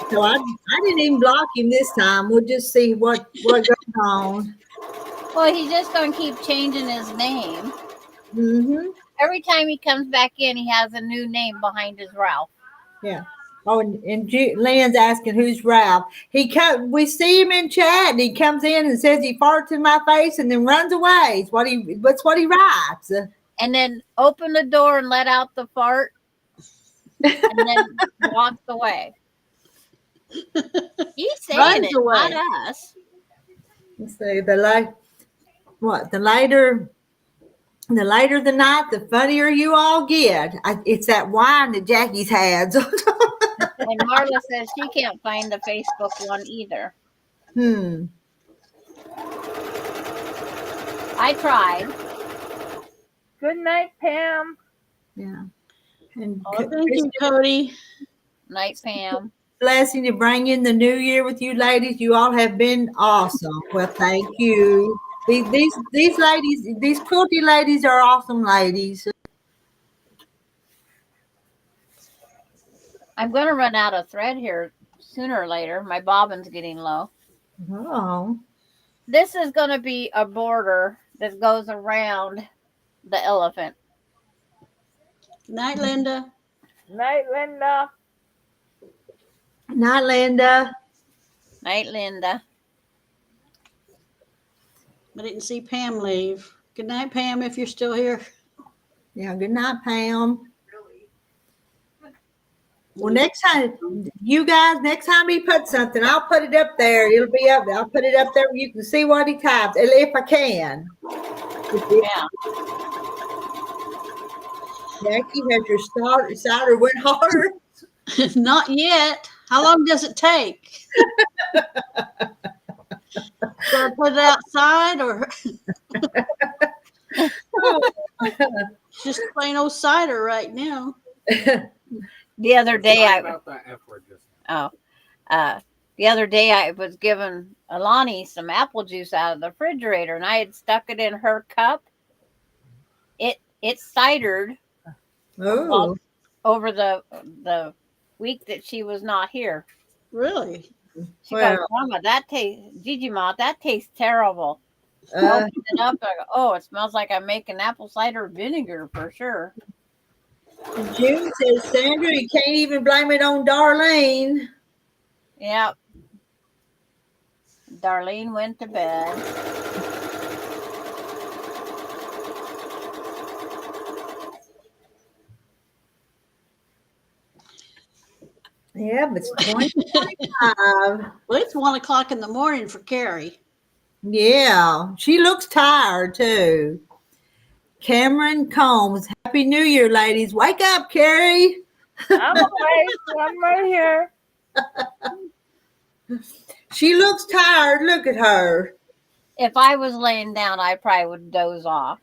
So I didn't even block him this time. We'll just see what goes on. Well, he's just going to keep changing his name. Mm-hmm. Every time he comes back in, he has a new name behind his Ralph. Yeah. Oh, and Lynn's asking who's Ralph. We see him in chat, and he comes in and says he farts in my face, and then runs away. That's what he writes. And then open the door and let out the fart, and then walks away. He's saying Runs it, away. not us. Let's see. The later the night, the funnier you all get. It's that wine that Jackie's had. And Marla says she can't find the Facebook one either. I tried. Good night, Pam. Yeah. And Oh, thank you, Cody. Night, Pam. blessing to bring in the new year with you ladies. You all have been awesome. Well, thank you. These ladies, these quilty ladies are awesome ladies. I'm going to run out of thread here sooner or later. My bobbin's getting low. Oh. This is going to be a border that goes around the elephant. Good night, Linda. Night, Linda. Night, Linda. Night, Linda. I didn't see Pam leave. Good night, Pam, if you're still here. Yeah, good night, Pam. Well, next time, you guys, next time he puts something, I'll put it up there. It'll be up there. I'll put it up there. You can see what he types, if I can. Yeah. Jackie, has your cider went hard? Not yet. How long does it take? Should I put it outside or just plain old cider right now? The other day Sorry I about that F word just the other day I was giving Alani some apple juice out of the refrigerator, and I had stuck it in her cup. It cidered Oh, over the week that she was not here. Really? She Well. goes, Mama, that tastes, Gigi Ma, that tastes terrible. I uh, opened it up. I go, oh, it smells like I'm making apple cider vinegar for sure. June says, Sandra, you can't even blame it on Darlene. Yep. Darlene went to bed. Yeah, but it's 2025. Well, it's 1 o'clock in the morning for Carrie. Yeah, she looks tired too. Cameron Combs, Happy New Year, ladies. Wake up, Carrie. I'm awake. I'm right here. She looks tired. Look at her. If I was laying down, I probably would doze off.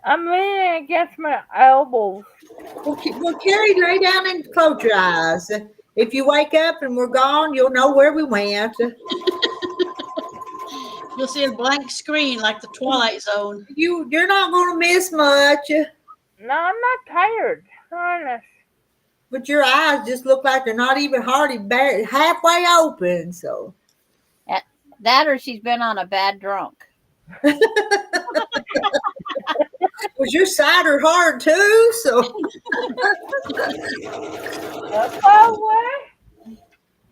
I'm leaning against my elbows. Well, Carrie, lay down and close your eyes. If you wake up and we're gone, you'll know where we went. You'll see a blank screen like the Twilight Zone. You're not going to miss much. No, I'm not tired. Honest. But your eyes just look like they're not even hardly halfway open. So That or she's been on a bad drunk. was your cider hard too? So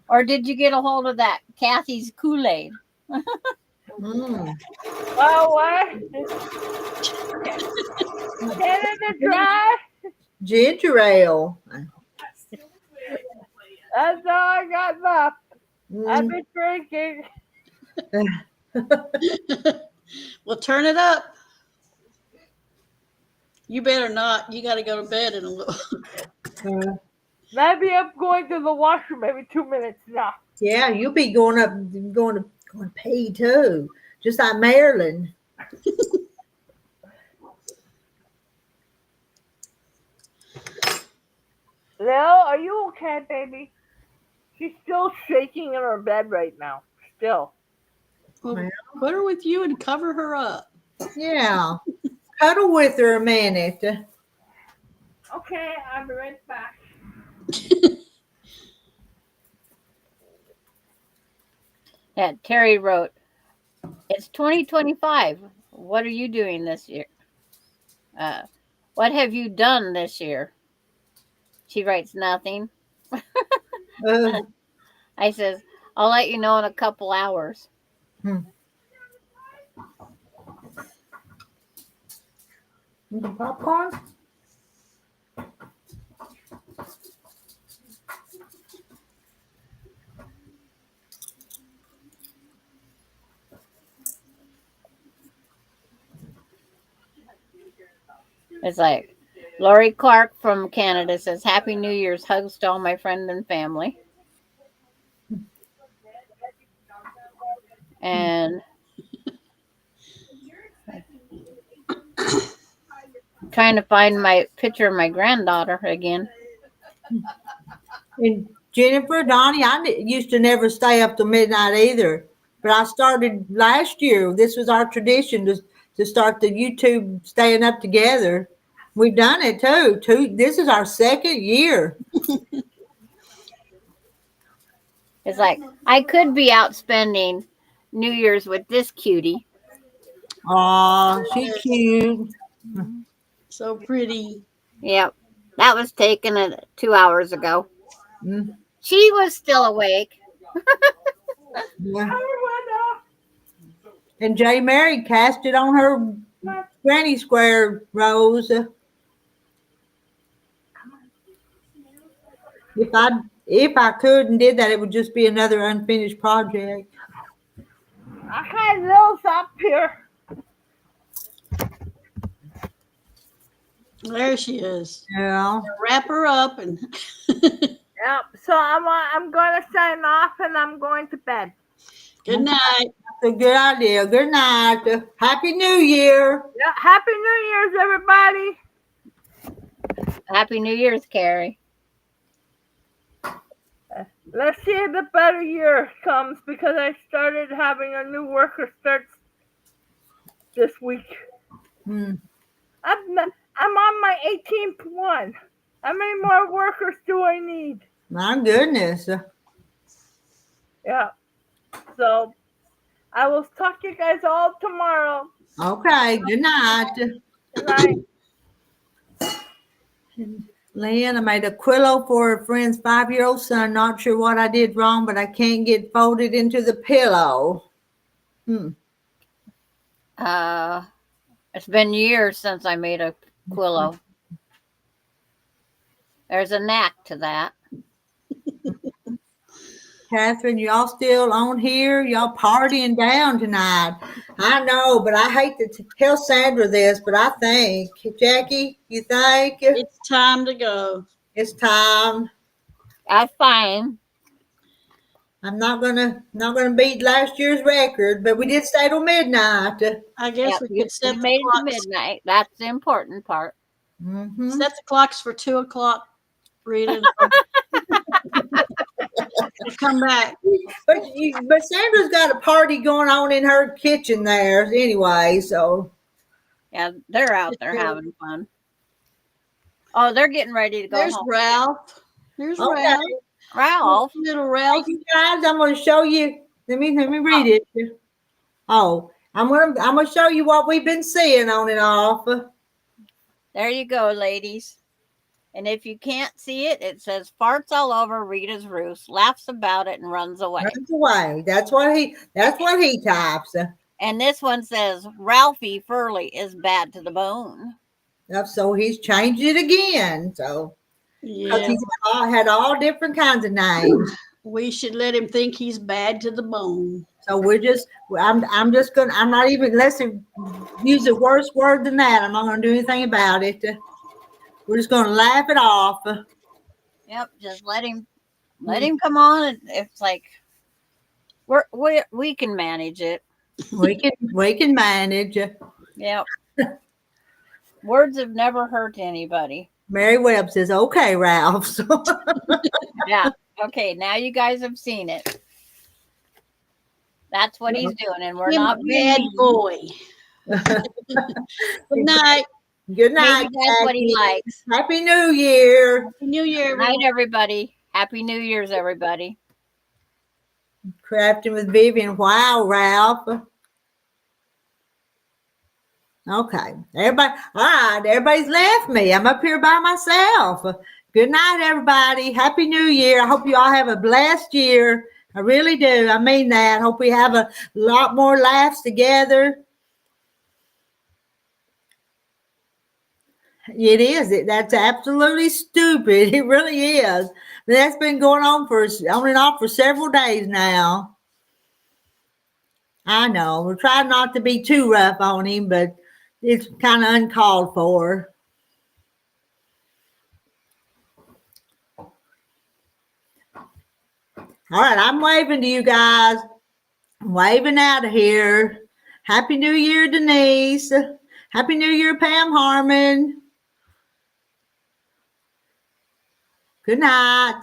Or did you get a hold of that Kathy's Kool-Aid? Well, what? Canada Dry. Ginger ale. That's all I got left. I've been drinking. Well, turn it up. You better not. You got to go to bed in a little. Maybe I'm going to the washroom every 2 minutes now. Yeah, you'll be going to pee too, just like Marilyn. Lil, are you okay, baby? She's still shaking in her bed right now. Still. Well, put her with you and cover her up. Yeah, cuddle with her a minute. Okay, I'll be right back. Yeah, Terry wrote, it's 2025. What are you doing this year? What have you done this year? She writes nothing. I says, I'll let you know in a couple hours. Popcorn? It's like Lori Clark from Canada says, Happy New Year's, hugs to all my friends and family. And Trying to find my picture of my granddaughter again. And Jennifer, Donnie, used to never stay up till midnight either. But I started last year. This was our tradition to start the YouTube staying up together. We've done it too. This is our second year. It's like I could be out spending New Year's with this cutie. Aw, she's cute. So pretty. Yep. That was taken 2 hours ago. Mm, She was still awake. yeah. And J. Mary cast it on her granny square rose. If I could and did that, it would just be another unfinished project. I had those up here. There she is. Yeah. Wrap her up and Yep. So I'm going to sign off and I'm going to bed. good night. That's a good idea. Good night. Happy New Year. Yeah. Happy New Year's, everybody. Happy New Year's, Carrie. Let's see if the better year comes because I started having a new worker start this week. Hmm. I'm on my 18th one. How many more workers do I need? My goodness. Yeah. So I will talk to you guys all tomorrow. Okay. Good night. Good night. Lynn, I made a quillo for a friend's 5-year-old son. Not sure what I did wrong, but I can't get folded into the pillow. It's been years since I made a quillo. There's a knack to that. Catherine, y'all still on here? Y'all partying down tonight. I know, but I hate to tell Sandra this, but I think, Jackie, you think It's time to go. it's time? That's fine. I'm not gonna beat last year's record, but we did stay till midnight. I guess Yep, we you could set made the it to clocks. midnight. That's the important part. Mm-hmm. Set the clocks for 2:00, Rita. Come back. But Sandra's got a party going on in her kitchen there anyway, so Yeah, they're out there having fun. Oh, they're getting ready to go There's home. Ralph. There's okay. Ralph. Ralph. Little Ralph. Thank you guys. I'm gonna show you. Let me read it. Oh, I'm gonna show you what we've been seeing on and off. There you go, ladies. And if you can't see it, it says farts all over Rita's roost, laughs about it, and runs away. Runs away. That's what he types. And this one says Ralphie Furley is bad to the bone. So he's changed it again. So because Yeah. he's had all different kinds of names. We should let him think he's bad to the bone. So I'm not even, let's use a worse word than that. I'm not gonna do anything about it. We're just gonna laugh it off. Yep, just let him come on. And it's like we can manage it. We can manage. Yep. Words have never hurt anybody. Mary Webb says, "Okay, Ralph." So, Yeah. Okay, now you guys have seen it. That's what he's doing, and we're Him not a bad being boy. Good night. good night. Maybe that's what he Jackie. likes. Happy New Year. Happy New Year. Good night, everybody. Happy New Year's, everybody. Crafting with Vivian. Wow, Ralph. Okay. Everybody, all right. Everybody's left me. I'm up here by myself. Good night, everybody. Happy New Year. I hope you all have a blessed year. I really do. I mean that. Hope we have a lot more laughs together. It is. That's absolutely stupid. It really is. But that's been going on and off for several days now. I know. We're trying not to be too rough on him, but it's kind of uncalled for. All right, I'm waving to you guys. I'm waving out of here. Happy New Year, Denise. Happy New Year, Pam Harmon. Good night.